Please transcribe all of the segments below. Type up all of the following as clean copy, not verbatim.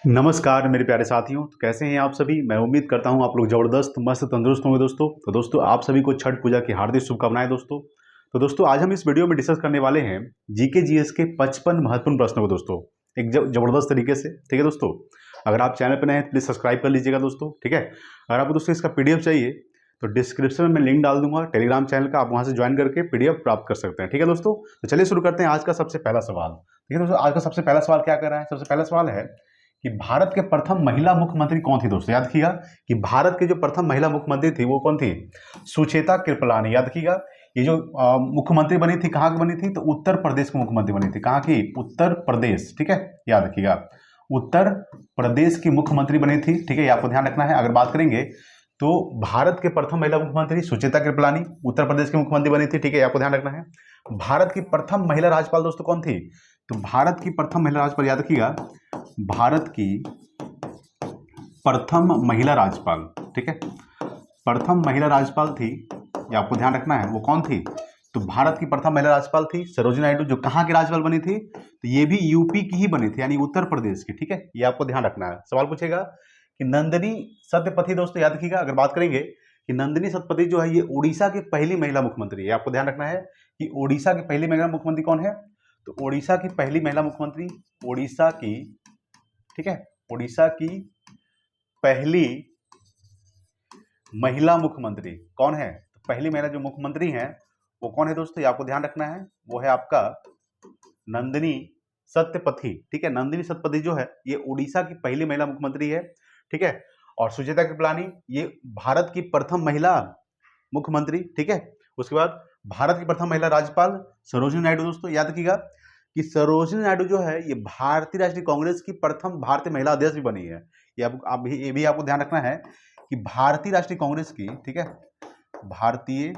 नमस्कार मेरे प्यारे साथियों। तो कैसे हैं आप सभी। मैं उम्मीद करता हूं आप लोग ज़बरदस्त मस्त तंदुरुस्त होंगे दोस्तों। तो दोस्तों आप सभी को छठ पूजा की हार्दिक शुभकामनाएं दोस्तों। तो दोस्तों आज हम इस वीडियो में डिस्कस करने वाले हैं जीके जीएस के 55 महत्वपूर्ण प्रश्नों को दोस्तों, एक जबरदस्त तरीके से। ठीक है दोस्तों, अगर आप चैनल पर नए हैं प्लीज़ सब्सक्राइब कर लीजिएगा दोस्तों। ठीक है, अगर आपको दोस्तों इसका पीडीएफ चाहिए तो डिस्क्रिप्शन में मैं लिंक डाल दूंगा टेलीग्राम चैनल का, आप वहां से ज्वाइन करके पीडीएफ प्राप्त कर सकते हैं। ठीक है दोस्तों, तो चलिए शुरू करते हैं आज का सबसे पहला सवाल। ठीक है दोस्तों, आज का सबसे पहला सवाल क्या कर रहा है। सबसे पहला सवाल है कि भारत के प्रथम महिला मुख्यमंत्री कौन थी दोस्तों। याद रखिएगा कि भारत के जो प्रथम महिला मुख्यमंत्री थी वो कौन थी, सुचेता कृपलानी। याद रखिएगा ये जो मुख्यमंत्री बनी थी कहाँ की बनी थी, तो उत्तर प्रदेश की मुख्यमंत्री बनी थी। कहाँ की, उत्तर प्रदेश। ठीक है, याद रखिएगा उत्तर प्रदेश की मुख्यमंत्री बनी थी। ठीक है, ये आपको ध्यान रखना है। अगर बात करेंगे तो भारत के प्रथम महिला मुख्यमंत्री सुचेता कृपलानी उत्तर प्रदेश की मुख्यमंत्री बनी थी। ठीक है, आपको ध्यान रखना है। भारत की प्रथम महिला राज्यपाल दोस्तों कौन थी, तो भारत की प्रथम महिला राज्यपाल, याद रखिएगा भारत की प्रथम महिला राज्यपाल। ठीक है, प्रथम महिला राज्यपाल थी, ये आपको ध्यान रखना है। वो कौन थी, तो भारत की प्रथम महिला राज्यपाल थी सरोजिनी नायडू। जो कहाँ की राज्यपाल बनी थी, तो ये भी यूपी की ही बनी थी, यानी उत्तर प्रदेश की। ठीक है, ये आपको ध्यान रखना है। सवाल पूछेगा कि नंदिनी सत्यपथी दोस्तों, याद रखिएगा अगर बात करेंगे कि नंदिनी सत्यपथी जो है ये उड़ीसा की पहली महिला मुख्यमंत्री है। आपको ध्यान रखना है कि उड़ीसा की पहली महिला मुख्यमंत्री कौन है, तो उड़ीसा की पहली महिला मुख्यमंत्री, उड़ीसा की, ठीक है, उड़ीसा की पहली महिला मुख्यमंत्री कौन है, तो पहली महिला जो मुख्यमंत्री हैं वो कौन है दोस्तों, ये आपको ध्यान रखना है। वो है आपका नंदिनी सत्यपथी। ठीक है, नंदिनी सत्यपथी जो है ये उड़ीसा की पहली महिला मुख्यमंत्री है। ठीक है, और सुचेता कृपलानी ये भारत की प्रथम महिला मुख्यमंत्री। ठीक है, उसके बाद भारत की प्रथम महिला राज्यपाल सरोजिनी नायडू। दोस्तों याद रखिएगा कि सरोजिनी नायडू जो है ये भारतीय राष्ट्रीय कांग्रेस की प्रथम भारतीय महिला अध्यक्ष भी बनी है। ये भी आपको ध्यान रखना है कि भारतीय राष्ट्रीय कांग्रेस की, ठीक है, भारतीय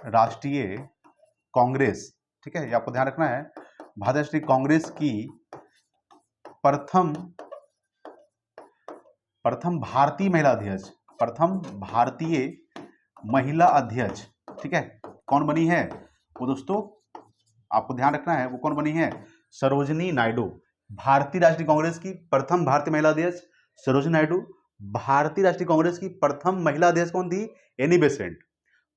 राष्ट्रीय कांग्रेस, ठीक है, ये आपको ध्यान रखना है, भारतीय राष्ट्रीय कांग्रेस की प्रथम भारतीय महिला अध्यक्ष, प्रथम भारतीय महिला अध्यक्ष। ठीक है, कौन बनी है वो दोस्तों, आपको ध्यान रखना है वो कौन बनी है, सरोजिनी नायडू। भारतीय राष्ट्रीय कांग्रेस की प्रथम भारतीय महिला अध्यक्ष सरोजिनी नायडू। भारतीय राष्ट्रीय कांग्रेस की प्रथम महिला अध्यक्ष कौन थी, एनी बेसेंट।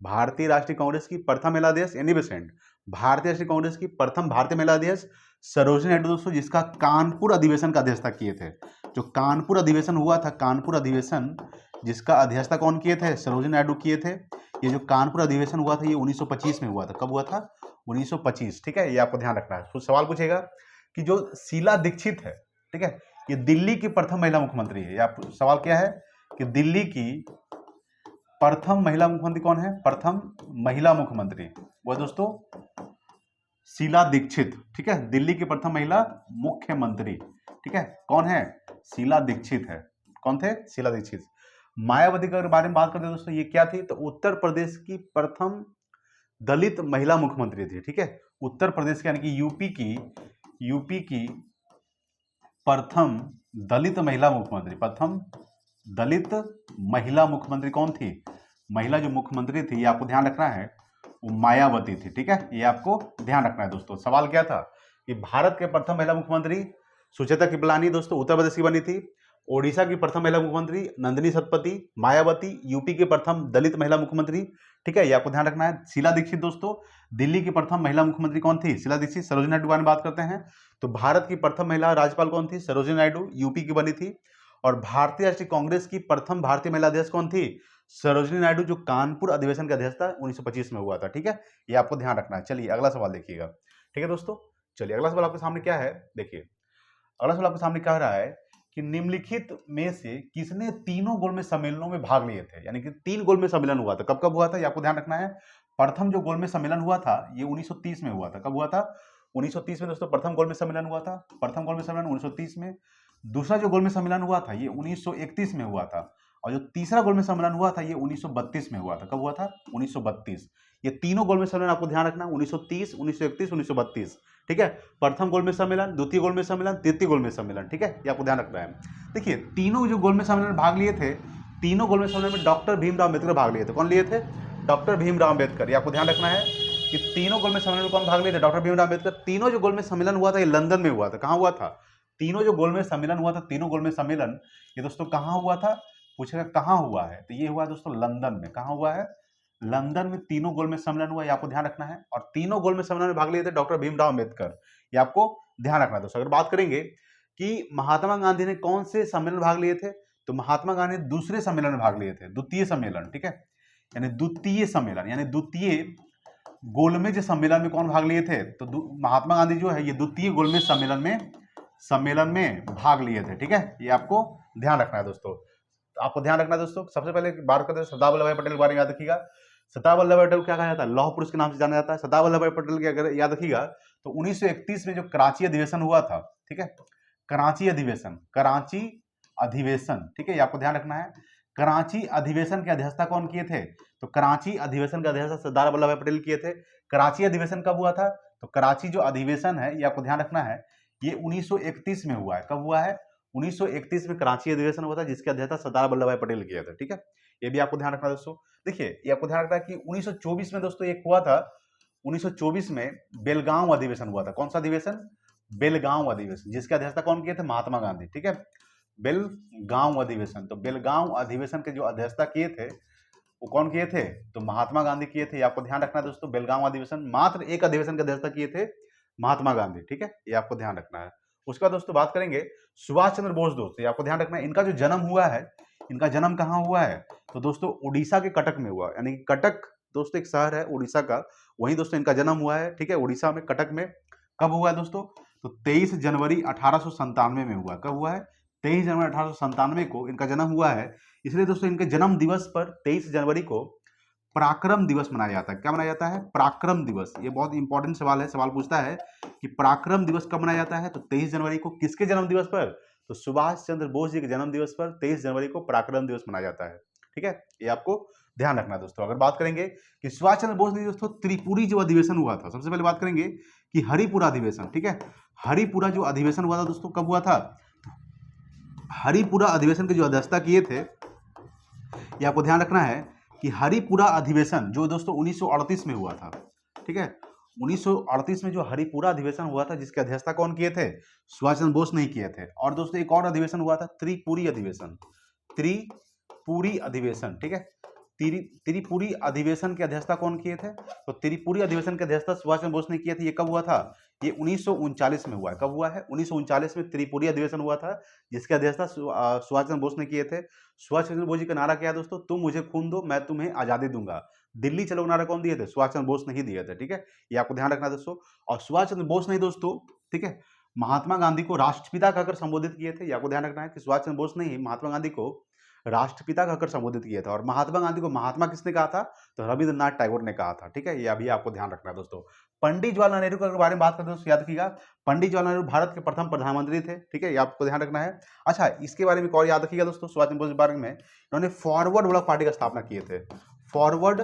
भारतीय राष्ट्रीय कांग्रेस की प्रथम महिला अध्यक्ष एनी बेसेंट। भारतीय राष्ट्रीय कांग्रेस की प्रथम भारतीय महिला अध्यक्ष सरोजिनी नायडू दोस्तों, जिसका कानपुर अधिवेशन का अध्यक्षता किए थे। जो कानपुर अधिवेशन हुआ था, कानपुर अधिवेशन जिसका अध्यक्षता कौन किए थे, सरोजिनी नायडू किए थे। ये जो कानपुर अधिवेशन हुआ था ये 1925 में हुआ था। कब हुआ था, 1925। ठीक है, ये आपको ध्यान रखना है। कुछ सवाल पूछेगा कि जो शीला दीक्षित है, ठीक है, ये दिल्ली की प्रथम महिला मुख्यमंत्री है। आप सवाल क्या है कि दिल्ली की प्रथम महिला मुख्यमंत्री कौन है, प्रथम महिला मुख्यमंत्री वो दोस्तों शीला दीक्षित। ठीक है, दिल्ली की प्रथम महिला मुख्यमंत्री, ठीक है, कौन है, शीला दीक्षित है। कौन थे, शीला दीक्षित। मायावती के बारे में बात करते हैं दोस्तों, ये क्या थी, तो उत्तर प्रदेश की प्रथम दलित महिला मुख्यमंत्री थी। ठीक है, उत्तर प्रदेश की यानी कि यूपी की प्रथम दलित महिला मुख्यमंत्री, प्रथम दलित महिला मुख्यमंत्री कौन थी, महिला जो मुख्यमंत्री थी ये आपको ध्यान रखना है वो मायावती थी। ठीक है, ये आपको ध्यान रखना है दोस्तों। सवाल क्या था कि भारत के प्रथम महिला मुख्यमंत्री सुचेता कृपलानी दोस्तों उत्तर प्रदेश की बनी थी। ओडिशा की प्रथम महिला मुख्यमंत्री नंदिनी सत्यपथी, मायावती यूपी के प्रथम दलित महिला मुख्यमंत्री। ठीक है, ये आपको ध्यान रखना है। शीला दीक्षित दोस्तों, दिल्ली की प्रथम महिला मुख्यमंत्री कौन थी, शीला दीक्षित। सरोजिनी नायडू के बारे में बात करते हैं तो भारत की प्रथम महिला राज्यपाल कौन थी, सरोजिनी नायडू, यूपी की बनी थी। और भारतीय राष्ट्रीय कांग्रेस की प्रथम भारतीय महिला अध्यक्ष कौन थी, सरोजिनी नायडू, जो कानपुर अधिवेशन का अध्यक्ष था 1925 में हुआ था। ठीक है, ये आपको ध्यान रखना है। चलिए अगला सवाल देखिएगा। ठीक है दोस्तों, चलिए अगला सवाल आपके सामने क्या है, देखिए अगला सवाल आपके सामने कह रहा है कि निम्नलिखित में से किसने तीनों गोलमेज सम्मेलनों में भाग लिए थे, यानी कि 3 गोलमेज सम्मेलन हुआ था। कब कब हुआ था ये आपको ध्यान रखना है। प्रथम जो गोलमेज सम्मेलन हुआ था ये 1930 में हुआ था। कब हुआ था, 1930 में दोस्तों प्रथम गोलमेज सम्मेलन हुआ था। प्रथम गोलमेज सम्मेलन 1930 में। दूसरा जो गोलमेज सम्मेलन हुआ था ये 1931 में हुआ था। और जो तीसरा गोलमेज सम्मेलन हुआ था ये 1932 में हुआ था। कब हुआ था, 1932। ये तीनों गोलमेज सम्मेलन आपको ध्यान रखना, 1930, 1931, 1932। ठीक है, प्रथम गोलमेज सम्मेलन, द्वितीय गोलमेज सम्मेलन, तृतीय गोलमेज सम्मेलन। ठीक है, ये आपको ध्यान रखना है। देखिए तीनों जो गोलमेज सम्मेलन में भाग लिए थे, तीनों गोलमेज सम्मेलन में डॉक्टर भीमराव अम्बेडकर भाग लिए थे। कौन लिए थे, डॉक्टर भीमराव अम्बेडकर। ये आपको ध्यान रखना है कि तीनों गोलमेज सम्मेलन में कौन भाग लिए थे, डॉक्टर भीमराव अम्बेडकर। तीनों जो गोलमेज सम्मेलन हुआ था ये लंदन में हुआ था। कहाँ हुआ था, तीनों जो गोलमेज सम्मेलन हुआ था, तीनों गोलमेज सम्मेलन, ये दोस्तों कहाँ हुआ था, पूछेगा कहाँ हुआ है, तो ये हुआ दोस्तों लंदन में। कहाँ हुआ है, लंदन में तीनों गोलमेज सम्मेलन हुआ, ये आपको ध्यान रखना है। और तीनों गोलमेज सम्मेलन में भाग लिए थे डॉक्टर भीमराव अम्बेडकर, ये आपको ध्यान रखना है दोस्तों। अगर बात करेंगे कि महात्मा गांधी ने कौन से सम्मेलन में भाग लिए थे, तो महात्मा गांधी दूसरे सम्मेलन में भाग लिए थे, द्वितीय सम्मेलन, ठीक है, यानी द्वितीय सम्मेलन, यानी द्वितीय गोलमेज सम्मेलन में कौन भाग लिए थे, तो महात्मा गांधी जो है ये द्वितीय गोलमेज सम्मेलन में भाग लिए थे, ठीक है, ये आपको ध्यान रखना है दोस्तों। तो आपको ध्यान रखना है दोस्तों। सबसे पहले बात करते हैं सरदार वल्लभ भाई पटेल के बारे में, याद रखिएगा। सरदार वल्लभ भाई पटेल क्या कहा जाता है, लौह पुरुष के नाम से जाना जाता है। सरदार वल्लभ भाई पटेल की अगर याद रखिएगा तो 1931 में जो कराची अधिवेशन हुआ था, ठीक है, कराची अधिवेशन, ठीक है, ये आपको ध्यान रखना है। कराची अधिवेशन की अध्यक्षता कौन किए थे, तो कराची अधिवेशन का अध्यक्षता सरदार वल्लभ भाई पटेल किए थे। कराची अधिवेशन कब हुआ था, तो कराची जो अधिवेशन है ये आपको ध्यान रखना है, ये 1931 में हुआ है। कब हुआ है, 1931 में कराची अधिवेशन हुआ था, जिसकी अध्यक्षता सरदार वल्लभ भाई पटेल किए थे, ठीक है, ये भी आपको ध्यान रखना है दोस्तों। देखिए ये आपको ध्यान रखना है कि 1924 में दोस्तों एक हुआ था, 1924 में बेलगांव अधिवेशन हुआ था। कौन सा अधिवेशन, बेलगांव अधिवेशन, जिसकी अध्यक्षता कौन किए थे, महात्मा गांधी, ठीक है, बेलगांव अधिवेशन। तो बेलगांव अधिवेशन के जो अध्यक्षता किए थे वो कौन किए थे, तो महात्मा गांधी किए थे, ये आपको ध्यान रखना है दोस्तों। बेलगांव अधिवेशन, मात्र एक अधिवेशन की अध्यक्षता किए थे महात्मा गांधी, ठीक है, ये आपको ध्यान रखना है। उसके बाद दोस्तों बात करेंगे सुभाष चंद्र बोस, दोस्तों ये आपको ध्यान रखना है। इनका जो जन्म हुआ है, इनका जन्म कहाँ हुआ है, तो दोस्तों उड़ीसा के कटक में हुआ, यानी कि कटक दोस्तों एक शहर है उड़ीसा का, वहीं दोस्तों इनका जन्म हुआ है, ठीक है, उड़ीसा में कटक में। कब हुआ है दोस्तों, तो 23 जनवरी 1897 में हुआ। कब हुआ है, 23 जनवरी 1897 को इनका जन्म हुआ है। इसलिए दोस्तों इनके जन्म दिवस पर 23 जनवरी को पराक्रम दिवस मनाया जाता है। क्या मनाया जाता है, पराक्रम दिवस। ये बहुत इंपॉर्टेंट सवाल है, सवाल पूछता है कि पराक्रम दिवस कब मनाया जाता है, तो 23 जनवरी को। किसके जन्म दिवस पर, तो सुभाष चंद्र बोस जी के जन्म दिवस पर 23 जनवरी को पराक्रम दिवस मनाया जाता है, ठीक है, ये आपको ध्यान रखना है दोस्तों। अगर बात करेंगे कि सुभाष चंद्र बोस ने दोस्तों त्रिपुरी जो अधिवेशन हुआ था, सबसे पहले बात करेंगे कि हरिपुरा अधिवेशन, ठीक है, हरिपुरा जो अधिवेशन हुआ था दोस्तों कब हुआ था, हरिपुरा अधिवेशन के जो अध्यक्षता किए थे, ये आपको ध्यान रखना है कि हरिपुरा अधिवेशन जो दोस्तों 1938 में हुआ था, ठीक है, 1938 में जो हरिपुरा अधिवेशन हुआ था, जिसकी अध्यक्षता कौन किए थे, सुभाष चंद्र बोस नहीं किए थे। और दोस्तों एक और अधिवेशन हुआ था, त्रिपुरी अधिवेशन, त्रिपुरी अधिवेशन, ठीक है, त्रिपुरी अधिवेशन की अध्यक्षता कौन किए थे, तो त्रिपुरी अधिवेशन की अध्यक्षता सुभाष चंद्र बोस ने किए थे। ये कब हुआ था, ये 1939 में हुआ है। कब हुआ है, 1939 में त्रिपुरी अधिवेशन हुआ था, जिसकी अध्यक्षता सुभाष चंद्र बोस ने किए थे। सुभाष चंद्र बोस जी का नारा क्या है दोस्तों, तुम मुझे खून दो मैं तुम्हें आजादी दूंगा। दिल्ली चलो नारा कौन दिए थे, सुभाष चंद्र बोस ने ही दिए थे, ठीक है, ये आपको ध्यान रखना दोस्तों। और सुभाष चंद्र बोस ने दोस्तों, ठीक है, महात्मा गांधी को राष्ट्रपिता कहकर संबोधित किए थे। ये आपको ध्यान रखना है कि सुभाष चंद्र बोस ने ही महात्मा गांधी को राष्ट्रपिता कहकर संबोधित किया था। और महात्मा गांधी को महात्मा किसने कहा था, तो रविंद्रनाथ टैगोर ने कहा था, ठीक है, ये अभी आपको ध्यान रखना है दोस्तों। पंडित जवाहरलाल नेहरू के बारे में बात करते हैं दोस्तों, याद रखिएगा, पंडित जवाहरलाल नेहरू भारत के प्रथम प्रधानमंत्री थे, ठीक है, ये आपको ध्यान रखना है। अच्छा, इसके बारे में एक और याद रखिएगा दोस्तों, सुभाष चंद्र बोस के बारे में, इन्होंने फॉरवर्ड ब्लॉक पार्टी का स्थापना किए थे, फॉरवर्ड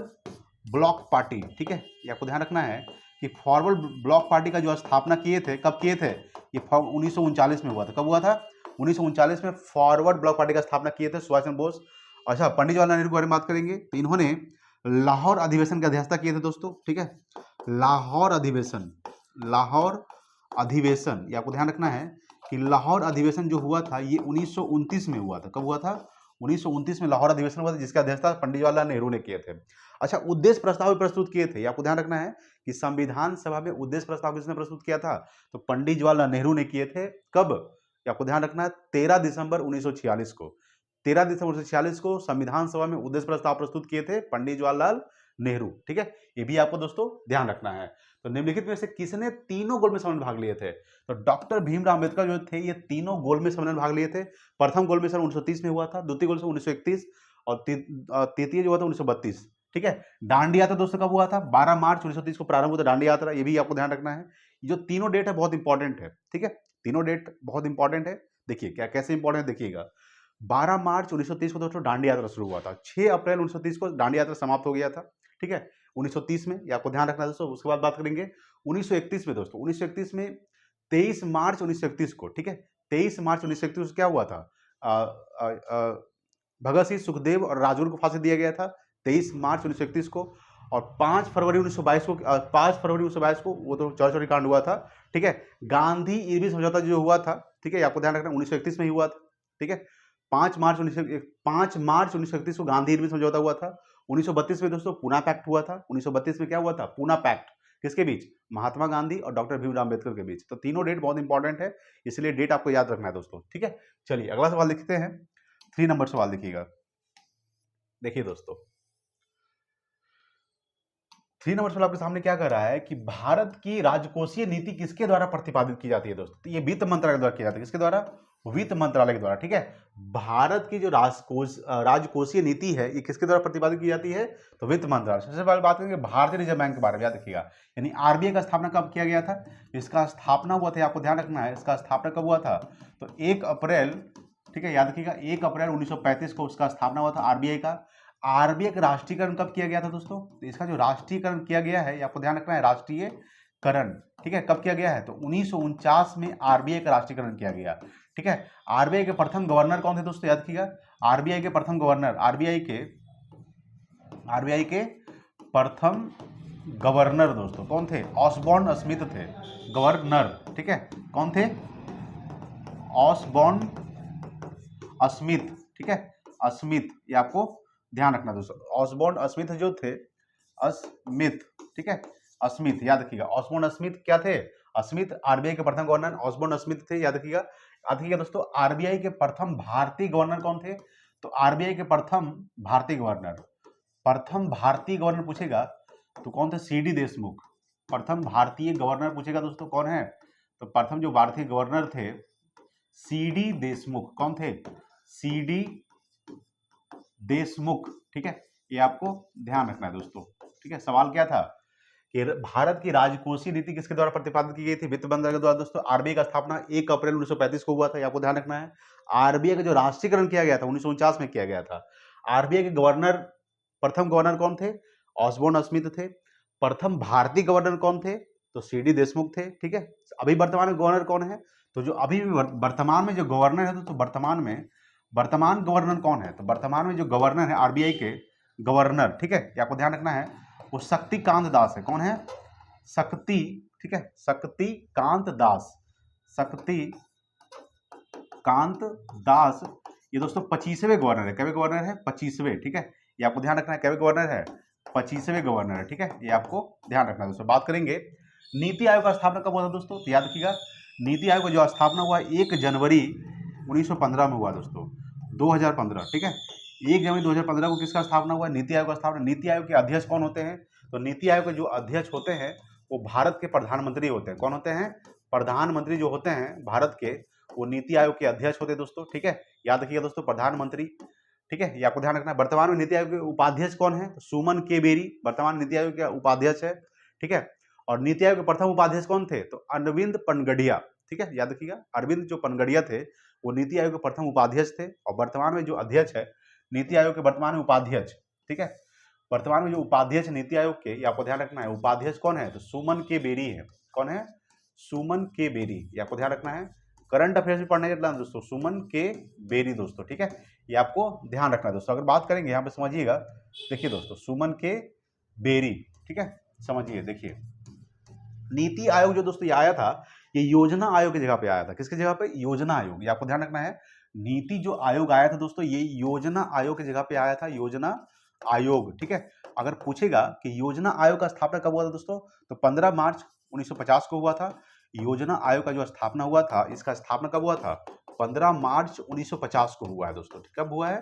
ब्लॉक पार्टी, ठीक है, ये आपको ध्यान रखना है कि फॉरवर्ड ब्लॉक पार्टी का जो स्थापना किए थे, कब किए थे, ये 1939 में हुआ था। कब हुआ था, 1939 में फॉरवर्ड ब्लॉक पार्टी का स्थापना किए थे सुभाष चंद्र बोस। अच्छा, पंडित जवाहरलाल नेहरू के बारे में बात करेंगे तो इन्होंने लाहौर अधिवेशन की अध्यक्षता किए थे दोस्तों, ठीक है, लाहौर अधिवेशन, लाहौर अधिवेशन, ये आपको ध्यान रखना है कि लाहौर अधिवेशन जो हुआ था ये 1929 में हुआ था। कब हुआ था, 1929 में लाहौर अधिवेशन हुआ था, जिसका अध्यक्षता पंडित जवाहरलाल नेहरू ने किए थे। अच्छा, उद्देश्य प्रस्ताव भी प्रस्तुत किए थे, ये आपको ध्यान रखना है कि संविधान सभा में उद्देश्य प्रस्ताव किसने प्रस्तुत किया था, तो पंडित जवाहरलाल नेहरू ने किए थे। कब, ये आपको ध्यान रखना है, 13 दिसंबर 1946 को, 13 दिसंबर 1946 को संविधान सभा में उद्देश्य प्रस्ताव प्रस्तुत किए थे पंडित जवाहरलाल नेहरू, ठीक है, ये भी आपको दोस्तों ध्यान रखना है। तो निम्नलिखित में से किसने तीनों गोलमेज सम्मेलन में भाग लिए थे, तो डॉक्टर भीमराव अम्बेडकर जो थे ये तीनों गोलमेज सम्मेलन में भाग लिए थे। प्रथम गोलमेज सम्मेलन 1930 में हुआ था, द्वितीय गोलमेज 1931 और तृतीय जो हुआ था 1932, ठीक है। डांडी यात्रा दोस्तों कब हुआ था, 12 मार्च 1930 को प्रारंभ हुआ था डांडी यात्रा, ये भी आपको ध्यान रखना है। जो तीनों डेट है बहुत इंपॉर्टेंट है, ठीक है, तीनों डेट बहुत इंपॉर्टेंट है। देखिए क्या कैसे इंपॉर्टेंट है, देखिएगा 12 मार्च 1930 को दोस्तों डांडी यात्रा शुरू हुआ था, 6 अप्रैल 1930 को डांडी यात्रा समाप्त हो गया था, ठीक है, 1930 में, ये आपको ध्यान रखना है दोस्तों। उसके बाद बात करेंगे 1931 में दोस्तों, 1931 में 23 मार्च 1931 को, ठीक है, 23 मार्च 1931 को क्या हुआ था, भगत सिंह, सुखदेव और राजगुरु को फांसी दिया गया था 23 मार्च 1931 को। और 5 फरवरी 1922 को वो तो चौरी कांड हुआ था, ठीक है। गांधी इरविन समझौता जो हुआ था ठीक है, आपको ध्यान रखना 1931 में ही हुआ था। ठीक है, 5 मार्च 1931 को गांधी इरविन समझौता हुआ था। 1932 में दोस्तों पूना पैक्ट हुआ था। 1932 में क्या हुआ था? पूना पैक्ट। किसके बीच? महात्मा गांधी और डॉक्टर भीमराव अम्बेडकर के बीच। तो तीनों डेट बहुत इंपॉर्टेंट है, इसलिए डेट आपको याद रखना है दोस्तों। ठीक है, चलिए अगला सवाल लिखते हैं। 3 नंबर सवाल देखिएगा। देखिए दोस्तों, 3 नंबर सवाल आपके सामने क्या कर रहा है कि भारत की राजकोषीय नीति किसके द्वारा प्रतिपादित की जाती है दोस्तों? तो ये वित्त मंत्रालय द्वारा की जाती है। किसके द्वारा? वित्त मंत्रालय के द्वारा। ठीक है, भारत की जो राजकोषीय नीति है ये किसके द्वारा प्रतिपादित की जाती है? तो वित्त मंत्रालय। सबसे पहले बात करेंगे भारतीय रिजर्व बैंक के बारे में, याद रखिएगा। यानी आरबीआई का स्थापना कब किया गया था? इसका स्थापना हुआ था, आपको ध्यान रखना है, इसका स्थापना कब हुआ था? तो 1 अप्रैल, ठीक है, याद रखिएगा, 1 अप्रैल 1935 को उसका स्थापना हुआ था आरबीआई का। आरबीआई का राष्ट्रीयकरण कब किया गया था दोस्तों? तो इसका जो राष्ट्रीयकरण किया गया है, आपको ध्यान रखना है, राष्ट्रीयकरण, ठीक है, कब किया गया है? तो 1949 में आरबीआई का राष्ट्रीयकरण किया गया। ठीक है, आरबीआई के प्रथम गवर्नर कौन थे दोस्तों? याद रखिएगा, आरबीआई के प्रथम गवर्नर, आरबीआई के प्रथम गवर्नर दोस्तों कौन थे? ऑसबॉर्न स्मिथ थे गवर्नर। ठीक है, कौन थे? Osborne Smith. ठीक है, स्मिथ, ये आपको ध्यान रखना दोस्तों। ऑसबॉर्न स्मिथ जो थे, स्मिथ, ठीक है, स्मिथ, याद रखिएगा। ऑसबॉर्न स्मिथ क्या थे? स्मिथ आरबीआई के प्रथम गवर्नर ऑसबॉर्न स्मिथ थे, याद रखिएगा। याद रखिएगा दोस्तों, आरबीआई के प्रथम भारतीय गवर्नर कौन थे? तो आरबीआई के प्रथम भारतीय गवर्नर पूछेगा तो कौन थे? सीडी देशमुख। प्रथम भारतीय गवर्नर पूछेगा दोस्तों कौन है? तो प्रथम जो भारतीय गवर्नर थे सीडी देशमुख। कौन थे? सीडी देशमुख। ठीक है, ये आपको ध्यान रखना है दोस्तों। ठीक है, सवाल क्या था कि भारत की राजकोषीय नीति किसके द्वारा प्रतिपादित की गई थी? वित्त मंत्रालय के द्वारा दोस्तों। आरबीआई का स्थापना 1 अप्रैल 1935 को हुआ था, आपको ध्यान रखना है। आरबीआई का जो राष्ट्रीयकरण किया गया था 1949 में किया गया था। आरबीआई के प्रथम गवर्नर कौन थे? ऑसबॉर्न स्मिथ थे। प्रथम भारतीय गवर्नर कौन थे? तो सीडी देशमुख थे। ठीक है, अभी वर्तमान में गवर्नर कौन है? तो जो अभी वर्तमान में जो गवर्नर है तो वर्तमान गवर्नर कौन है? तो वर्तमान में जो गवर्नर है आरबीआई के गवर्नर, ठीक है, ये आपको ध्यान रखना है, वो शक्तिकांत दास है। कौन है? ठीक है, शक्तिकांत दास। ये दोस्तों 25वें गवर्नर है। कैवे गवर्नर है? 25वें। ठीक है, ये आपको ध्यान रखना है, कैवे गवर्नर है? 25वें गवर्नर है। ठीक है, ये आपको ध्यान रखना है दोस्तों। बात करेंगे नीति आयोग का स्थापना कब हुआ था दोस्तों? तो याद रखिएगा, नीति आयोग का जो स्थापना हुआ 1 जनवरी 1915 में हुआ दोस्तों, 2015। ठीक है, 1 जनवरी 2015 को किसका स्थापना हुआ? नीति आयोग का स्थापना। नीति आयोग के अध्यक्ष कौन होते हैं? तो नीति आयोग के जो अध्यक्ष होते हैं वो भारत के प्रधानमंत्री होते हैं। कौन होते हैं? प्रधानमंत्री जो होते हैं भारत के, वो नीति आयोग के अध्यक्ष होते हैं दोस्तों। ठीक है, याद रखिएगा दोस्तों, प्रधानमंत्री। ठीक है, ये आपको ध्यान रखना है। वर्तमान में नीति आयोग के उपाध्यक्ष कौन है? तो सुमन के बेरी वर्तमान नीति आयोग के उपाध्यक्ष है। ठीक है, और नीति आयोग के प्रथम उपाध्यक्ष कौन थे? तो अरविंद पनगड़िया। ठीक है, याद रखिएगा, अरविंद जो पनगड़िया थे वो नीति आयोग के प्रथम उपाध्यक्ष थे। और वर्तमान में जो अध्यक्ष है नीति आयोग के, वर्तमान में उपाध्यक्ष, ठीक है, वर्तमान में जो उपाध्यक्ष नीति आयोग के, ये आपको ध्यान रखना है, उपाध्यक्ष कौन है? तो सुमन के बेरी है। कौन है? सुमन के बेरी, ये आपको ध्यान रखना है। करंट अफेयर्स भी पढ़ने के दोस्तों, सुमन के बेरी दोस्तों। ठीक है, ये आपको ध्यान रखना है दोस्तों। अगर बात करेंगे यहाँ पे समझिएगा, देखिए दोस्तों, सुमन के बेरी, ठीक है, समझिए, देखिए, नीति आयोग जो दोस्तों ये आया था, ये योजना आयोग की जगह पे आया था। किसकी जगह पे? योजना आयोग, ये आपको ध्यान रखना है। नीति जो आयोग आया था दोस्तों, ये योजना आयोग की जगह पे आया था, योजना आयोग। ठीक है, अगर पूछेगा कि योजना आयोग का स्थापना कब हुआ था दोस्तों, तो 15 मार्च 1950 को हुआ था। योजना आयोग का जो स्थापना हुआ था, इसका स्थापना कब हुआ था? 15 मार्च 1950 को हुआ है दोस्तों। कब हुआ है?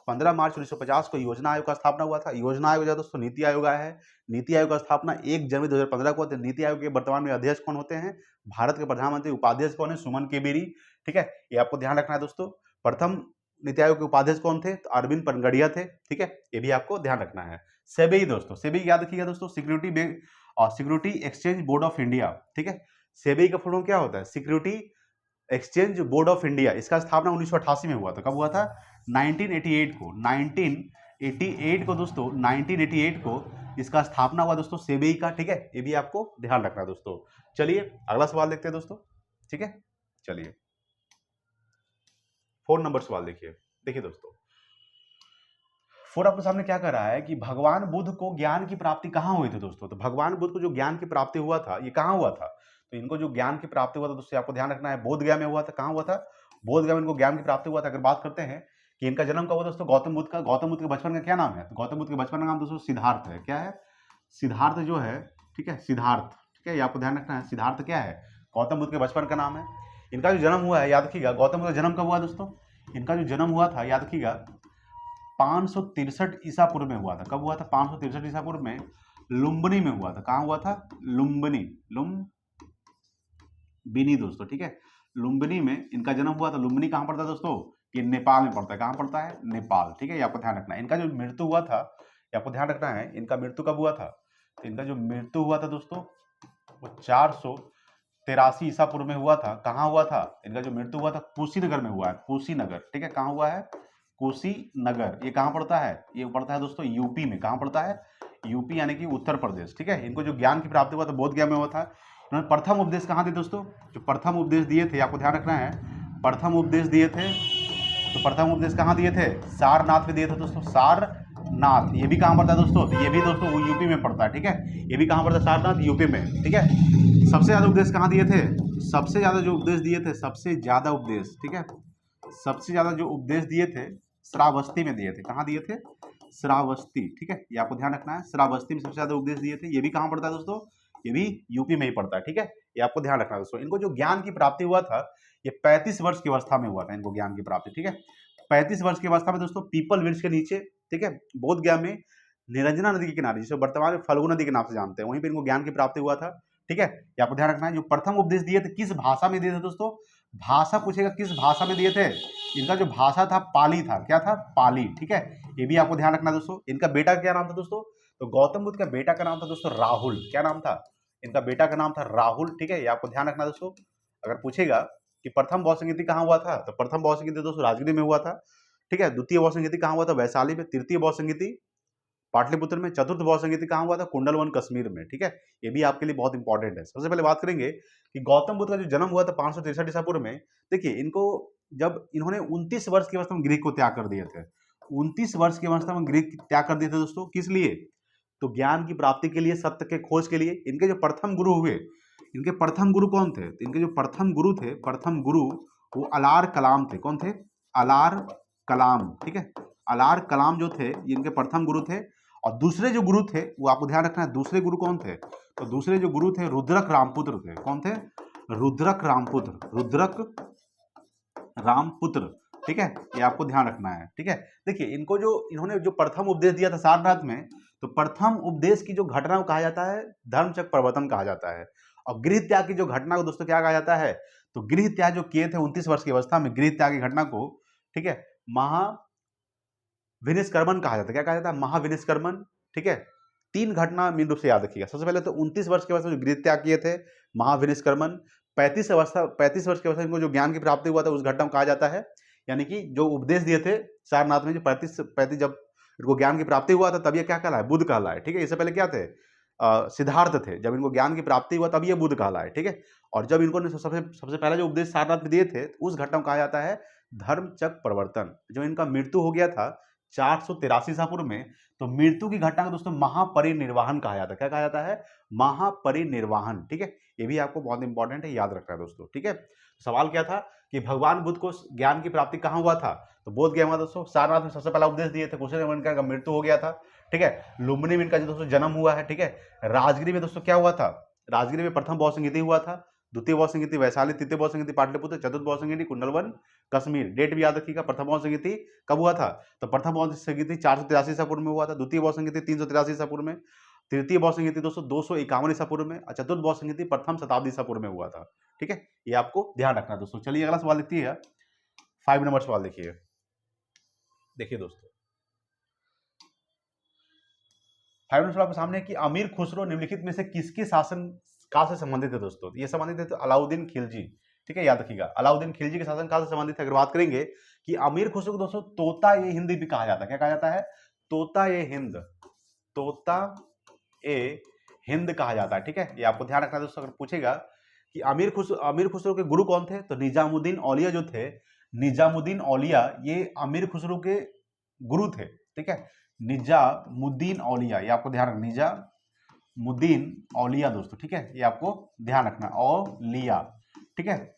15 मार्च 1950 को योजना आयोग का स्थापना हुआ था। योजना आयोग जो दोस्तों नीति आयोग आया है। नीति आयोग का स्थापना 1 जनवरी 2015 को होता है। नीति आयोग के वर्तमान में अध्यक्ष कौन होते हैं? भारत के प्रधानमंत्री। उपाध्यक्ष कौन है? सुमन के बेरी। ठीक है, ये आपको ध्यान रखना है दोस्तों। प्रथम नीति आयोग के उपाध्यक्ष कौन थे? तो अरविंद पनगड़िया थे। ठीक है, ये भी आपको ध्यान रखना है। सेबी दोस्तों, सेबी याद रखिएगा दोस्तों, security exchange board of India. ठीक है, सेबी का फुल फॉर्म क्या होता है? Security exchange board of India. इसका स्थापना 1988 में हुआ था। कब हुआ था? 1988 को। 1988 को दोस्तों, 1988 को इसका स्थापना हुआ दोस्तों सेबी का। ठीक है, ये भी आपको ध्यान रखना है दोस्तों। चलिए अगला सवाल देखते हैं दोस्तों। ठीक है, चलिए 4 नंबर सवाल देखिए दोस्तों, 4 आपके सामने क्या कर रहा है कि भगवान बुद्ध को ज्ञान की प्राप्ति कहां हुई थी दोस्तों? तो भगवान बुद्ध को जो ज्ञान की प्राप्ति हुआ था, ये कहां हुआ था? तो इनको जो ज्ञान की प्राप्ति हुआ था दोस्तों आपको ध्यान रखना है बोध गया में हुआ था। कहाँ हुआ था? बोध गया में इनको ज्ञान की प्राप्ति हुआ था। अगर बात करते हैं कि इनका जन्म कब हुआ दोस्तों, गौतम बुद्ध का। गौतम बुद्ध के बचपन का क्या नाम है? तो गौतम बुद्ध के बचपन का नाम दोस्तों सिद्धार्थ है। क्या है? सिद्धार्थ जो है, ठीक है, सिद्धार्थ, ठीक है, ये आपको ध्यान रखना है। सिद्धार्थ क्या है? गौतम बुद्ध के बचपन का नाम है। इनका जो जन्म हुआ है याद रखिएगा, गौतम बुद्ध का जन्म कब हुआ दोस्तों? इनका जो जन्म हुआ था याद रखिएगा 563 ईसा पूर्व में हुआ था। कब हुआ था? 563 ईसा पूर्व में लुम्बिनी में हुआ था। कहाँ हुआ था? लुम्बिनी, लुम्बिनी दोस्तों, ठीक है, लुम्बिनी में इनका जन्म हुआ था। लुम्बिनी कहाँ पड़ता है दोस्तों? ये नेपाल में पड़ता है। कहाँ पड़ता है? नेपाल, ठीक है, ये आपको ध्यान रखना है। इनका जो मृत्यु हुआ था ये आपको ध्यान रखना है। इनका मृत्यु कब हुआ था? तो इनका जो मृत्यु हुआ था दोस्तों वो 483 ईसा पूर्व में हुआ था। कहाँ हुआ था? इनका जो मृत्यु हुआ था कुशीनगर में हुआ है। कुशीनगर, ठीक है, कहाँ हुआ है? कुशीनगर। ये कहाँ पड़ता है? ये पड़ता है दोस्तों यूपी में। कहाँ पड़ता है? यूपी यानी कि उत्तर प्रदेश, ठीक है। इनको जो ज्ञान की प्राप्ति हुआ था बोध गया में हुआ था। इन्होंने प्रथम उपदेश कहाँ दिए दोस्तों? जो प्रथम उपदेश दिए थे आपको ध्यान रखना है, प्रथम उपदेश दिए थे। तो प्रथम उपदेश कहाँ दिए थे? सारनाथ में दिए थे दोस्तों, सारनाथ। ये भी कहाँ पड़ता है दोस्तों? तो ये भी दोस्तों वो यूपी में पड़ता है, ठीक है, ये भी कहाँ पड़ता है? सारनाथ, यूपी में, ठीक है। सबसे ज्यादा उपदेश कहाँ दिए थे? सबसे ज्यादा जो उपदेश दिए थे, सबसे ज्यादा उपदेश, ठीक है, सबसे ज्यादा जो उपदेश दिए थे श्रावस्ती में दिए थे। कहाँ दिए थे? श्रावस्ती, ठीक है, ये आपको ध्यान रखना है। श्रावस्ती में सबसे ज्यादा उपदेश दिए थे। ये भी कहाँ पड़ता है दोस्तों? ये भी यूपी में ही पड़ता है, ठीक है, ये आपको ध्यान रखना है दोस्तों। इनको जो ज्ञान की प्राप्ति हुआ था ये 35 वर्ष की अवस्था में हुआ था, इनको ज्ञान की प्राप्ति, ठीक है। 35 वर्ष की अवस्था में दोस्तों पीपल वृक्ष के नीचे, ठीक है, बोध गया में निरंजना नदी के किनारे, जिसे वर्तमान में फल्गु नदी के नाम से जानते हैं, वहीं पर इनको ज्ञान की प्राप्ति हुआ था, ठीक है, ये आपको ध्यान रखना है। जो प्रथम उपदेश दिए थे किस भाषा में दिए थे दोस्तों? भाषा पूछेगा किस भाषा में दिए थे? इनका जो भाषा था पाली था। क्या था? पाली, ठीक है, ये भी आपको ध्यान रखना दोस्तों। इनका बेटा क्या नाम था दोस्तों? तो गौतम बुद्ध का बेटा का नाम था दोस्तों राहुल। क्या नाम था? इनका बेटा का नाम था राहुल, ठीक है, ये आपको ध्यान रखना दोस्तों। अगर पूछेगा कि प्रथम बौद्ध संगीति कहाँ हुआ था, तो प्रथम बौद्ध संगीति दोस्तों राजगिरी में हुआ था, ठीक है। द्वितीय बौद्ध संगीति कहाँ हुआ था? वैशाली में। तृतीय बौद्ध संगीति पाटलिपुत्र में। चतुर्थ बौद्ध संगीति कहाँ हुआ था? कुंडलवन कश्मीर में, ठीक है, ये भी आपके लिए बहुत इंपॉर्टेंट है। सबसे पहले बात करेंगे कि गौतम बुद्ध का जो जन्म हुआ था 563 ईसा पूर्व में। देखिए इनको जब इन्होंने 29 वर्ष की अवस्था में ग्रीक को त्याग कर दिए थे, 29 वर्ष की अवस्था में ग्रीक त्याग कर दिए थे दोस्तों, किस लिए? तो ज्ञान की प्राप्ति के लिए, सत्य के खोज के लिए। इनके जो प्रथम गुरु हुए, इनके प्रथम गुरु कौन थे? इनके जो प्रथम गुरु थे, प्रथम गुरु वो अलार कलाम थे। कौन थे? अलार कलाम, ठीक है, अलार कलाम जो थे ये इनके प्रथम गुरु थे। और दूसरे जो गुरु थे वो आपको ध्यान रखना है, दूसरे गुरु कौन थे? तो दूसरे जो गुरु थे रुद्रक रामपुत्र थे। कौन थे? रुद्रक रामपुत्र, रुद्रक रामपुत्र, ठीक है, ये आपको ध्यान रखना है, ठीक है। देखिए इनको जो इन्होंने जो प्रथम उपदेश दिया था सारनाथ में, तो प्रथम उपदेश की जो घटना को कहा जाता है धर्मचक्र प्रवर्तन कहा जाता है। और गृह त्याग की जो घटना को दोस्तों क्या कहा जाता है? तो गृह त्याग जो किए थे 29 वर्ष की अवस्था में, गृह त्याग की घटना को, ठीक है, महाविनिष्कर्मण कहा जाता है। क्या कहा जाता है? महाविनिष्कर्मण, ठीक है। 3 घटना मेन रूप से याद रखिएगा। सबसे पहले तो 29 वर्ष की अवस्था में जो गृह त्याग किए थे, महाविनिष्कर्मण। 35 वर्ष की अवस्था इनको जो ज्ञान की प्राप्ति हुआ था उस घटना को कहा जाता है, यानी कि जो उपदेश दिए थे सारनाथ में, जो 35 जब इनको ज्ञान की प्राप्ति हुआ था तब ये क्या कहलाए? बुद्ध कहलाए, ठीक है। इससे पहले क्या थे? सिद्धार्थ थे। जब इनको ज्ञान की प्राप्ति हुआ तब ये बुद्ध कहलाए, ठीक है। और जब इनको सबसे पहला जो उपदेश सारनाथ में दिए थे उस घटना को कहा जाता है धर्मचक्र प्रवर्तन। जो इनका मृत्यु हो गया था 483 ईसा पूर्व में, तो मृत्यु की घटना को दोस्तों महापरिनिर्वाण कहा जाता है। क्या कहा जाता है? महापरिनिर्वाण, ठीक है, ये भी आपको बहुत इंपॉर्टेंट है, याद रखना है दोस्तों, ठीक है। सवाल क्या था कि भगवान बुद्ध को ज्ञान की प्राप्ति कहाँ हुआ था? तो बोध गया हुआ दोस्तों। सारनाथ में सबसे पहला उपदेश दिए थे, कुशीनगर में इनका मृत्यु हो गया था, ठीक है। लुम्बिनी में इनका जो दोस्तों जन्म हुआ है, ठीक है। राजगिरी में दोस्तों क्या हुआ था? राजगिरी में प्रथम बौद्ध संगीति हुआ था, द्वितीय बौद्ध संगीति वैशाली, तृतीय बौद्ध संगीति पाटलिपुत्र, चतुर्थ बौद्ध संगीति कुंडलवन कश्मीर। डेट भी याद रखिएगा। प्रथम बौद्ध संगीति कब हुआ था? तो प्रथम बौद्ध संगीति 483 ईसा पूर्व में हुआ था, द्वितीय बौद्ध संगीति 383 ईसा पूर्व में, तृतीय बौद्ध संगीति दोस्तों 251 ईसा पूर्व में, और चतुर्थ बौद्ध संगीति प्रथम शताब्दी ईसा पूर्व में हुआ था, ठीक है, ये आपको ध्यान रखना दोस्तों। चलिए अगला सवाल देखिए, 5 नंबर सवाल देखिए। देखिए दोस्तों 5 नंबर सवाल आपके सामने है कि अमीर खुसरो निम्नलिखित में से किसके शासन काल से संबंधित है दोस्तों? ये संबंधित है तो अलाउद्दीन खिलजी, ठीक है, याद रखिएगा, अलाउद्दीन खिलजी के शासन काल से संबंधित है। अगर बात करेंगे कि अमीर खुसरो को दोस्तों तोता ए हिंद भी कहा जाता है। क्या कहा जाता है? तोता ए हिंद, तोता ए हिंद कहा जाता है, ठीक है, ये आपको ध्यान रखना है दोस्तों। अगर पूछेगा कि अमीर खुसरो के गुरु कौन थे, तो निजामुद्दीन औलिया जो थे, निजामुद्दीन औलिया ये अमीर खुसरो के गुरु थे, ठीक है, निजामुद्दीन औलिया, ये आपको ध्यान रखना, मुद्दीन औलिया दोस्तों, ठीक है, ये आपको ध्यान रखना, औलिया, ठीक है।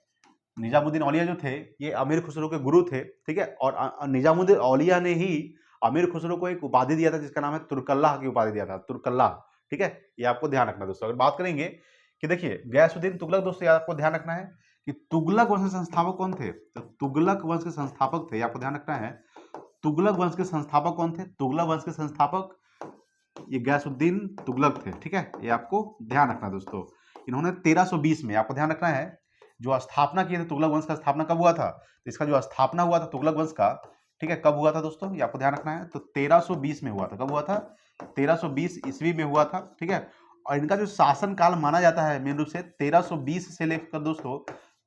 निजामुद्दीन औलिया जो थे ये अमीर खुसरो के गुरु थे, ठीक है, और निजामुद्दीन औलिया ने ही अमीर खुसरो को एक उपाधि दिया था जिसका नाम है तुर्कल्लाह की उपाधि दिया था, तुर्कल्लाह, ठीक है, ये आपको ध्यान रखना दोस्तों। अगर बात करेंगे कि देखिए गयासुद्दीन तुगलक दोस्तों, आपको ध्यान रखना है कि तुगलक वंश के संस्थापक कौन थे, तो तुगलक वंश के संस्थापक थे, आपको ध्यान रखना है, तुगलक वंश के संस्थापक कौन थे, तुगलक वंश के संस्थापक ये गयासुद्दीन तुगलक थे, ठीक है, ये आपको ध्यान रखना दोस्तों। इन्होंने 1320 में, आपको ध्यान रखना है, जो स्थापना किए थे तुगलक वंश का, स्थापना कब हुआ था, तो इसका जो स्थापना हुआ था तुगलक वंश का, ठीक है, कब हुआ था दोस्तों, ये आपको ध्यान रखना है, तो 1320 में हुआ था। कब हुआ था, 1320 ईस्वी में हुआ था, ठीक है। और इनका जो शासन काल माना जाता है मेन रूप से 1320 से लेकर दोस्तों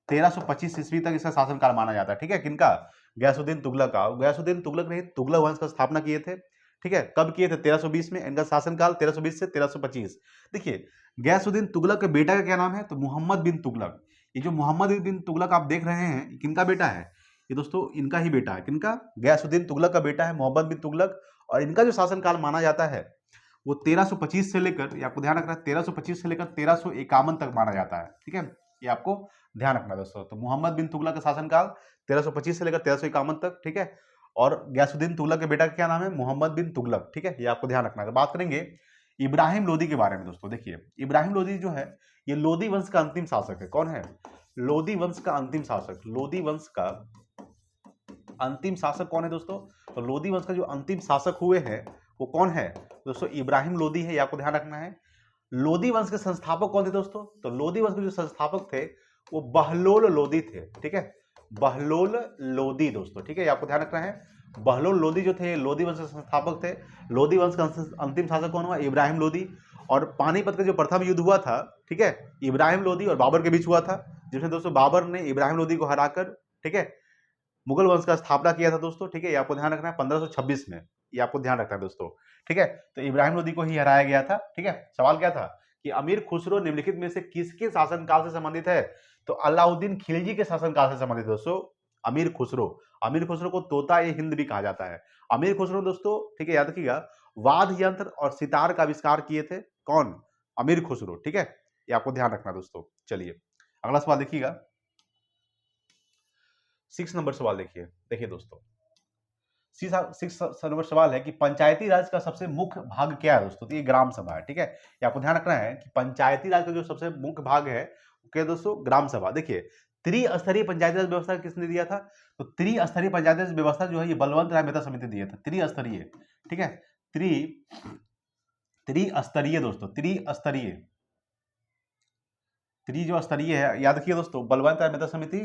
1325 ईस्वी तक इसका शासन काल माना जाता है, ठीक है, किनका, गयासुद्दीन तुगलक का। गयासुद्दीन तुगलक ने तुगलक वंश का स्थापना किए थे, ठीक है, कब किए थे, 1320 में। इनका शासनकाल 1320 से 1325। देखिए गयासुद्दीन तुगलक के बेटा का क्या नाम है, तो मोहम्मद बिन तुगलक। ये जो मोहम्मद बिन तुगलक आप देख रहे हैं, किनका बेटा है, ये दोस्तों इनका ही बेटा है, किनका, गयासुद्दीन तुगलक का बेटा है मोहम्मद बिन तुगलक। और इनका जो शासनकाल माना जाता है वो 1325 से लेकर, ये आपको ध्यान रखना है, 1325 से लेकर 1351 तक माना जाता है, ठीक है, ये आपको ध्यान रखना दोस्तों। तो मोहम्मद बिन तुगलक का शासनकाल 1325 से लेकर 1351 तक, ठीक है। और गयासुद्दीन तुगलक के बेटा का क्या नाम है, मोहम्मद बिन तुगलक, ठीक है, ये आपको ध्यान रखना है। बात करेंगे इब्राहिम लोदी के बारे में दोस्तों, देखिए इब्राहिम लोदी जो है ये लोदी वंश का अंतिम शासक है। कौन है, लोदी वंश का अंतिम शासक, लोदी वंश का अंतिम शासक कौन है दोस्तों, तो लोदी वंश का जो अंतिम शासक हुए हैं वो कौन है दोस्तों, इब्राहिम लोदी है, ये आपको ध्यान रखना है। लोदी वंश के संस्थापक कौन थे दोस्तों, तो लोदी वंश के जो संस्थापक थे वो बहलोल लोदी थे, ठीक है, बहलोल लोदी दोस्तों, ठीक है, ये आपको ध्यान रखना है। बहलोल लोदी जो थे लोदी वंश के संस्थापक थे। लोदी वंश का अंतिम शासक कौन हुआ, इब्राहिम लोदी। और पानीपत का जो प्रथम युद्ध हुआ था, ठीक है, इब्राहिम लोदी और बाबर के बीच हुआ था, जिसमें दोस्तों बाबर ने इब्राहिम लोदी को हराकर, ठीक है, मुगल वंश का स्थापना किया था दोस्तों, ठीक है, ये आपको ध्यान रखना है 1526 में, ये आपको ध्यान रखना है दोस्तों, ठीक है। तो इब्राहिम लोदी को ही हराया गया था, ठीक है। सवाल क्या था कि अमीर खुसरो निम्नलिखित में से किसके शासनकाल से संबंधित है, तो अलाउद्दीन खिलजी के शासनकाल से संबंधित दोस्तों। अमीर खुसरो, अमीर खुसरो को तोता ए हिंद भी कहा जाता है। अमीर खुसरो दोस्तों, ठीक है, याद रखिएगा, वाद्य यंत्र और सितार का आविष्कार किए थे, कौन, अमीर खुसरो, ठीक है, ये आपको ध्यान रखना दोस्तों। चलिए अगला सवाल देखिएगा, 6 नंबर सवाल देखिए। देखिए दोस्तों 6 नंबर सवाल है कि पंचायती राज का सबसे मुख्य भाग क्या है दोस्तों, तो ये ग्राम सभा है, ठीक है, ये आपको ध्यान रखना है कि पंचायती राज का जो सबसे मुख्य भाग है क्या दोस्तों, ग्राम सभा। देखिए त्रिस्तरीय पंचायती राज व्यवस्था किसने दिया था, तो त्रिस्तरीय पंचायती राज व्यवस्था जो है ये बलवंत राय मेहता समिति दिया था, त्रिस्तरीय, ठीक है, त्रिस्तरीय दोस्तों, त्रिस्तरीय, त्रि जो स्तरीय है याद रखिए दोस्तों, बलवंत राय मेहता समिति,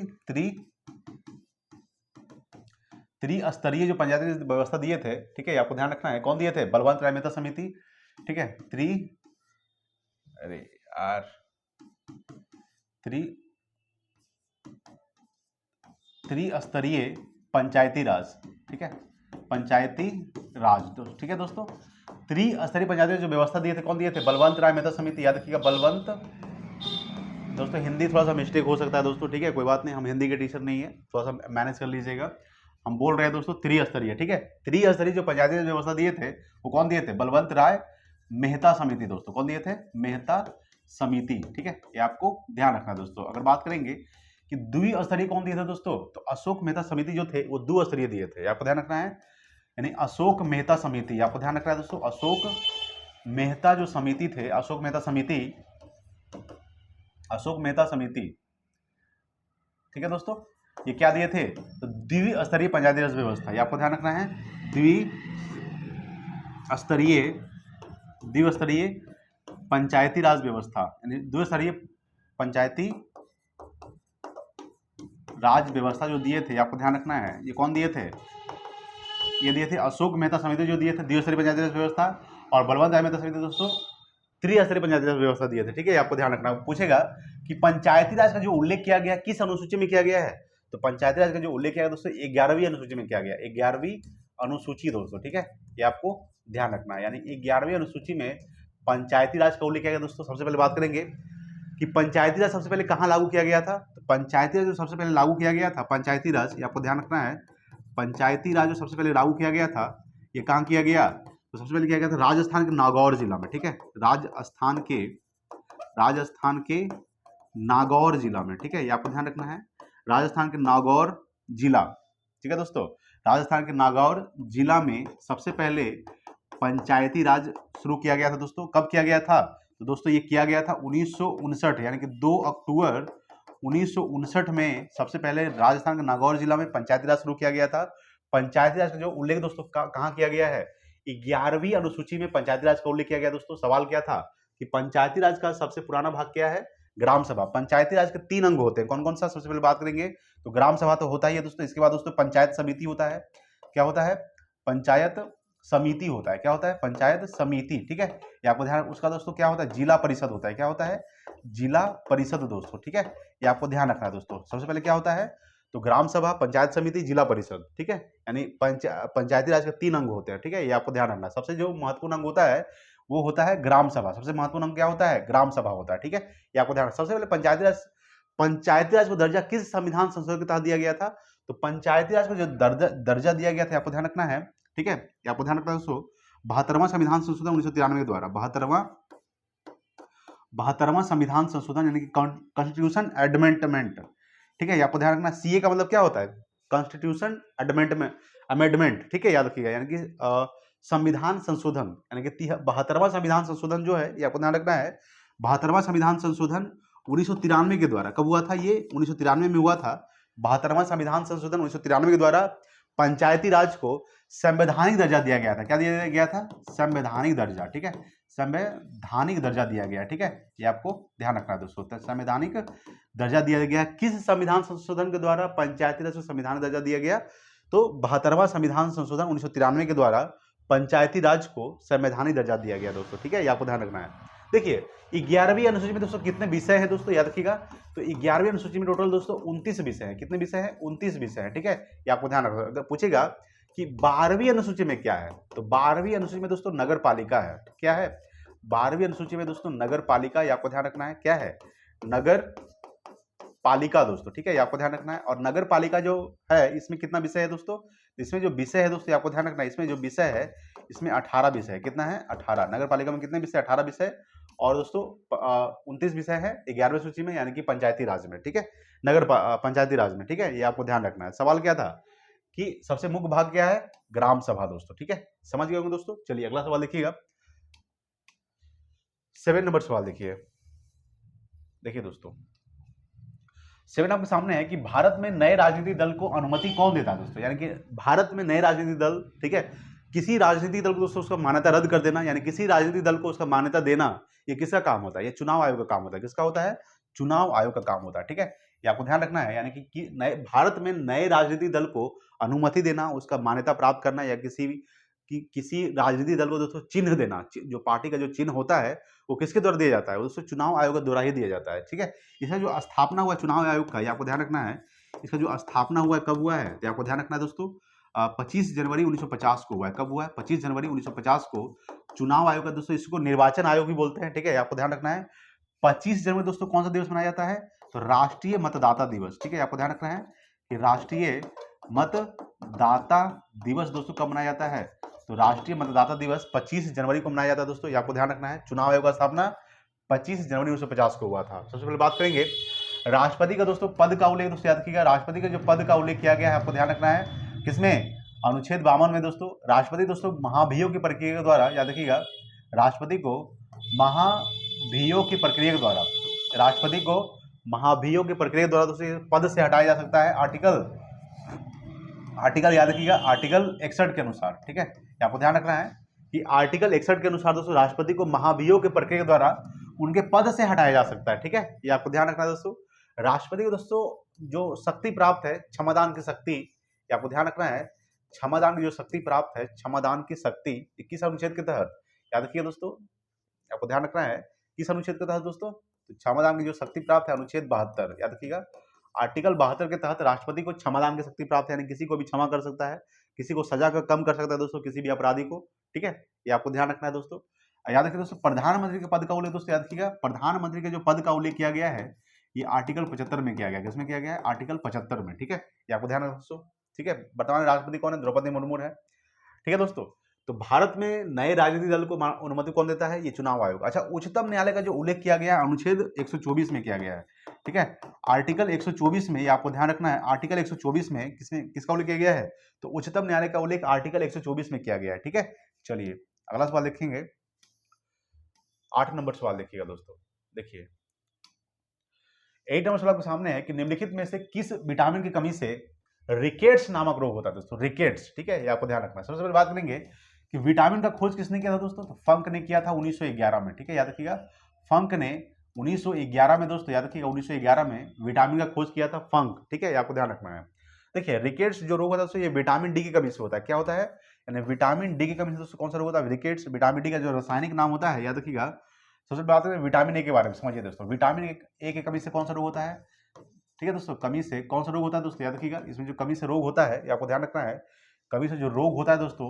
त्रिस्तरीय जो पंचायती व्यवस्था दिए थे, ठीक है, आपको ध्यान रखना है, कौन दिए थे, बलवंत राय मेहता समिति, ठीक है, त्रिस्तरीय पंचायती राज, ठीक है, पंचायती राज, ठीक है दोस्तों। त्रिस्तरीय पंचायती जो व्यवस्था दिए थे, कौन दिए थे, बलवंत राय मेहता समिति, याद रखिएगा, बलवंत दोस्तों, हिंदी थोड़ा सा मिस्टेक हो सकता है दोस्तों, ठीक है, कोई बात नहीं, हम हिंदी के टीचर नहीं है, थोड़ा सा मैनेज कर लीजिएगा। हम बोल रहे हैं दोस्तों त्रिस्तरीय, ठीक है, त्रिस्तरीय जो पंचायती व्यवस्था दिए थे वो कौन दिए थे, बलवंत राय मेहता समिति दोस्तों, कौन दिए थे, मेहता समिति, ठीक है, ये आपको ध्यान रखना दोस्तों। अगर बात करेंगे कि द्विस्तरीय कौन दिए थे दोस्तों, तो अशोक मेहता समिति जो थे वो द्विस्तरीय दिए थे, आपको ध्यान रखना है, यानी अशोक मेहता समिति, आपको ध्यान रखना है दोस्तों, अशोक मेहता जो समिति थे, अशोक मेहता समिति, अशोक मेहता समिति, ठीक है दोस्तों, ये क्या दिए थे, तो द्विस्तरीय पंचायती राज व्यवस्था, ये आपको ध्यान रखना है, द्विस्तरीय पंचायती राज व्यवस्था, यानी द्विस्तरीय पंचायती राज व्यवस्था जो दिए थे, आपको ध्यान रखना है, ये कौन दिए थे, ये दिए थे अशोक मेहता समिति जो दिए थे द्विस्तरीय पंचायती राज व्यवस्था, और बलवंत राय मेहता समिति दोस्तों त्रिस्तरीय पंचायती राज व्यवस्था दिए थे, ठीक है, आपको ध्यान रखना। पूछेगा कि पंचायती राज का जो उल्लेख किया गया किस अनुसूची में किया गया है, तो पंचायती राज का जो उल्लेख किया गया दोस्तों 11वीं अनुसूची में किया गया, 11वीं अनुसूची दोस्तों, ठीक है, ये आपको ध्यान रखना है, यानी 11वीं अनुसूची में पंचायती राज का उल्लेख किया गया दोस्तों। सबसे पहले बात करेंगे कि पंचायती राज सबसे पहले कहाँ लागू किया गया था, तो पंचायती राज जो सबसे पहले लागू किया गया था, पंचायती राज, ये आपको ध्यान रखना है, पंचायती राज जो सबसे पहले लागू किया गया था ये कहाँ किया गया, तो सबसे पहले किया गया था राजस्थान के नागौर जिला में, ठीक है, राजस्थान के नागौर जिला में, ठीक है, ये आपको ध्यान रखना है, राजस्थान के नागौर जिला, ठीक है दोस्तों, राजस्थान के नागौर जिला में सबसे पहले पंचायती राज शुरू किया गया था दोस्तों। कब किया गया था? तो दोस्तों ये किया गया था 1959, यानी कि 2 अक्टूबर 1959 में सबसे पहले राजस्थान के नागौर जिला में पंचायती राज शुरू किया गया था। पंचायती राज का जो उल्लेख दोस्तों कहाँ किया गया है? 11वीं अनुसूची में पंचायती राज का उल्लेख किया गया दोस्तों। सवाल क्या था कि पंचायती राज का सबसे पुराना भाग क्या है? ग्राम सभा। पंचायती राज के 3 अंग होते हैं, कौन कौन सा? सबसे पहले बात करेंगे तो ग्राम सभा तो होता ही है दोस्तों, इसके बाद दोस्तों पंचायत समिति होता है। क्या होता है? पंचायत समिति होता है। क्या होता है? पंचायत समिति, ठीक है, ये आपको ध्यान। उसका दोस्तों क्या होता है? जिला परिषद होता है। क्या होता है? जिला परिषद दोस्तों, ठीक है, ये आपको ध्यान रखना है दोस्तों। सबसे पहले क्या होता है? तो ग्राम सभा, पंचायत समिति, जिला परिषद, ठीक है, यानी पंचायती राज के 3 अंग होते हैं, ठीक है, ये आपको ध्यान रखना है। सबसे जो महत्वपूर्ण अंग होता है वो होता है ग्राम सभा। सबसे महत्वपूर्ण अंग क्या होता है? ग्राम सभा होता है, ठीक है, ये आपको ध्यान रखना। सबसे पहले पंचायती राज को दर्जा किस संविधान संशोधन के तहत दिया गया था? तो पंचायती राज को जो दर्जा दिया गया था, आपको ध्यान रखना है, ठीक है, ये आपको ध्यान रखना है दोस्तों, 72वां संविधान संशोधन 1993 के द्वारा। 72वां संविधान संशोधन यानी कि कॉन्स्टिट्यूशन अमेंडमेंट, ठीक है, ये आपको ध्यान रखना। सीए का मतलब क्या होता है? कॉन्स्टिट्यूशन अमेंडमेंट, ठीक है, याद रखिएगा, यानी कि संविधान संशोधन, यानी कि 72वां संविधान संशोधन जो है, ये आपको ध्यान रखना है। 72वां संविधान संशोधन 1993 के द्वारा। कब हुआ था ये? 1993 में हुआ था। 72वां संविधान संशोधन 1993 के द्वारा पंचायती राज को संवैधानिक दर्जा दिया गया था। क्या दिया गया था? संवैधानिक दर्जा, ठीक है, संवैधानिक दर्जा दिया गया, ठीक है, ये आपको ध्यान रखना है दोस्तों। संवैधानिक दर्जा दिया गया किस संविधान संशोधन के द्वारा पंचायती राज को संवैधानिक दर्जा दिया गया? तो 72वां संविधान संशोधन 1993 के द्वारा पंचायती राज को संवैधानिक दर्जा दिया गया दोस्तों, ठीक है, ये आपको ध्यान रखना है। देखिए 11वीं अनुसूची में दोस्तों कितने विषय हैं दोस्तों, याद रखिएगा। तो 11वीं अनुसूची में टोटल दोस्तों 29 विषय हैं। कितने विषय हैं? 29 विषय हैं, ठीक है, ये आपको ध्यान रखना। अगर पूछेगा कि 12वीं अनुसूची में क्या है, तो 12वीं अनुसूची में दोस्तों नगर पालिका है। क्या है? 12वीं अनुसूची में दोस्तों नगर पालिका, ये आपको ध्यान रखना है। क्या है? नगर पालिका दोस्तों, ठीक है, ये आपको ध्यान रखना है। और नगर पालिका जो है इसमें कितना विषय है दोस्तों? इसमें जो विषय है दोस्तों, आपको ध्यान रखना है, इसमें जो विषय है इसमें 18 विषय है। कितना है? 18। नगर पालिका में कितने विषय? 18 विषय। और दोस्तों 29 विषय है 11वीं सूची में, यानी कि पंचायती राज में, ठीक है, पंचायती राज में, ठीक है, ये आपको ध्यान रखना है। सवाल क्या था कि सबसे मुख्य भाग क्या है? ग्राम सभा दोस्तों, ठीक है, समझ गए होंगे दोस्तों। चलिए अगला सवाल देखिएगा, 7 नंबर सवाल देखिए। देखिए दोस्तों 7 आपके सामने है कि भारत में नए राजनीतिक दल को अनुमति कौन देता है दोस्तों? यानी कि भारत में नए राजनीतिक दल, ठीक है, किसी राजनीतिक दल को दोस्तों उसका मान्यता रद्द कर देना, यानी किसी राजनीतिक दल को उसका मान्यता देना, ये किसका काम होता है? ये चुनाव आयोग का काम होता है। किसका होता है? चुनाव आयोग का काम होता है, ठीक है, ये आपको ध्यान रखना है। यानी कि नए भारत में नए राजनीतिक दल को अनुमति देना, उसका मान्यता प्राप्त करना, या किसी राजनीतिक दल को दोस्तों चिन्ह देना, जो पार्टी का जो चिन्ह होता है वो किसके द्वारा दिया जाता है? वो दोस्तों चुनाव आयोग के द्वारा ही दिया जाता है, ठीक है। इसका जो स्थापना हुआ चुनाव आयोग का, ये आपको ध्यान रखना है। इसका जो स्थापना हुआ है कब हुआ है, तो आपको ध्यान रखना है दोस्तों, 25 जनवरी 1950 को हुआ है। कब हुआ है? 25 जनवरी 1950 को चुनाव आयोग का दोस्तों, इसको निर्वाचन आयोग भी बोलते हैं, ठीक है, आपको ध्यान रखना है। 25 जनवरी दोस्तों कौन सा दिवस मनाया जाता है? तो राष्ट्रीय मतदाता दिवस, ठीक है, आपको ध्यान रखना है कि राष्ट्रीय मतदाता दिवस दोस्तों कब मनाया जाता है? तो राष्ट्रीय मतदाता दिवस 25 जनवरी को मनाया जाता है दोस्तों, ये आपको ध्यान रखना है। चुनाव आयोग का स्थापना 25 जनवरी 1950 को हुआ था। सबसे पहले बात करेंगे राष्ट्रपति का दोस्तों पद का उल्लेख, दोस्तों याद रखिएगा, राष्ट्रपति का जो पद का उल्लेख किया गया है, आपको ध्यान रखना है किसमें? अनुच्छेद 52 में दोस्तों। राष्ट्रपति दोस्तों महाभियोग की प्रक्रिया के द्वारा, याद रखिएगा, राष्ट्रपति को महाभियोग की प्रक्रिया के द्वारा, राष्ट्रपति को महाभियोग की प्रक्रिया के द्वारा दोस्तों पद से हटाया जा सकता है। आर्टिकल याद रखिएगा, आर्टिकल 61 के अनुसार, ठीक है, आपको ध्यान रखना है कि आर्टिकल 61 के अनुसार दोस्तों राष्ट्रपति को महाभियोग की प्रक्रिया के द्वारा उनके पद से हटाया जा सकता है, ठीक है, ये आपको ध्यान रखना है दोस्तों। राष्ट्रपति को दोस्तों जो शक्ति प्राप्त है, क्षमादान की शक्ति, ये आपको ध्यान रखना है। क्षमादान की जो शक्ति प्राप्त है, क्षमादान की शक्ति 21 अनुच्छेद के तहत, याद रखिए दोस्तों, आपको ध्यान रखना है किस अनुच्छेद के तहत दोस्तों? तो क्षमादान की जो शक्ति प्राप्त है, अनुच्छेद 72, याद रखिएगा, आर्टिकल 72 के तहत राष्ट्रपति को क्षमादान की शक्ति प्राप्त है, यानी किसी को भी क्षमा कर सकता है, किसी को सजा का कम कर सकता है दोस्तों, किसी भी अपराधी को, ठीक है, ये आपको ध्यान रखना है दोस्तों। याद रखिए दोस्तों प्रधानमंत्री के पद का उल्लेख दोस्तों, याद रखिएगा, प्रधानमंत्री के जो पद का उल्लेख किया गया है ये आर्टिकल 75 में किया गया है। किसमें किया गया है? आर्टिकल 75 में, ठीक है, ये आपको ध्यान रखना दोस्तों, ठीक है। वर्तमान राष्ट्रपति कौन है? द्रौपदी मुर्मू है, ठीक है दोस्तों। तो भारत में नए राजनीतिक दल को अनुमति कौन देता है? ये चुनाव आयोग। अच्छा, उच्चतम न्यायालय का जो उल्लेख किया गया है अनुच्छेद 124 में किया गया है, ठीक है। आर्टिकल 124 में, ये आपको ध्यान रखना है, आर्टिकल 124 में किसका उल्लेख किया गया है? तो उच्चतम न्यायालय का उल्लेख आर्टिकल 124 में किया गया है, ठीक है। चलिए अगला सवाल देखेंगे, 8 नंबर सवाल देखिएगा दोस्तों। देखिए 8 नंबर सवाल के सामने है कि निम्नलिखित में से किस विटामिन की कमी से रिकेट्स नामक रोग होता है दोस्तों? रिकेट्स, ठीक है, ये आपको ध्यान रखना है। सबसे पहले बात करेंगे कि विटामिन का खोज किसने किया था दोस्तों? तो फंक ने किया था 1911 में, ठीक है, याद रखिएगा। फंक ने 1911 में दोस्तों, याद रखिएगा, 1911 में विटामिन का खोज किया था फंक, ठीक है, ये आपको ध्यान रखना है। देखिए रिकेट्स जो रोग होता है दोस्तों, ये विटामिन डी की कमी से होता है। क्या होता है? यानी विटामिन डी की कमी से दोस्तों कौन सा रोग होता है? रिकेट्स। विटामिन डी का जो रासायनिक नाम होता है, याद रखिएगा। सबसे बात करें विटामिन ए के बारे में, समझिए दोस्तों, विटामिन ए की कमी से कौन सा रोग होता है? ठीक है दोस्तों, कमी से कौन सा रोग होता है दोस्तों? याद रखिएगा, इसमें जो कमी से रोग होता है, ये आपको ध्यान रखना है। कमी से जो रोग होता है दोस्तों,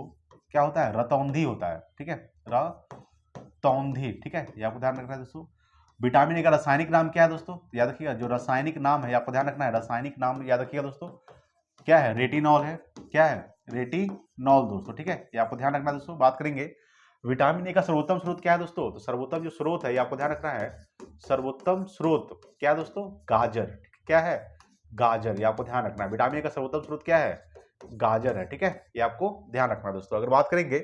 क्या होता है? रतौंधी होता है, ठीक है, रतौंधी, ठीक है, ये आपको ध्यान रखना है दोस्तों। विटामिन ए का रासायनिक नाम क्या है दोस्तों? याद रखिएगा, जो रासायनिक नाम है आपको ध्यान रखना है, रासायनिक नाम याद रखिएगा दोस्तों, क्या है? रेटिनॉल है। क्या है? रेटिनॉल दोस्तों, ठीक है, ये आपको ध्यान रखना है दोस्तों। बात करेंगे विटामिन ए का सर्वोत्तम स्रोत क्या है दोस्तों? तो सर्वोत्तम जो स्रोत है, ये आपको ध्यान रखना है, सर्वोत्तम स्रोत क्या है दोस्तों? गाजर। क्या है? गाजर, ये आपको ध्यान रखना है। विटामिन ए का सर्वोत्तम स्रोत क्या है? गाजर है, ठीक है, ये आपको ध्यान रखना है दोस्तों। अगर बात करेंगे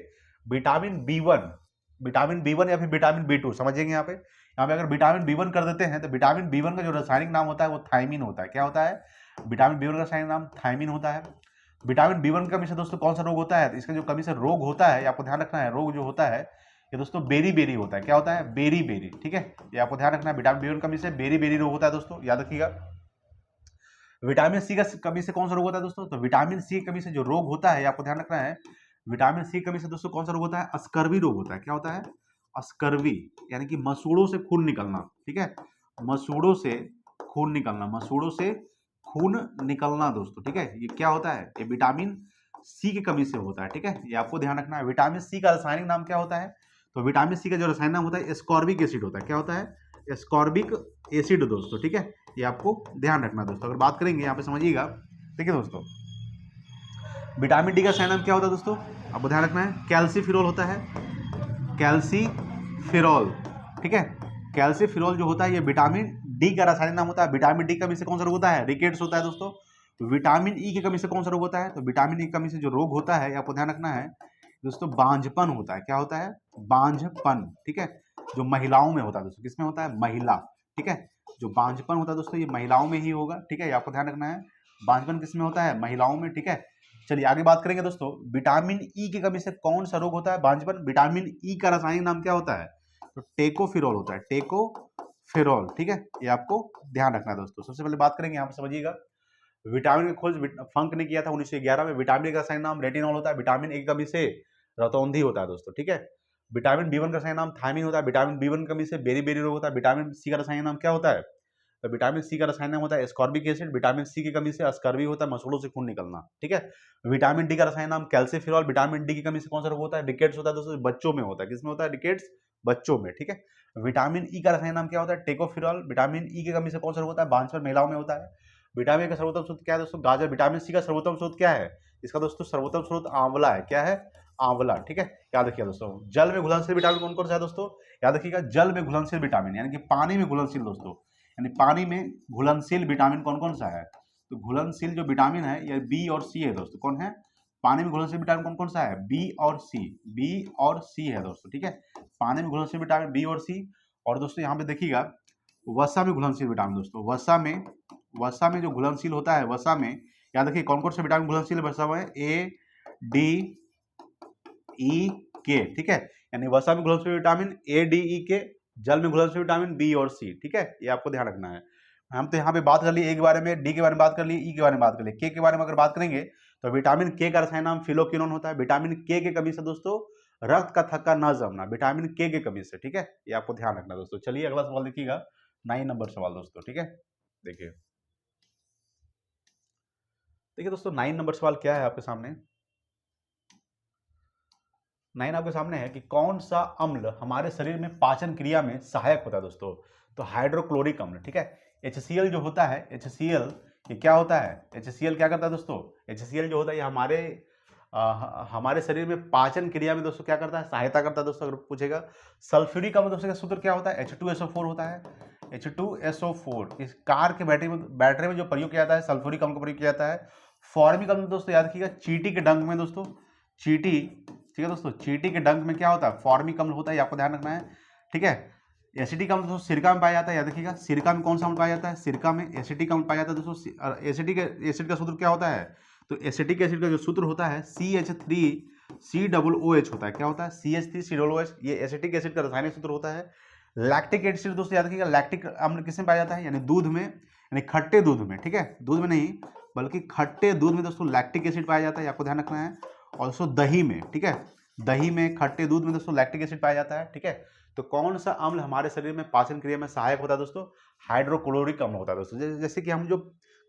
विटामिन बी वन या फिर विटामिन बी2, समझिएगा यहाँ पे अगर विटामिन बी1 कर देते हैं तो विटामिन बी1 का जो रासायनिक नाम होता है वो थायमिन होता है। क्या होता है? विटामिन बी1 का रासायनिक नाम थायमिन होता है। विटामिन बी1 की कमी से दोस्तों कौन सा रोग होता है? तो इसका जो कमी से रोग होता है, आपको ध्यान रखना है, रोग जो होता है ये दोस्तों बेरी बेरी होता है। क्या होता है? बेरी बेरी, ठीक है, ये आपको ध्यान रखना है। विटामिन बी1 कमी से बेरी बेरी रोग होता है दोस्तों, याद रखिएगा। विटामिन सी का कमी से कौन सा रोग होता है दोस्तों? तो विटामिन सी की कमी से जो रोग होता है, आपको ध्यान रखना है, विटामिन सी की कमी से दोस्तों कौन सा रोग होता है? स्कर्वी रोग होता है। क्या होता है? स्कर्वी, यानी कि मसूड़ों से खून निकलना, ठीक है, मसूड़ों से खून निकलना, मसूड़ों से खून निकलना दोस्तों, ठीक है, ये क्या होता है? ये विटामिन सी की कमी से होता है, ठीक है, ये आपको ध्यान रखना है। विटामिन सी का रासायनिक नाम क्या होता है? तो विटामिन सी का जो रासायनिक नाम होता है एस्कॉर्बिक एसिड होता है। क्या होता है? एस्कॉर्बिक एसिड दोस्तों, ठीक है, ये आपको ध्यान रखना दोस्तों। अगर बात करेंगे यहाँ पे समझिएगा, ठीक है दोस्तों, विटामिन डी का रासायनिक नाम क्या होता है दोस्तों? आपको ध्यान रखना है, कैल्सीफिरोल होता है, कैल्सीफिरोल, ठीक है, कैल्सीफिरोल जो होता है ये विटामिन डी का रासायनिक नाम होता है। विटामिन डी की कमी से कौन सा रोग होता है? रिकेट्स होता है दोस्तों। तो विटामिन ई की कमी से कौन सा रोग होता है? तो विटामिन ई की कमी से जो रोग होता है, आपको ध्यान रखना है दोस्तों, बांझपन होता है। क्या होता है? बांझपन, ठीक है, जो महिलाओं में होता है दोस्तों। किसमें होता है? महिला, ठीक है, जो बांझपन होता है दोस्तों ये महिलाओं में ही होगा, ठीक है, ये आपको ध्यान रखना है। बांझपन किसमें होता है? महिलाओं में, ठीक है। चलिए आगे बात करेंगे दोस्तों, विटामिन ई की कमी से कौन सा रोग होता है? बांझपन। विटामिन ई का रासायनिक नाम क्या होता है? तो टेकोफिरोल होता है, टेकोफिरोल, ठीक है, ये आपको ध्यान रखना है दोस्तों। सबसे पहले बात करेंगे, यहाँ पर समझिएगा, विटामिन की खोज फंक ने किया था 1911 में। विटामिन का रासायनिक नाम रेटिनॉल होता है। विटामिन ए की कमी से रतौंधी होता है दोस्तों, ठीक है। विटामिन बी1 का रासायनिक नाम थायमिन होता है। विटामिन बी1 की कमी से बेरी बेरी रोग होता है। विटामिन सी का रासायनिक नाम क्या होता है? तो विटामिन सी का रासायनिक नाम होता है एस्कॉर्बिक एसिड। विटामिन सी की कमी से स्कर्वी होता है, मसूड़ों से खून निकलना, ठीक है। विटामिन डी का रासायनिक नाम कैल्सीफिरोल। विटामिन डी की कमी से कौन सा रोग होता है? रिकेट्स होता है दोस्तों, बच्चों में होता है। किसमें होता है? रिकेट्स, बच्चों में, ठीक है। विटामिन ई का रासायनिक नाम क्या होता है? टेकोफिरोल। विटामिन ई की कमी से कौन सा रोग होता है? बांझपन महिलाओं में होता है। विटामिन का सर्वोत्तम स्रोत क्या है दोस्तों? गाजर। विटामिन सी का सर्वोत्तम स्रोत क्या है? इसका दोस्तों सर्वोत्तम स्रोत आंवला है। क्या है? आंवला, ठीक है, याद रखिएगा दोस्तों। जल में घुलनशील विटामिन कौन कौन सा है दोस्तों? याद रखिएगा, जल में घुलनशील विटामिन, यानी कि पानी में घुलनशील दोस्तों, यानी पानी में घुलनशील विटामिन कौन कौन सा है? तो घुलनशील जो विटामिन है ये बी और सी है दोस्तों। कौन है? पानी में घुलनशील विटामिन कौन कौन सा है? बी और सी, बी और सी है दोस्तों, ठीक है, पानी में घुलनशील विटामिन बी और सी। और दोस्तों यहाँ पे देखिएगा, वसा में घुलनशील विटामिन दोस्तों, वसा में जो घुलनशील होता है, वसा में याद रखिए कौन कौन से विटामिन घुलनशील है वसा में? ए, डी, ई, के, ठीक है, यानी वसा में घुलनशील विटामिन ए, डी, ई, के। जल में घुलनशील विटामिन बी और सी, ठीक है, ये आपको ध्यान रखना है। हम तो यहाँ पे बात कर लिए ए के बारे में, डी के बारे में बात कर लिए, ई के बारे में बात कर लिए, के बारे में अगर बात करेंगे तो विटामिन के का रासायनिक नाम फिलोक्विनोन होता है। विटामिन के कमी से दोस्तों रक्त का थक्का न जमना, विटामिन के कमी से, ठीक है, ये आपको ध्यान रखना दोस्तों। चलिए अगला सवाल देखिएगा, 9 नंबर सवाल दोस्तों, ठीक है। देखिए दोस्तों 9 नंबर सवाल क्या है आपके सामने? 9 आपके सामने है कि कौन सा अम्ल हमारे शरीर में पाचन क्रिया में सहायक होता है दोस्तों? तो हाइड्रोक्लोरिक अम्ल, ठीक है। HCl जो होता है, HCl ये क्या होता है? HCl क्या करता है दोस्तों? HCl जो होता है ये हमारे हमारे शरीर में पाचन क्रिया में दोस्तों क्या करता है, सहायता करता है दोस्तों। अगर पूछेगा सल्फ्यूरिक अम्ल दोस्तों का सूत्र क्या होता है, H2SO4 होता है, H2SO4। इस कार के बैटरी में जो प्रयोग किया जाता है सल्फ्यूरिक अम्ल का प्रयोग किया जाता है। फॉर्मिक अम्ल दोस्तों याद रखिएगा, चींटी के डंक में दोस्तों, चींटी, ठीक है दोस्तों, चींटी के डंक में क्या होता है, फॉर्मिक अम्ल होता है, ये आपको ध्यान रखना है, ठीक है। एसिटिक अम्ल दोस्तों सिरका में पाया जाता है, याद रखिएगा, सिरका में कौन सा अम्ल पाया जाता है, सिरका में एसिटिक अम्ल पाया जाता है दोस्तों। एसिड का सूत्र क्या होता है, तो एसिटिक एसिड का जो सूत्र होता है CH3COOH होता है। क्या होता है, CH3COOH, ये एसिटिक एसिड का रासायनिक सूत्र होता है। लैक्टिक एसिड दोस्तों याद रखिएगा, लैक्टिक अम्ल किसमें पाया जाता है, यानी दूध में, यानी खट्टे दूध में, ठीक है, दूध में नहीं बल्कि खट्टे दूध में दोस्तों लैक्टिक एसिड पाया जाता है, आपको ध्यान रखना है। और दोस्तों दही में, ठीक है, दही में, खट्टे दूध में दोस्तों लैक्टिक एसिड पाया जाता है, ठीक है। तो कौन सा अम्ल हमारे शरीर में पाचन क्रिया में सहायक होता है दोस्तों, हाइड्रोक्लोरिक अम्ल होता है दोस्तों। जैसे कि हम जो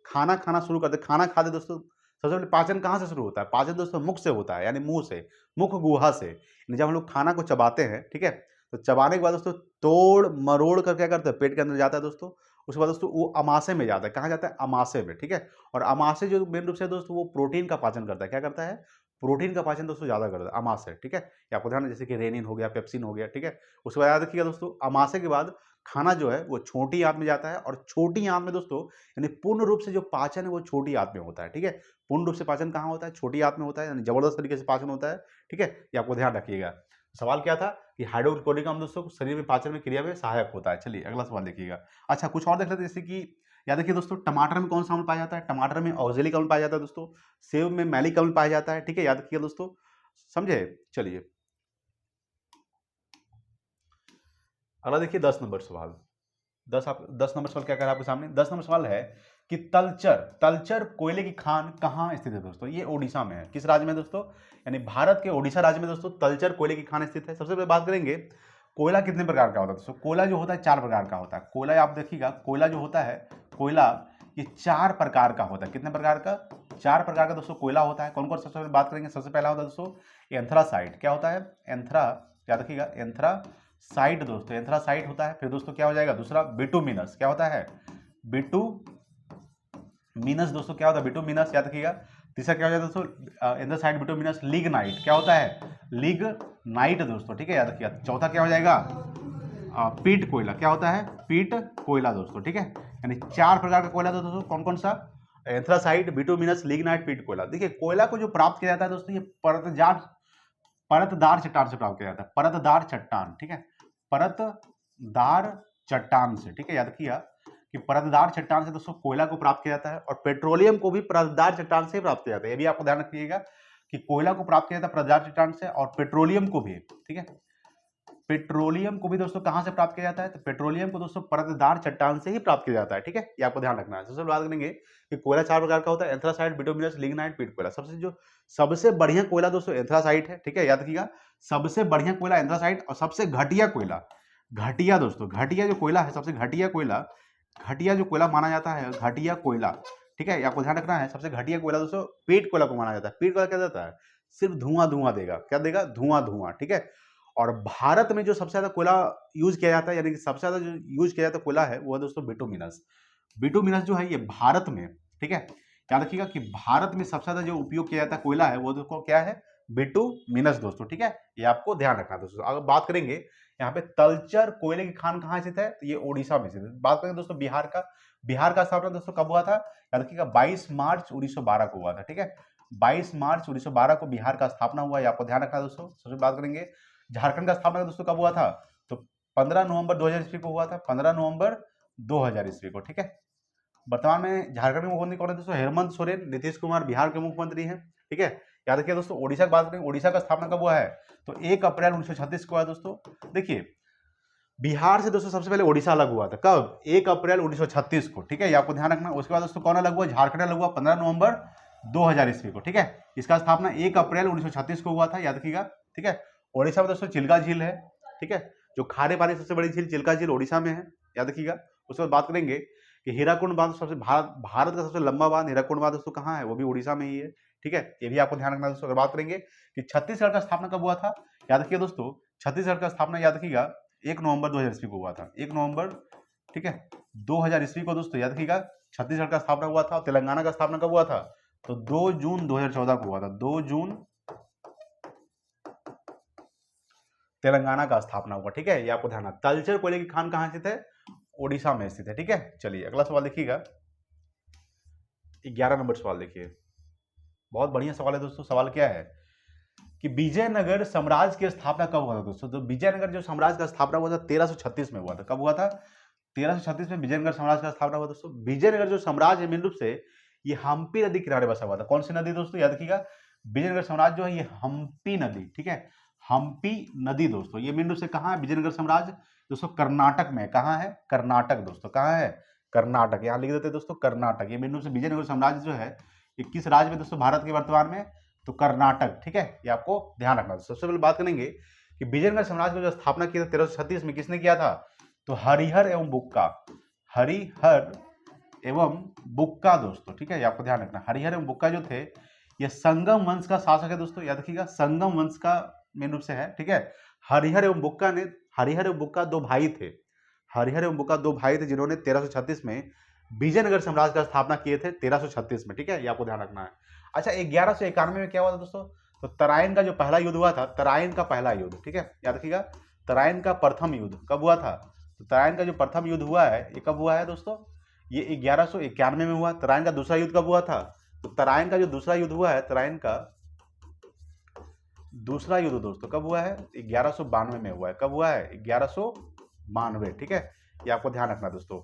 खाना खाना शुरू करते हैं, खाना खाते दोस्तों, सबसे पहले पाचन कहाँ से शुरू होता है, पाचन दोस्तों मुख से होता है, यानी मुंह से, मुख गुहा से। जब हम लोग खाना को चबाते हैं, ठीक है, तो चबाने के बाद दोस्तों तोड़ मरोड़ कर क्या करते हैं, पेट के अंदर जाता है दोस्तों। उसके बाद दोस्तों वो अमाशय में जाता है, कहाँ जाता है, अमाशय में, ठीक है। और अमाशय जो मेन रूप से दोस्तों वो प्रोटीन का पाचन करता है, क्या करता है, प्रोटीन का पाचन दोस्तों ज्यादा करता है अमाशय, ठीक है। ये आपको ध्यान, जैसे कि रेनिन हो गया, पेप्सिन हो गया, ठीक है। उसके बाद याद रखिएगा दोस्तों, अमाशय के बाद खाना जो है वो छोटी आंत में जाता है, और छोटी आंत में दोस्तों यानी पूर्ण रूप से जो पाचन है वो छोटी आंत में होता है, ठीक है। पूर्ण रूप से पाचन कहाँ होता है, छोटी आंत में होता है, यानी जबरदस्त तरीके से पाचन होता है, ठीक है। ये आपको ध्यान रखिएगा। सवाल क्या था कि हाइड्रोक्लोरिक अम्ल दोस्तों शरीर में पाचन में क्रिया में सहायक होता है। चलिए अगला सवाल देखिएगा। अच्छा कुछ और देख लेते हैं, जैसे कि याद रखिए दोस्तों, टमाटर में कौन सा अम्ल पाया जाता है, टमाटर में ऑक्जेलिक अम्ल पाया जाता है दोस्तों। सेब में मैलिक अम्ल पाया जाता है, ठीक है, याद रखिएगा दोस्तों, समझे। चलिए अगला देखिए 10 नंबर सवाल। 10 नंबर सवाल क्या कह रहा है आपके सामने, 10 नंबर सवाल है कि तलचर कोयले की खान कहाँ स्थित है दोस्तों। ये ओडिशा में है, किस राज्य में दोस्तों, यानी भारत के ओडिशा राज्य में दोस्तों तलचर कोयले की खान स्थित है। सबसे पहले बात करेंगे कोयला कितने प्रकार का होता है दोस्तों। कोयला जो होता है 4 प्रकार का होता है। कोयला आप देखिएगा, कोयला जो होता है, कोयला ये 4 प्रकार का होता है। कितने प्रकार का, 4 प्रकार का दोस्तों कोयला होता है। कौन कौन, सबसे पहले बात करेंगे, सबसे पहला होता है दोस्तों एंथ्रासाइट। क्या होता है, एंथ्रा, याद रखिएगा, एंथ्रासाइट दोस्तों, एंथ्रासाइट होता है। फिर दोस्तों क्या हो जाएगा, दूसरा बिटुमिनस, क्या होता है, बिटुमिनस दोस्तों, क्या होता है, बिटुमिनस, याद रखिएगा। तीसरा क्या हो जाएगा दोस्तों, एंथ्रासाइट, बिटुमिनस, लिग्नाइट, क्या होता है, लिग्नाइट दोस्तों, ठीक है, याद रखिएगा। चौथा क्या हो जाएगा, पीट कोयला, क्या होता है, पीट कोयला दोस्तों, ठीक है। यानी 4 प्रकार का कोयला दोस्तों, कौन कौन सा, एंथ्रासाइट, बिटुमिनस, लिग्नाइट, पीट कोयला। देखिए कोयला को जो प्राप्त किया जाता है दोस्तों, ये परतदार चट्टान से प्राप्त किया जाता है, परतदार चट्टान, ठीक है, परतदार चट्टान से, ठीक है, याद रखिएगा कि परतदार चट्टान से दोस्तों कोयला को प्राप्त किया जाता है। और पेट्रोलियम को भी परतदार चट्टान से प्राप्त किया जाता है, ये भी आपको ध्यान रखिएगा कि कोयला को प्राप्त किया जाता है परतदार चट्टान से, और पेट्रोलियम को भी, ठीक है, पेट्रोलियम को भी दोस्तों कहां से प्राप्त किया जाता है, तो पेट्रोलियम को दोस्तों परतदार चट्टान से ही प्राप्त किया जाता है, ठीक है, ये आपको ध्यान रखना है। सबसे बात करेंगे कि कोयला 4 प्रकार का होता है, एंथ्रासाइट, बिटुमिनस, लिग्नाइट, पीट कोयला। सबसे बढ़िया कोयला दोस्तों एंथ्रासाइट है, ठीक है, याद रखिएगा, सबसे बढ़िया कोयला एंथ्रासाइट। और सबसे घटिया कोयला, घटिया दोस्तों, घटिया जो कोयला है, सबसे घटिया कोयला, घटिया जो कोयला माना जाता है, घटिया कोयला, ठीक है, आपको ध्यान रखना है। सबसे घटिया कोयला दोस्तों पीट कोयला को माना जाता है। पीट कोयला क्या देता है, सिर्फ धुआं धुआं देगा, क्या देगा, धुआं धुआं, ठीक है। और भारत में जो सबसे ज्यादा कोयला यूज किया जाता है, यानी कि सबसे ज्यादा जो यूज किया जाता है कोयला है, वो है दोस्तों बिटुमिनस। बिटुमिनस जो है ये भारत में, ठीक है, याद रखिएगा कि भारत में सबसे ज्यादा जो उपयोग किया जाता है कोयला है, वो दोस्तों क्या है, बिटुमिनस दोस्तों, ठीक है, ये आपको ध्यान रखना है दोस्तों। अगर बात करेंगे यहाँ पे तलचर कोयले की खान कहाँ स्थित है, तो ये ओडिशा में स्थित है। बात करेंगे दोस्तों बिहार का, बिहार का स्थापना दोस्तों कब हुआ था, याद रखिएगा 22 मार्च 1912 को हुआ था, ठीक है, 22 मार्च 1912 को बिहार का स्थापना हुआ, ये आपको ध्यान रखना है दोस्तों। सबसे बात करेंगे झारखंड का स्थापना दोस्तों कब हुआ था, तो 15 नवंबर 2000 ईस्वी को हुआ था, 15 नवंबर 2000 ईस्वी को, ठीक है। वर्तमान में झारखंड में मुख्यमंत्री कौन है दोस्तों, हेमंत सोरेन। नीतीश कुमार बिहार के मुख्यमंत्री हैं, ठीक है। याद रखिए दोस्तों ओडिशा की बात करें, ओडिशा का स्थापना कब हुआ है, तो 1 अप्रैल 1936 को हुआ दोस्तों। देखिए बिहार से दोस्तों सबसे पहले ओडिशा अलग हुआ था, कब, 1 अप्रैल 1936 को, ठीक है, ये आपको ध्यान रखना। उसके बाद दोस्तों कौन अलग हुआ, झारखंड अलग हुआ 15 नवंबर 2000 ईस्वी को, ठीक है। इसका स्थापना 1 अप्रैल 1936 को हुआ था, याद रखिएगा, ठीक है। ओडिशा में दोस्तों चिल्का झील है, ठीक है, जो खारे पानी सबसे बड़ी झील चिल्का झील ओडिशा में है, याद रखिएगा। उसके बाद बात करेंगे कि हीराकुंड बांध, सबसे भारत का सबसे लंबा बांध हीराकुंड बांध दोस्तों कहाँ है, वो भी ओडिशा में ही है, ठीक है, ये भी आपको ध्यान रखना दोस्तों। अगर बात करेंगे कि छत्तीसगढ़ का स्थापना कब हुआ था, याद रखिए दोस्तों, छत्तीसगढ़ का स्थापना याद रखिएगा 1 नवंबर 2000 ईस्वी को हुआ था, 1 नवंबर, ठीक है, 2000 ईस्वी को दोस्तों, याद रखिएगा छत्तीसगढ़ का स्थापना हुआ था। और तेलंगाना का स्थापना कब हुआ था, तो 2 जून 2014 को हुआ था, 2 जून तेलंगाना का स्थापना हुआ। ठीक है, ये आपको ध्यान रखना। तलचर कोयले की खान कहाँ स्थित है? ओडिशा में स्थित है। ठीक है, चलिए अगला सवाल देखिएगा, 11 नंबर सवाल देखिए, बहुत बढ़िया सवाल है दोस्तों। सवाल क्या है कि विजयनगर साम्राज्य की स्थापना कब हुआ था दोस्तों? तो विजयनगर जो साम्राज्य का स्थापना हुआ था 1336 में हुआ था। कब हुआ था? 1336 में विजयनगर साम्राज्य का स्थापना हुआ दोस्तों। विजयनगर जो साम्राज्य है मेन रूप से ये हम्पी नदी किनारे बसा हुआ था। कौन सी नदी दोस्तों? याद रखिएगा, विजयनगर साम्राज्य जो है ये हम्पी नदी, ठीक है, हम्पी नदी दोस्तों, ये मेन रूप से कहाँ है विजयनगर साम्राज्य? दोस्तों कर्नाटक में। कहाँ है? कर्नाटक दोस्तों, कहाँ है? कर्नाटक। यहाँ लिख देते हैं दोस्तों कर्नाटक। ये मेन रूप से विजयनगर साम्राज्य जो है ये किस राज्य में दोस्तों भारत के वर्तमान में? तो कर्नाटक। ठीक है, ये आपको ध्यान रखना। सबसे पहले बात करेंगे कि विजयनगर साम्राज्य की जो स्थापना की था 1336 में, किसने किया था? तो हरिहर एवं बुक्का, हरिहर एवं बुक्का दोस्तों। ठीक है, ये आपको ध्यान रखना। हरिहर एवं बुक्का जो थे ये संगम वंश का शासक है दोस्तों, याद रखिएगा, संगम वंश का मेन रूप से है। ठीक है, हरिहर एवं बुक्का दो भाई थे। हरिहर एवं बुक्का दो भाई थे जिन्होंने 1336 में विजयनगर साम्राज्य का स्थापना किए थे 1336 में। ठीक है, ये आपको ध्यान रखना है। अच्छा, 1191 में क्या हुआ था दोस्तों? तो तराइन का जो पहला युद्ध हुआ था, तराइन का पहला युद्ध, ठीक है, याद रखिएगा, तराइन का प्रथम युद्ध कब हुआ था? तो तराइन का जो प्रथम युद्ध हुआ है ये कब हुआ है दोस्तों? ये 1191 में हुआ। तराइन का दूसरा युद्ध कब हुआ था? तो तराइन का जो दूसरा युद्ध हुआ है, तराइन का दूसरा युद्ध दोस्तों कब हुआ है? 1192 में हुआ है। कब हुआ है? 1192। ठीक है, ये आपको ध्यान रखना दोस्तों।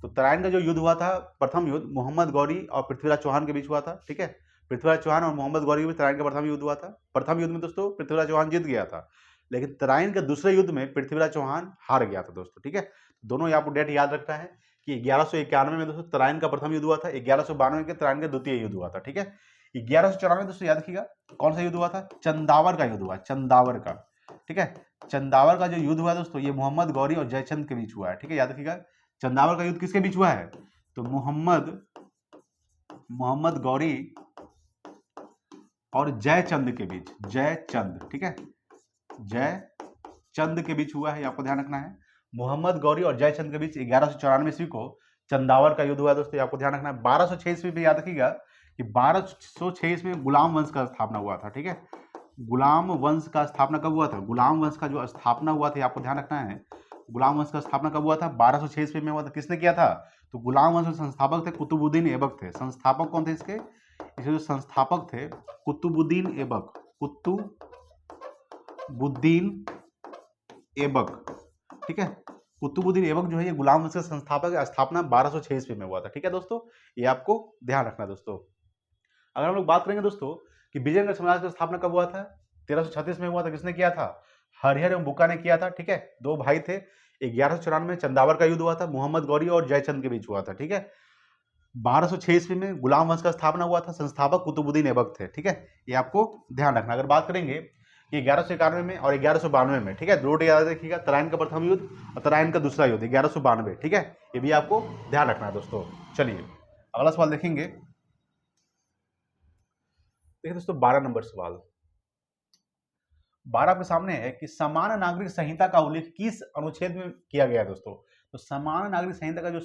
तो तराइन का जो युद्ध हुआ था, प्रथम युद्ध मोहम्मद गौरी और पृथ्वीराज चौहान के बीच हुआ था। ठीक है, पृथ्वीराज चौहान और मोहम्मद गौरी के बीच तराइन का प्रथम युद्ध हुआ था। प्रथम युद्ध में दोस्तों पृथ्वीराज चौहान जीत गया था, लेकिन तराइन के दूसरे युद्ध में पृथ्वीराज चौहान हार गया था दोस्तों। ठीक है, दोनों ही आपको डेट याद रखना है कि 1191 में दोस्तों तराइन का प्रथम युद्ध हुआ था, 1192 के तराइन का द्वितीय युद्ध हुआ था। ठीक है, 1194 दोस्तों याद रखिएगा कौन सा युद्ध हुआ था? चंदावर का युद्ध हुआ, चंदावर का। ठीक है, चंदावर का जो युद्ध हुआ दोस्तों ये मोहम्मद गौरी और जयचंद के बीच हुआ है। ठीक है, याद रखिएगा, चंदावर का युद्ध किसके बीच हुआ है? तो मोहम्मद गौरी और जयचंद के बीच, जयचंद, ठीक है, जयचंद के बीच हुआ है, आपको ध्यान रखना है। मोहम्मद गौरी और जयचंद के बीच 1194 ईस्वी को चंदावर का युद्ध हुआ दोस्तों, आपको ध्यान रखना है। 1206 ईस्वी में याद रखिएगा कि 1206 ईस्वी में गुलाम वंश का स्थापना हुआ था। ठीक है, गुलाम वंश का स्थापना कब हुआ था? गुलाम वंश का जो स्थापना हुआ था आपको ध्यान रखना है। गुलाम वंश का स्थापना कब हुआ था? 1206 ईस्वी में हुआ था। किसने किया था? तो गुलाम वंश के संस्थापक थे कुतुबुद्दीन ऐबक थे। संस्थापक कौन थे इसके? इसके जो संस्थापक थे कुतुबुद्दीन ऐबक, कुतुबुद्दीन ऐबक। ठीक है, कुतुबुद्दीन ऐबक जो है ये गुलाम वंश के संस्थापक, स्थापना 1206 ईस्वी में हुआ था। ठीक है दोस्तों, ये आपको ध्यान रखना दोस्तों। अगर हम लोग बात करेंगे दोस्तों कि विजयनगर साम्राज्य की स्थापना कब हुआ था? 1336 में हुआ था। किसने किया था? हरिहर एवं बुक्का ने किया था। ठीक है, दो भाई थे। 1194 में चंदावर का युद्ध हुआ था, मोहम्मद गौरी और जयचंद के बीच हुआ था। ठीक है, 1206 ईस्वी में गुलाम वंश का स्थापना हुआ था, संस्थापक कुतुबुद्दीन ऐबक थे। ठीक है, ये आपको ध्यान रखना। अगर बात करेंगे कि 1191 में और 1192 में, ठीक है, दो याद रखिएगा, तराइन का प्रथम युद्ध और तराइन का दूसरा युद्ध 1192। ठीक है, ये भी आपको ध्यान रखना है दोस्तों। चलिए अगला सवाल देखेंगे। देखिए दोस्तों 12 नंबर सवाल, 12 आपके सामने है कि समान नागरिक संहिता का उल्लेख किस अनुच्छेद में किया गया है दोस्तों? तो समान नागरिक संहिता का जो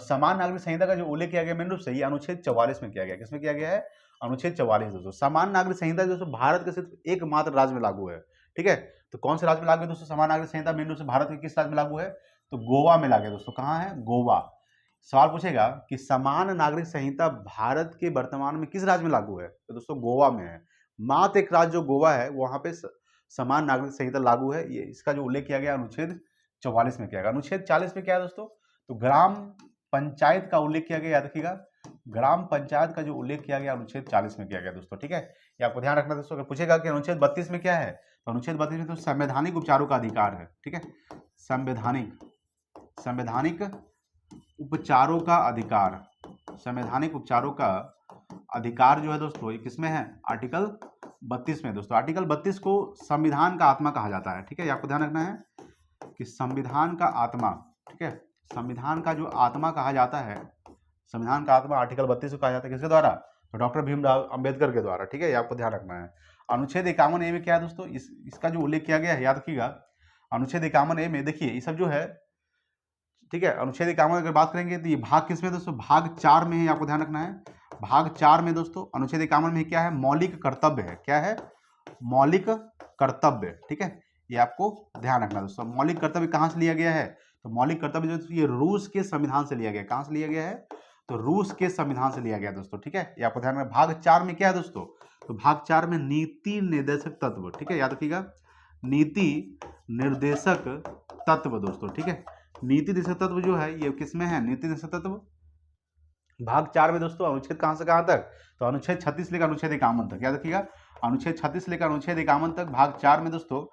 समान नागरिक संहिता का जो उल्लेख किया गया मेन रूप से ये अनुच्छेद 44 में किया गया। किसमें किया गया है? अनुच्छेद 44 दोस्तों। समान नागरिक संहिता दोस्तों भारत के सिर्फ एकमात्र राज्य में लागू है। ठीक है, तो कौन से राज्य में लागू है दोस्तों समान नागरिक संहिता? मेन रूप से भारत के किस राज्य में लागू है? तो गोवा में लागू है दोस्तों। कहाँ है? गोवा। सवाल पूछेगा कि समान नागरिक संहिता भारत के वर्तमान में किस राज्य में लागू है? तो दोस्तों गोवा में है। मात्र एक राज्य जो गोवा है वहां पे समान नागरिक संहिता लागू है। ये इसका जो उल्लेख किया गया अनुच्छेद 44 में किया गया। अनुच्छेद 40 में क्या है दोस्तों? तो ग्राम पंचायत का उल्लेख किया गया, याद रखिएगा, ग्राम पंचायत का जो उल्लेख किया गया अनुच्छेद 40 में किया गया दोस्तों। ठीक है, ये आपको ध्यान रखना दोस्तों। अगर पूछेगा कि अनुच्छेद 32 में क्या है, तो अनुच्छेद 32 में तो संवैधानिक उपचारों का अधिकार है। ठीक है, संवैधानिक उपचारों का अधिकार, संवैधानिक उपचारों का अधिकार जो है दोस्तों ये किसमें है? आर्टिकल 32 में दोस्तों। आर्टिकल 32 को संविधान का आत्मा कहा जाता है। ठीक है, ये आपको ध्यान रखना है कि संविधान का आत्मा, ठीक है, संविधान का जो आत्मा कहा जाता है, संविधान का आत्मा आर्टिकल 32 को कहा जाता है। किसके द्वारा? तो डॉक्टर भीमराव अंबेडकर के द्वारा। ठीक है, ये आपको ध्यान रखना है। अनुच्छेद 51 ए में क्या है दोस्तों? इसका जो उल्लेख किया गया है, याद रखिएगा, अनुच्छेद 51 ए में देखिए ये सब जो है, ठीक है, अनुच्छेद 51 अगर बात करेंगे तो ये भाग किसमें दोस्तों? भाग 4 में है, आपको ध्यान रखना है। भाग 4 में दोस्तों अनुच्छेद 51 में क्या है? मौलिक कर्तव्य है। क्या है? मौलिक कर्तव्य, ठीक है, ये आपको ध्यान रखना दोस्तों। मौलिक कर्तव्य कहाँ से लिया गया है? तो मौलिक कर्तव्य जो ये रूस के संविधान से लिया गया। कहाँ से लिया गया है? तो रूस के संविधान से लिया गया दोस्तों, ठीक है, ये आपको ध्यान रखना। भाग 4 में क्या है दोस्तों? तो भाग 4 में नीति निर्देशक तत्व, ठीक है, याद रखिएगा, नीति निर्देशक तत्व दोस्तों, ठीक है। नीति निर्देशक तत्व जो है ये किसमें है? नीति निर्देशक तत्व भाग 4 में दोस्तों अनुच्छेद कहां से कहां तक? तो अनुच्छेद 36 लेकर अनुच्छेद 51 तक, याद रखिएगा, अनुच्छेद 36 लेकर अनुच्छेद 51 तक भाग 4 में दोस्तों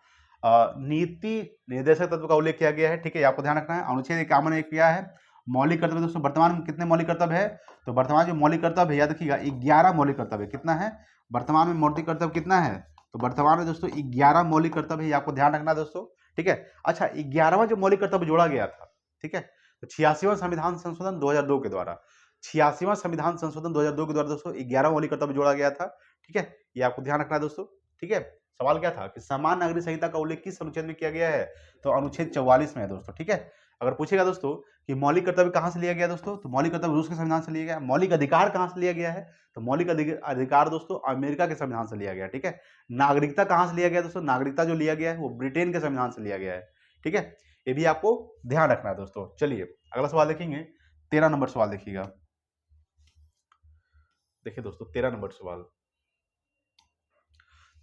नीति निर्देशक तत्व का उल्लेख किया गया है, ठीक है, आपको ध्यान रखना है। अनुच्छेद 51 में क्या है? मौलिक कर्तव्य दोस्तों। वर्तमान में कितने मौलिक कर्तव्य है? तो वर्तमान जो मौलिक कर्तव्य है, याद रखिएगा, 11 मौलिक कर्तव्य। कितना है वर्तमान में मौलिक कर्तव्य? कितना है? तो वर्तमान में दोस्तों 11 मौलिक कर्तव्य है, आपको ध्यान रखना दोस्तों, ठीक है। अच्छा, 11वां जो मौलिक कर्तव्य जोड़ा गया था, ठीक है, तो 86वां संविधान संशोधन 2002 के द्वारा, 86वां संविधान संशोधन 2002 के द्वारा दोस्तों 11 मौलिक कर्तव्य जोड़ा गया था, ठीक है, ये आपको ध्यान रखना है दोस्तों, ठीक है। सवाल क्या था कि समान नागरिक संहिता का उल्लेख किस अनुच्छेद में किया गया है? तो अनुच्छेद 44 में है दोस्तों, ठीक है। अगर पूछेगा दोस्तों कि मौलिक कर्तव्य कहां से लिया गया दोस्तों, तो मौलिक कर्तव्य रूस के संविधान से लिया गया। मौलिक अधिकार कहां से लिया गया है? तो मौलिक अधिकार दोस्तों अमेरिका के संविधान से लिया गया, ठीक है। नागरिकता कहां से लिया गया दोस्तों? नागरिकता जो लिया गया है वो ब्रिटेन के संविधान से लिया गया है, ठीक है, ये भी आपको ध्यान रखना है दोस्तों। चलिए अगला सवाल देखेंगे, 13 नंबर सवाल देखिएगा। देखिए दोस्तों 13 नंबर सवाल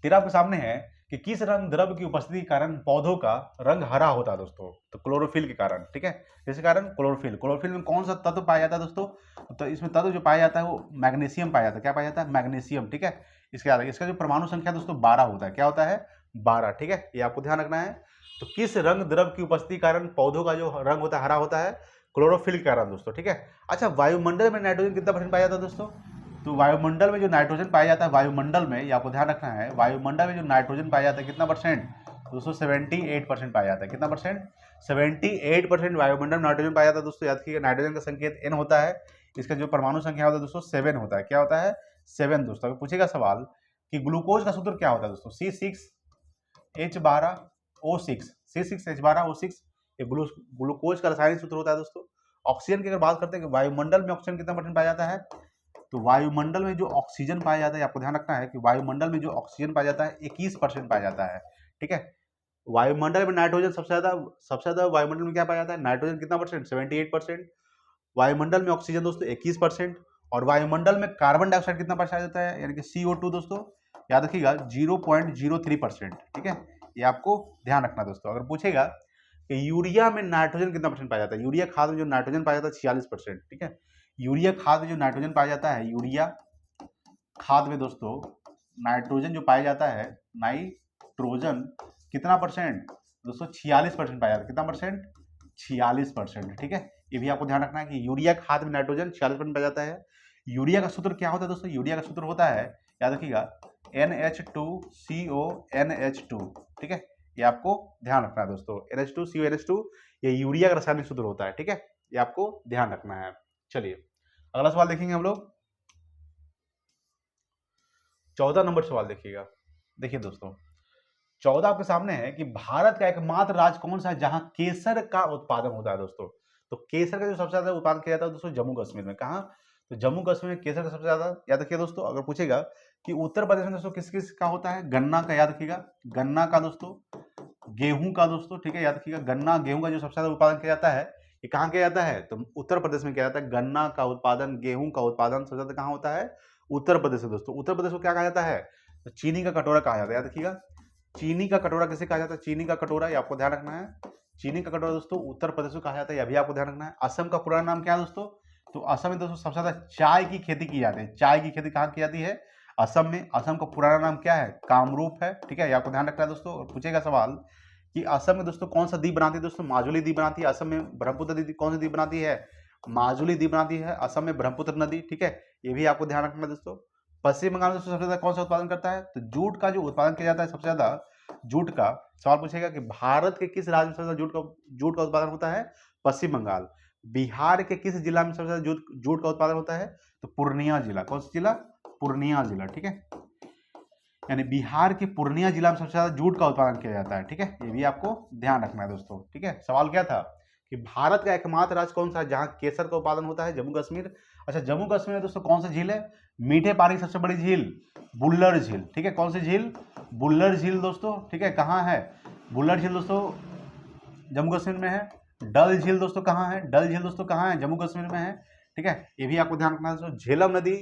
13 आपके सामने है कि किस रंग द्रव्य की उपस्थिति के कारण पौधों का रंग हरा होता है दोस्तों? तो क्लोरोफिल के कारण, ठीक है, जिसके कारण क्लोरोफिल। क्लोरोफिल में कौन सा तत्व पाया जाता है दोस्तों? तो इसमें तत्व जो पाया जाता है वो मैग्नीशियम पाया जाता है। क्या पाया जाता है? मैग्नीशियम, ठीक है। इसका जो परमाणु संख्या दोस्तों 12 होता है। क्या होता है? 12, ठीक है, ये आपको ध्यान रखना है। तो किस रंग द्रव्य की उपस्थिति के कारण पौधों का जो रंग होता है हरा होता है? क्लोरोफिल के कारण दोस्तों, ठीक है। अच्छा, वायुमंडल में नाइट्रोजन कितना % पाया जाता है दोस्तों? तो वायुमंडल में जो नाइट्रोजन पाया जाता है, वायुमंडल में, ये आपको ध्यान रखना है, वायुमंडल में जो नाइट्रोजन पाया जाता है कितना %? दोस्तों 78% पाया जाता है। कितना %? 78% वायुमंडल में नाइट्रोजन पाया जाता है दोस्तों। याद कीजिए, नाइट्रोजन का संकेत N होता है, इसका जो परमाणु संख्या होता है दोस्तों 7 होता है। क्या होता है? 7 दोस्तों। अगर पूछेगा सवाल कि ग्लूकोज का सूत्र क्या होता है दोस्तों? C6H12O6, C6H12O6 ये ग्लूकोज का रासायनिक सूत्र होता है दोस्तों। ऑक्सीजन की अगर बात करते हैं कि वायुमंडल में ऑक्सीजन कितना % पाया जाता है? तो वायुमंडल में जो ऑक्सीजन पाया जाता है, आपको ध्यान रखना है कि वायुमंडल में जो ऑक्सीजन पाया जाता है 21% पाया जाता है, ठीक है। वायुमंडल में नाइट्रोजन सबसे ज्यादा वायुमंडल में क्या पाया जाता है? नाइट्रोजन कितना %? 78%। वायुमंडल में ऑक्सीजन दोस्तों 21%। और वायुमंडल में कार्बन डाइऑक्साइड कितना पाया जाता है, यानी कि CO2 दोस्तों, याद रखिएगा 0.03%, ठीक है, ये आपको ध्यान रखना दोस्तों। अगर पूछेगा कि यूरिया में नाइट्रोजन कितना % पाया जाता है? यूरिया खाद में जो नाइट्रोजन पाया जाता है 46%, ठीक है। यूरिया खाद में जो नाइट्रोजन पाया जाता है, यूरिया खाद में दोस्तों नाइट्रोजन जो पाया जाता है, नाइट्रोजन कितना % दोस्तों? 46% पाया जाता है। कितना %? 46%, ठीक है, ये भी आपको ध्यान रखना है कि यूरिया खाद में नाइट्रोजन 46% पाया जाता है। यूरिया का सूत्र क्या होता है दोस्तों? यूरिया का सूत्र होता है, याद रखिएगा, NH2CONH2, ठीक है, ये आपको ध्यान रखना है दोस्तों। NH2CONH2 ये यूरिया का रासायनिक सूत्र होता है, ठीक है, ये आपको ध्यान रखना है। चलिए अगला सवाल देखेंगे हम लोग, 14 नंबर सवाल देखिएगा। देखिए दोस्तों 14 आपके सामने है कि भारत का एकमात्र राज्य कौन सा है जहां केसर का उत्पादन होता है दोस्तों? तो केसर का जो सबसे ज्यादा उत्पादन किया जाता है दोस्तों जम्मू कश्मीर में। कहां? तो जम्मू कश्मीर में केसर का सबसे ज्यादा। याद रखिए दोस्तों, अगर पूछेगा कि उत्तर प्रदेश में दोस्तों किस किस का होता है? गन्ना का, याद रखिएगा, गन्ना का दोस्तों, गेहूं का दोस्तों, ठीक है, याद रखिएगा, गन्ना गेहूं का जो सबसे ज्यादा उत्पादन किया जाता है, ये कहाँ किया जाता है? तो उत्तर प्रदेश में किया जाता है। गन्ना का उत्पादन, गेहूं का उत्पादन सबसे ज्यादा कहाँ होता है? उत्तर प्रदेश में दोस्तों। उत्तर प्रदेश को क्या कहा जाता है? तो चीनी का कटोरा कहा जाता है। याद रखिएगा, चीनी का कटोरा किसे कहा जाता है? चीनी का कटोरा, ये आपको ध्यान रखना है। चीनी का कटोरा दोस्तों उत्तर प्रदेश को कहा जाता है, ये भी आपको ध्यान रखना है। असम का पुराना नाम क्या है दोस्तों? तो असम में दोस्तों सबसे ज्यादा चाय की खेती की जाती है। चाय की खेती कहाँ की जाती है? असम में। असम का पुराना नाम क्या है? कामरूप है, ठीक है, ये आपको ध्यान रखना है दोस्तों। और पूछेगा सवाल कि असम में दोस्तों कौन सा द्वीप बनाती है दोस्तों? माजुली द्वीप बनाती है। असम में ब्रह्मपुत्र नदी कौन सी द्वीप बनाती है? माजुली द्वीप बनाती है असम में, ब्रह्मपुत्र नदी, ठीक है, ये भी आपको ध्यान रखना है दोस्तों। पश्चिम बंगाल में सबसे ज्यादा कौन सा उत्पादन करता है? तो जूट का जो उत्पादन किया जाता है सबसे ज्यादा, जूट का। सवाल पूछेगा कि भारत के किस राज्य में सबसे ज्यादा जूट का उत्पादन होता है? पश्चिम बंगाल। बिहार के किस जिला में सबसे ज्यादा जूट का उत्पादन होता है? तो पूर्णिया जिला। कौन सा जिला? पूर्णिया जिला, ठीक है, यानी बिहार के पूर्णिया जिला में सबसे ज्यादा जूट का उत्पादन किया जाता है, ठीक है, ये भी आपको ध्यान रखना है दोस्तों, ठीक है। सवाल क्या था कि भारत का एकमात्र राज्य कौन सा है जहां केसर का उत्पादन होता है? जम्मू कश्मीर। अच्छा, जम्मू कश्मीर में दोस्तों कौन सी झील है? मीठे पानी की सबसे बड़ी झील बुल्लर झील, ठीक है। कौन सी झील? बुल्लर झील दोस्तों, ठीक है। कहाँ है बुल्लर झील दोस्तों? जम्मू कश्मीर में है। डल झील दोस्तों कहाँ है? डल झील दोस्तों कहाँ है? जम्मू कश्मीर में है, ठीक है। ये भी आपको ध्यान रखना है दोस्तों। झेलम नदी,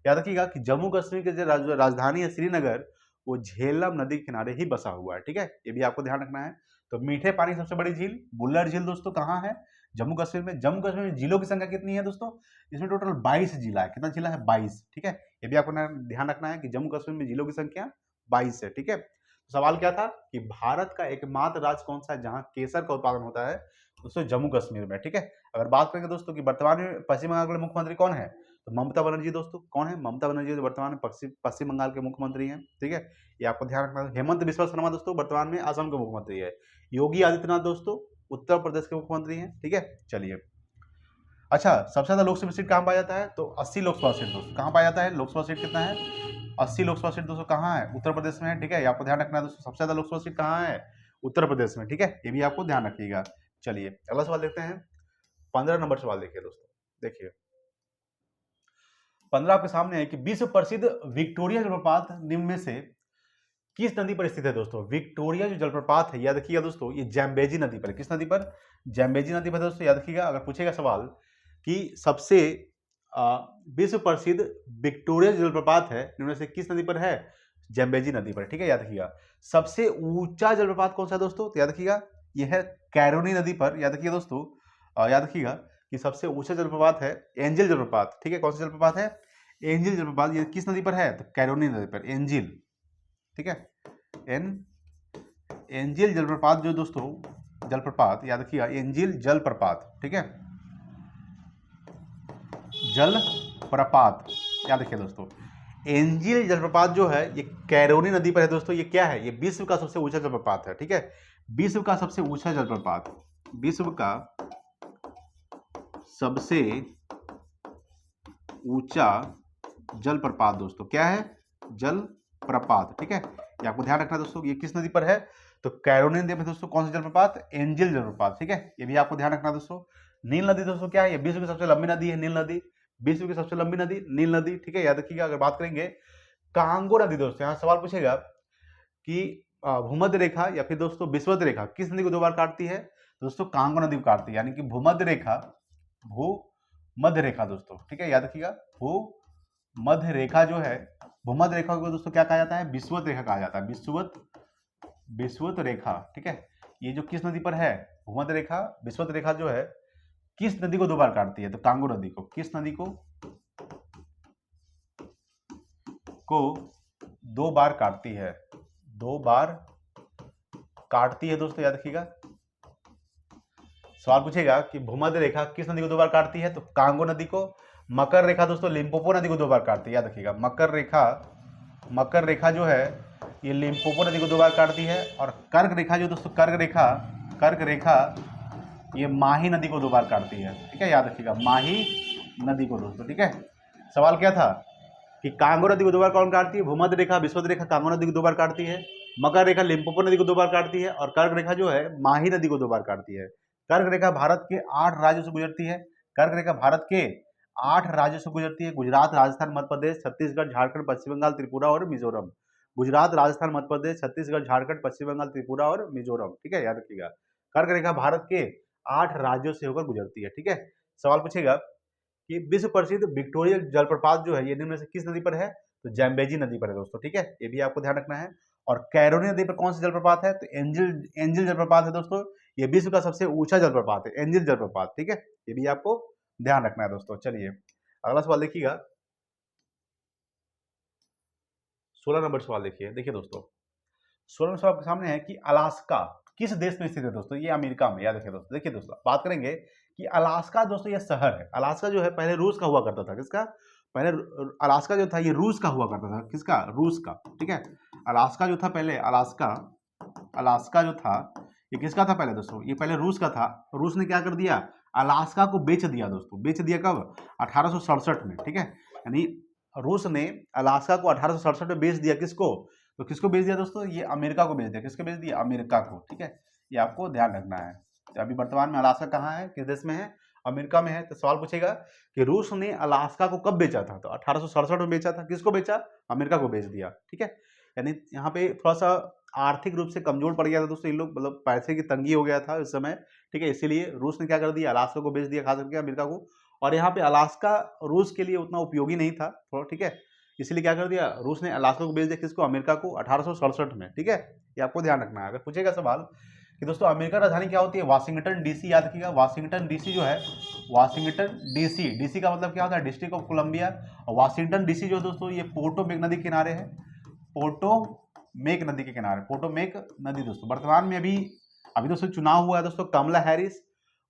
याद रखिएगा कि जम्मू कश्मीर की जो राजधानी है श्रीनगर, वो झेलम नदी के किनारे ही बसा हुआ है, ठीक है। ये भी आपको ध्यान रखना है। तो मीठे पानी की सबसे बड़ी झील बुल्लर झील दोस्तों कहाँ है? जम्मू कश्मीर में। जम्मू कश्मीर में झीलों की संख्या कितनी है दोस्तों? इसमें टोटल 22 जिला है। कितना जिला है? 22, ठीक है। ये भी आपको ध्यान रखना है कि जम्मू कश्मीर में जिलों की संख्या 22 है, ठीक है। तो सवाल क्या था कि भारत का एकमात्र राज्य कौन सा है जहां केसर का उत्पादन होता है? दोस्तों जम्मू कश्मीर में, ठीक है। अगर बात करेंगे दोस्तों कि वर्तमान में पश्चिम बंगाल के मुख्यमंत्री कौन है, तो ममता बनर्जी दोस्तों। कौन है? ममता बनर्जी जो वर्तमान में पश्चिम बंगाल के मुख्यमंत्री हैं, ठीक है। ये आपको ध्यान रखना है। हेमंत बिस्वा शर्मा दोस्तों वर्तमान में असम के मुख्यमंत्री है। योगी आदित्यनाथ दोस्तों उत्तर प्रदेश के मुख्यमंत्री हैं, ठीक है। चलिए, अच्छा, सबसे ज्यादा लोकसभा सीट कहाँ पाया जाता है? तो 80 लोकसभा सीट दोस्तों कहाँ पाया जाता है? लोकसभा सीट कितना है? 80 लोकसभा सीट दोस्तों कहाँ है? उत्तर प्रदेश में है, ठीक है। ये आपको ध्यान रखना है दोस्तों। सबसे ज्यादा लोकसभा सीट कहाँ है? उत्तर प्रदेश में, ठीक है। ये भी आपको ध्यान रखिएगा। चलिए अगला सवाल देखते हैं। 15 नंबर सवाल देखिए दोस्तों। देखिए 15 आपके सामने है कि विश्व प्रसिद्ध विक्टोरिया जलप्रपात निम्न में से किस नदी पर स्थित है दोस्तों? विक्टोरिया जो जलप्रपात है, याद रखिएगा दोस्तों, ये जैम्बेजी नदी पर। किस नदी पर? जैम्बेजी नदी पर दोस्तों, याद रखिएगा। अगर पूछेगा सवाल कि सबसे विश्व प्रसिद्ध विक्टोरिया जलप्रपात है निम्न से किस नदी पर है? जैम्बेजी नदी पर, ठीक है। याद रखिएगा। सबसे ऊंचा जलप्रपात कौन सा है दोस्तों? तो याद रखिएगा यह है कैरोनी नदी पर। याद रखिएगा दोस्तों, याद रखिएगा कि सबसे ऊंचा जलप्रपात है एंजिल जलप्रपात, ठीक है। कौन सा जलप्रपात है? एंजिल जलप्रपात। ये किस नदी पर है? तो कैरोनी नदी पर, एंजिल, ठीक है। एंजिल जलप्रपात जो दोस्तों जलप्रपात, याद रखिएगा एंजिल जलप्रपात, ठीक है। जलप्रपात, याद रखिए दोस्तों। एंजिल जलप्रपात जो है ये कैरोनी नदी पर है दोस्तों। ये क्या है? ये विश्व का सबसे ऊंचा जलप्रपात है, ठीक है। विश्व का सबसे ऊंचा जलप्रपात, विश्व का सबसे ऊंचा जलप्रपात दोस्तों क्या है? जलप्रपात, ठीक है। ये आपको ध्यान रखना दोस्तों। ये किस नदी पर है? तो कैरोनी नदी पर दोस्तों। कौन सा जलप्रपात? एंजिल जलप्रपात, ठीक है। ये भी आपको ध्यान रखना दोस्तों। नील नदी दोस्तों क्या है? ये विश्व की सबसे लंबी नदी है, नील नदी। विश्व की सबसे लंबी नदी नील नदी, ठीक है। याद रखिएगा। अगर बात करेंगे कांगो नदी दोस्तों, यहाँ सवाल पूछेगा कि भूमध्य रेखा या फिर दोस्तों विषुवत रेखा किस नदी को 2 बार काटती है? दोस्तों कांगो नदी को काटती है, यानी कि भूमध्य रेखा दोस्तों, ठीक है। याद रखिएगा भूमध्य रेखा जो है, भूमध्य रेखा को दोस्तों क्या कहा जाता है? विषुवत रेखा कहा जाता है। विषुवत रेखा, ठीक है। ये जो किस नदी पर है? भूमध्य रेखा, विषुवत रेखा जो है किस नदी को 2 बार काटती है? तो कांगो नदी को। किस नदी को 2 बार काटती है? 2 बार काटती है दोस्तों, याद रखिएगा। सवाल पूछेगा कि भूमध्य रेखा किस नदी को 2 बार काटती है? तो कांगो नदी को। मकर रेखा दोस्तों लिम्पोपो नदी को 2 बार काटती है, याद रखिएगा। मकर रेखा जो है ये लिम्पोपो नदी को 2 बार काटती है। और कर्क रेखा जो दोस्तों कर्क रेखा ये माही नदी को 2 बार काटती है, ठीक है। याद रखिएगा माही नदी को दोस्तों, ठीक है। सवाल क्या था कि कांगो नदी को 2 बार कौन काटती है? भूमध्य रेखा, विषुवत रेखा कांगो नदी को 2 बार काटती है। मकर रेखा लिम्पोपो नदी को 2 बार काटती है। और कर्क रेखा जो है माही नदी को 2 बार काटती है। कर्क रेखा भारत के 8 राज्यों से गुजरती है। कर्क रेखा भारत के 8 राज्यों से गुजरती है। गुजरात, राजस्थान, मध्य प्रदेश, छत्तीसगढ़, झारखंड, पश्चिम बंगाल, त्रिपुरा और मिजोरम। गुजरात, राजस्थान, मध्य प्रदेश, छत्तीसगढ़, झारखंड, पश्चिम बंगाल, त्रिपुरा और मिजोरम, ठीक है। याद रखिएगा कर्क रेखा भारत के 8 राज्यों से होकर गुजरती है, ठीक है। सवाल पूछेगा कि विश्व प्रसिद्ध विक्टोरिया जलप्रपात जो है ये निम्न में से किस नदी पर है? तो जैम्बेजी नदी पर है दोस्तों, ठीक है। ये भी आपको ध्यान रखना है। और कैरोनी नदी पर कौन सा जलप्रपात है? तो एंजिल जलप्रपात है दोस्तों। ये विश्व का सबसे ऊंचा जलप्रपात है, एंजिल जलप्रपात, ठीक है। ये भी आपको ध्यान रखना है दोस्तों। चलिए अगला सवाल देखिएगा। 16 नंबर सवाल देखिए दोस्तों। 16 नंबर सवाल आपके सामने है कि अलास्का किस देश में स्थित है दोस्तों? ये अमेरिका में। याद रखिए दोस्तों। देखिए दोस्तों बात करेंगे कि अलास्का दोस्तों ये शहर है। अलास्का जो है पहले रूस का हुआ करता था। किसका? पहले अलास्का जो था ये रूस का हुआ करता था। किसका? रूस का, ठीक है। अलास्का जो था पहले, अलास्का जो था ये किसका था पहले दोस्तों? ये पहले रूस का था। रूस ने क्या कर दिया? अलास्का को बेच दिया दोस्तों। बेच दिया कब? 1867 में, ठीक है। यानी रूस ने अलास्का को 1867 में बेच दिया। किसको? तो किसको बेच दिया दोस्तों? ये अमेरिका को बेच दिया। किसको बेच दिया? अमेरिका को, ठीक है। ये आपको ध्यान रखना है। अभी वर्तमान में अलास्का कहाँ है? किस देश में है? अमेरिका में है। तो सवाल पूछेगा कि रूस ने अलास्का को कब बेचा था, तो 1867 में बेचा था। किसको बेचा? अमेरिका को बेच दिया, ठीक है। यानी यहाँ पे थोड़ा सा आर्थिक रूप से कमजोर पड़ गया था दोस्तों इन लोग, मतलब पैसे की तंगी हो गया था इस समय, ठीक है। इसीलिए रूस ने क्या कर दिया, अलास्का को बेच दिया खास करके अमेरिका को। और यहाँ पे अलास्का रूस के लिए उतना उपयोगी नहीं था थोड़ा, ठीक है। इसलिए क्या कर दिया, रूस ने अलास्का को बेच दिया किसको, अमेरिका को 1867 में, ठीक है। ये आपको ध्यान रखना है। अगर पूछेगा सवाल कि दोस्तों अमेरिका राजधानी क्या होती है, वाशिंगटन डीसी, याद रखिएगा वाशिंगटन डीसी जो है, वाशिंगटन डीसी, डीसी का मतलब क्या होता है, डिस्ट्रिक्ट ऑफ कोलंबिया। और वाशिंगटन डीसी जो है दोस्तों ये पोटोमेक नदी के किनारे है, पोटोमेक नदी के किनारे, पोटोमेक नदी दोस्तों। वर्तमान में अभी अभी दोस्तों चुनाव हुआ है दोस्तों कमला हैरिस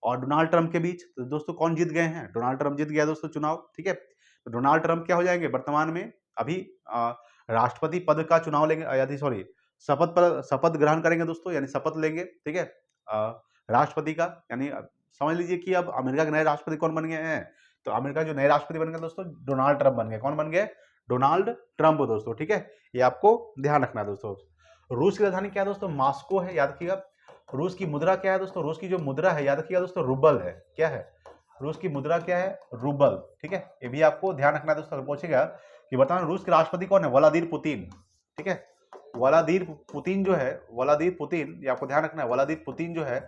और डोनाल्ड ट्रंप के बीच। तो दोस्तों कौन जीत गए हैं, डोनाल्ड ट्रंप जीत गया दोस्तों चुनाव, ठीक है। तो डोनाल्ड ट्रंप क्या हो जाएंगे वर्तमान में, अभी राष्ट्रपति पद का चुनाव लेंगे, यानी सॉरी शपथ ग्रहण करेंगे दोस्तों, यानी शपथ लेंगे, ठीक है, राष्ट्रपति का। यानी समझ लीजिए कि अब अमेरिका के नए राष्ट्रपति कौन बन गए हैं, तो अमेरिका जो नए राष्ट्रपति बन गए दोस्तों, डोनाल्ड ट्रंप बन गए। कौन बन गए, डोनाल्ड ट्रंप दोस्तों, ठीक है। ये आपको ध्यान रखना है दोस्तों। रूस की राजधानी क्या है दोस्तों, मॉस्को है, याद रखिएगा। रूस की मुद्रा क्या है दोस्तों, रूस की जो मुद्रा है याद रखिएगा दोस्तों, रूबल है। क्या है, रूस की मुद्रा क्या है, रूबल, ठीक है। ये भी आपको ध्यान रखना है दोस्तों। पूछेगा कि वर्तमान रूस के राष्ट्रपति कौन है, व्लादिमीर पुतिन, ठीक है। व्लादिमीर पुतिन जो है, व्लादिमीर पुतिन, ये आपको ध्यान रखना है, व्लादिमीर पुतिन जो है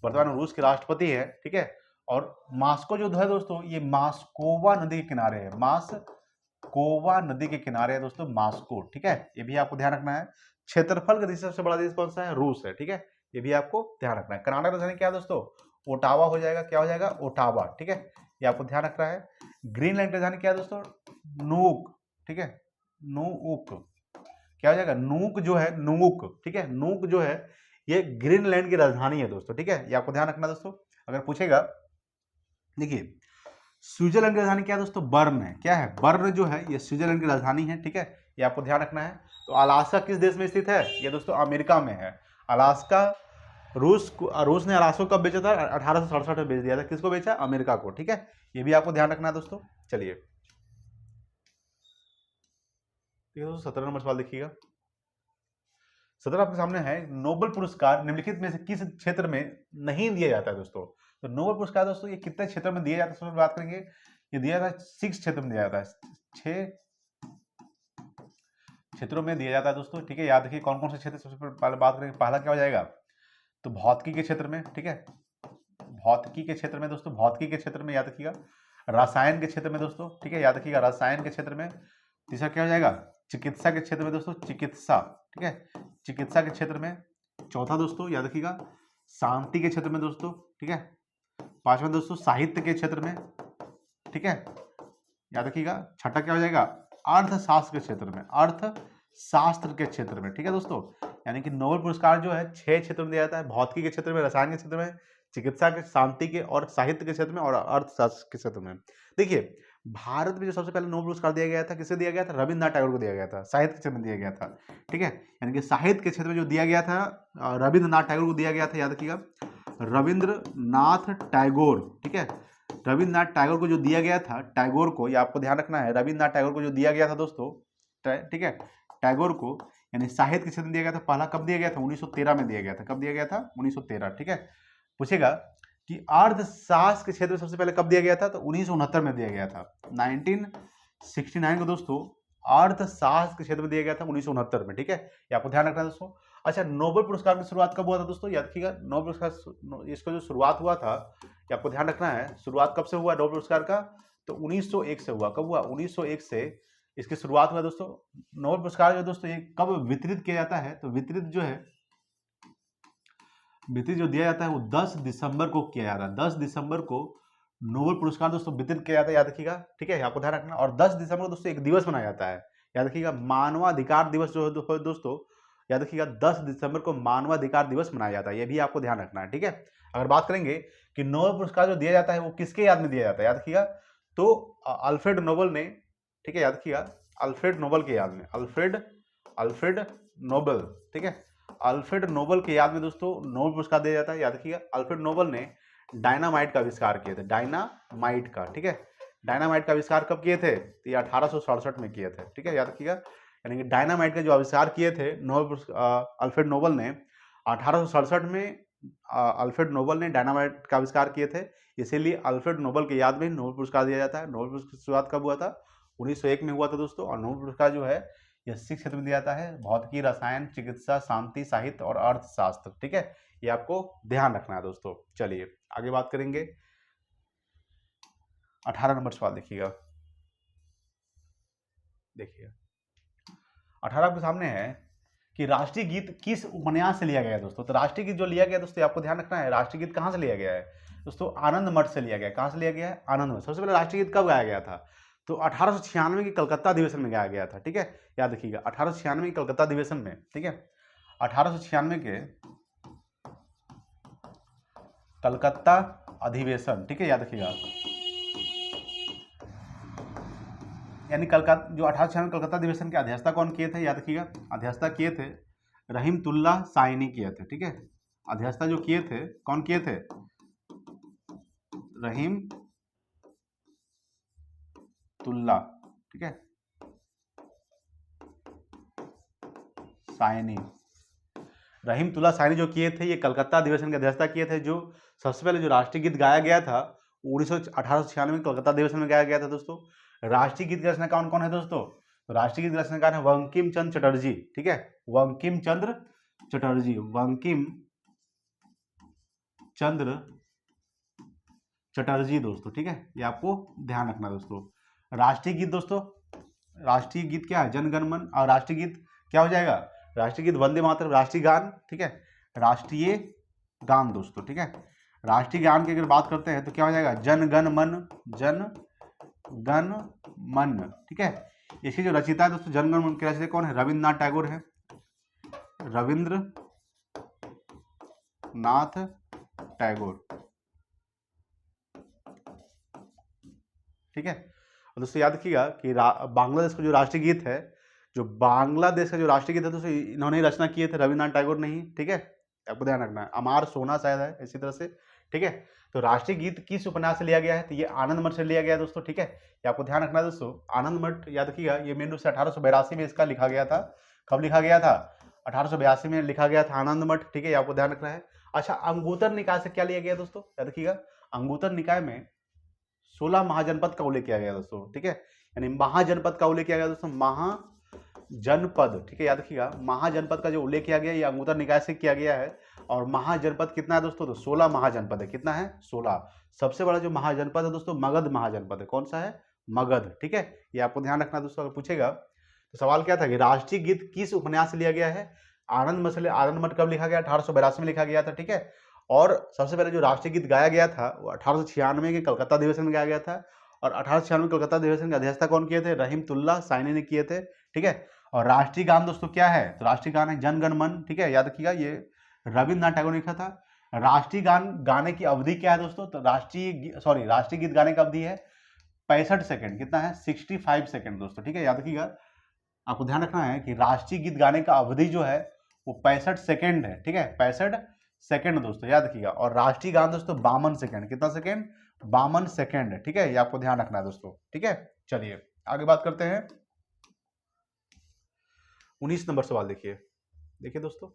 वर्तमान रूस के राष्ट्रपति है, ठीक है। और मॉस्को जो है दोस्तों, ये मास्कोवा नदी के किनारे है, मास्कोवा नदी के किनारे है दोस्तों मॉस्को, ठीक है। ये भी आपको ध्यान रखना है। क्षेत्रफल का दृष्टि से सबसे बड़ा देश कौन सा है, रूस है, ठीक है। ये भी आपको ध्यान रखना है। कनाडा की राजधानी क्या है दोस्तों, ओटावा हो जाएगा, क्या हो जाएगा, ओटावा, ठीक है। ये आपको ध्यान रखना है। ग्रीनलैंड की राजधानी क्या है दोस्तों, नूक, ठीक है, नूक, क्या हो जाएगा, नूक जो है, नूक, ठीक है, नूक जो है ये ग्रीनलैंड की राजधानी है दोस्तों, ठीक है। ये आपको ध्यान रखना दोस्तों। अगर पूछेगा, देखिए स्विट्जरलैंड की राजधानी क्या है दोस्तों, बर्न है, क्या है, बर्न जो है ये स्विट्जरलैंड की राजधानी है, ठीक है। ये आपको ध्यान रखना है। तो अलास्का किस देश में स्थित है, ये दोस्तों अमेरिका में है। अलास्का रूस ने अलास्का कब बेचा था, 1867 में बेच दिया था। किसको बेचा, अमेरिका को, ठीक है। ये भी आपको ध्यान रखना है दोस्तों। चलिए ठीक है दोस्तों, 17 नंबर सवाल देखिएगा। 17 आपके सामने है, नोबेल पुरस्कार निम्नलिखित में से किस क्षेत्र में नहीं दिया जाता है दोस्तों। तो नोबेल पुरस्कार दोस्तों ये कितने क्षेत्र में दिया जाता है, सबसे बात करेंगे। ये दिया जाता है 6 क्षेत्र में दिया जाता है, 6 क्षेत्रों में दिया जाता है दोस्तों, ठीक है। याद रखिए कौन कौन से क्षेत्र, सबसे पहले बात करेंगे। पहला क्या हो जाएगा, तो भौतिकी के क्षेत्र में, ठीक है, भौतिकी के क्षेत्र में दोस्तों, भौतिकी के क्षेत्र में याद रखिएगा। रसायन के क्षेत्र में दोस्तों, ठीक है, याद रखिएगा रसायन के क्षेत्र में। तीसरा क्या हो जाएगा, चिकित्सा के क्षेत्र में दोस्तों, चिकित्सा, ठीक है, चिकित्सा के क्षेत्र में। चौथा दोस्तों याद रखिएगा शांति के क्षेत्र में दोस्तों, ठीक है। पांचवा दोस्तों साहित्य के क्षेत्र में, ठीक है, याद रखिएगा। छठा क्या हो जाएगा, अर्थशास्त्र के क्षेत्र में, अर्थशास्त्र के क्षेत्र में, ठीक है दोस्तों। यानी कि नोबेल पुरस्कार जो है 6 क्षेत्रों में दिया जाता है, भौतिकी के क्षेत्र में, रसायन के क्षेत्र में, चिकित्सा के, शांति के और साहित्य के क्षेत्र में और अर्थशास्त्र के क्षेत्र में। देखिए भारत में जो सबसे पहले नोबेल पुरस्कार दिया गया था, किसे दिया गया था, रविन्द्रनाथ टैगोर को दिया गया था, साहित्य के क्षेत्र में दिया गया था, ठीक है। यानी कि साहित्य के क्षेत्र में जो दिया गया था रविन्द्रनाथ टैगोर को दिया गया था, याद रखिएगा रविन्द्रनाथ टैगोर, ठीक है। रविन्द्रनाथ टैगोर को जो दिया गया था, टैगोर को, ये आपको ध्यान रखना है, रविन्द्रनाथ टैगोर को जो दिया गया था दोस्तों, ठीक है, टैगोर को यानी साहित्य के क्षेत्र में दिया गया था। पहला कब दिया गया था, 1913 में दिया गया था। कब दिया गया था, 1913, ठीक है। पूछेगा कि अर्थशास्त्र के क्षेत्र में सबसे पहले कब दिया गया था, तो 1969 में दिया गया था, 1969 को दोस्तों अर्थशास्त्र के क्षेत्र में दिया गया था 1969 में, ठीक है। ये आपको ध्यान रखना है दोस्तों। अच्छा नोबेल पुरस्कार की शुरुआत कब हुआ था दोस्तों, याद रखिएगा नोबेल पुरस्कार इसका जो शुरुआत हुआ था, ये आपको ध्यान रखना है, शुरुआत कब से हुआ नोबेल पुरस्कार का, तो 1901 से हुआ। कब हुआ, 1901 से इसकी शुरुआत हुआ दोस्तों। नोबेल पुरस्कार जो दोस्तों ये कब वितरित किया जाता है, तो वितरित जो दिया जाता है वो 10 दिसंबर को किया जाता है। 10 दिसंबर को नोबेल पुरस्कार दोस्तों वितरित किया जाता है, याद रखिएगा, ठीक है, आपको ध्यान रखना। और 10 दिसंबर को दोस्तों एक दिवस मनाया जाता है, याद रखिएगा मानवाधिकार दिवस जो है दोस्तों, याद रखिएगा 10 दिसंबर को मानवाधिकार दिवस मनाया जाता है, ये भी आपको ध्यान रखना है, ठीक है। अगर बात करेंगे कि नोबेल पुरस्कार जो दिया जाता है वो किसके याद में दिया जाता है, याद रखिएगा तो अल्फ्रेड नोबेल ने, ठीक है, याद रखिएगा अल्फ्रेड नोबेल के याद में, अल्फ्रेड नोबेल, ठीक है, अल्फ्रेड नोबेल के याद में दोस्तों नोबेल पुरस्कार दिया जाता है। याद रखिएगा अल्फ्रेड नोबेल ने डायनामाइट का आविष्कार किए थे, डायनामाइट का, ठीक है, डायनामाइट का आविष्कार कब किए थे, तो ये 1867 में किए थे, ठीक है, याद रखिएगा। यानी कि डायनामाइट का जो आविष्कार किए थे अल्फ्रेड नोबेल ने 1867 में, अल्फ्रेड नोबेल ने डायनामाइट का आविष्कार किए थे। इसीलिए अल्फ्रेड नोबेल की याद में नोबेल पुरस्कार दिया जाता है। नोबेल पुरस्कार की शुरुआत कब हुआ था? 1901 में हुआ था दोस्तों। और नोबेल पुरस्कार जो है यह 6 क्षेत्र में दिया जाता है: भौतिकी, रसायन, चिकित्सा, शांति, साहित्य और अर्थशास्त्र। ठीक है, ये आपको ध्यान रखना है दोस्तों। चलिए आगे बात करेंगे। 18 नंबर सवाल देखिएगा। देखिए 18 के सामने है कि राष्ट्रीय गीत किस उपन्यास से लिया गया है दोस्तों। तो राष्ट्रीय गीत जो लिया गया दोस्तों, आपको ध्यान रखना है, राष्ट्रीय गीत कहाँ से लिया गया है दोस्तों? आनंद मठ से लिया गया। कहाँ से लिया गया है? आनंद मठ। सबसे पहले राष्ट्रीय गीत कब गाया गया था? तो 1896 के कलकत्ता अधिवेशन में गाया गया था। ठीक है, याद रखिएगा 1896 के कलकत्ता अधिवेशन में। ठीक है, 1896 के कलकत्ता अधिवेशन। ठीक है, याद रखिएगा। यानी कलकत्ता जो 1896 कलकत्ता अधिवेशन के अध्यक्षता कौन किए थे? याद रखिएगा, अध्यक्षता किए थे रहीमतुल्ला साइनी किए थे। ठीक है, अध्यक्षता जो किए थे कौन किए थे? रहीमतुल्ला। ठीक है, साइनी, रहीमतुल्ला साइनी जो किए थे, ये कलकत्ता अधिवेशन की अध्यक्षता किए थे। जो सबसे पहले जो राष्ट्रीय गीत गाया गया था 1896 में कलकत्ता अधिवेशन में गाया गया था दोस्तों। राष्ट्रीय गीत के रचनाकार कौन है दोस्तों? तो राष्ट्रीय गीत रचनाकार है बंकिम चंद्र चटर्जी। ठीक है, बंकिम चंद्र चटर्जी, बंकिम चंद्र चटर्जी दोस्तों। ठीक है, ये आपको ध्यान रखना दोस्तों। राष्ट्रीय गीत दोस्तों, राष्ट्रीय गीत क्या है? जन गण मन। और राष्ट्रीय गीत क्या हो जाएगा? राष्ट्रीय गीत वंदे मातरम। राष्ट्रीय गान, ठीक है, राष्ट्रीय गान दोस्तों। ठीक है, राष्ट्रीय गान की अगर बात करते हैं तो क्या हो जाएगा? जन गण मन, जन गण मन। ठीक है, इसकी जो रचयिता है दोस्तों, जन गण मन के रचयिता कौन है? रविंद्रनाथ टैगोर है, रविंद्रनाथ टैगोर। ठीक है, और दोस्तों याद रखिएगा कि बांग्लादेश का जो राष्ट्रीय गीत है, जो बांग्लादेश का जो राष्ट्रीय गीत है दोस्तों, इन्होंने रचना किए थे, रविंद्रनाथ टैगोर नहीं। ठीक है, आपको ध्यान रखना है। अमार सोना शायद है इसी तरह से। ठीक है, तो राष्ट्रीय गीत किस उपन्यास से लिया गया है? तो ये आनंद मठ से लिया गया है दोस्तों। ठीक है, ये आपको ध्यान रखना है दोस्तों। आनंद मठ याद रखिएगा, ये मेन रूप से 1882 में इसका लिखा गया था। कब लिखा गया था? 1882 में लिखा गया था आनंद मठ। ठीक है, ये आपको ध्यान रखना है। अच्छा, अंगुतर निकाय से क्या लिया गया दोस्तों? याद रखिएगा, अंगुतर निकाय में 16 महाजनपद का उल्लेख किया गया दोस्तों। ठीक है, यानी महाजनपद का उल्लेख किया गया दोस्तों, महाजनपद। ठीक है, याद रखिएगा, महाजनपद का जो उल्लेख किया गया ये अंगुतर निकाय से किया गया है। और महाजनपद कितना है दोस्तों? तो 16 महाजनपद है। कितना है? 16। सबसे बड़ा जो महाजनपद है दोस्तों, मगध महाजनपद है। कौन सा है? मगध। ठीक है, ये आपको ध्यान रखना दोस्तों। अगर पूछेगा तो सवाल क्या था कि राष्ट्रीय गीत किस उपन्यास से लिया गया है? आनंद मठ। आनंद मठ कब लिखा गया? 1882 में लिखा गया था। ठीक है, और सबसे पहले जो राष्ट्रीय गीत गाया गया था वो 1896 के कलकत्ता अधिवेशन में गाया गया था। और 1896 कलकत्ता अधिवेशन की अध्यक्षता कौन किए थे? रहीमतुल्ला साइनी ने किए थे। ठीक है, और राष्ट्रीय गान दोस्तों क्या है? तो राष्ट्रीय गान है जन गण मन। ठीक है, याद रखिएगा, ये रविंद्रनाथ टैगोर ने लिखा था। राष्ट्रीय गान गाने की अवधि क्या है दोस्तों? तो राष्ट्रीय गीत गाने की अवधि है 65 सेकंड। कितना है? 65 सेकंड दोस्तों। ठीक है, याद रखिएगा, आपको ध्यान रखना है कि राष्ट्रीय गीत गाने का अवधि जो है वो 65 सेकंड है। ठीक है, 65 सेकंड दोस्तों, याद रखिएगा। और राष्ट्रीय गान दोस्तों 52 सेकंड। कितना सेकंड? 52 सेकंड। ठीक है, ये आपको ध्यान रखना है दोस्तों। ठीक है, चलिए आगे बात करते हैं। 19 नंबर सवाल देखिए। देखिए दोस्तों,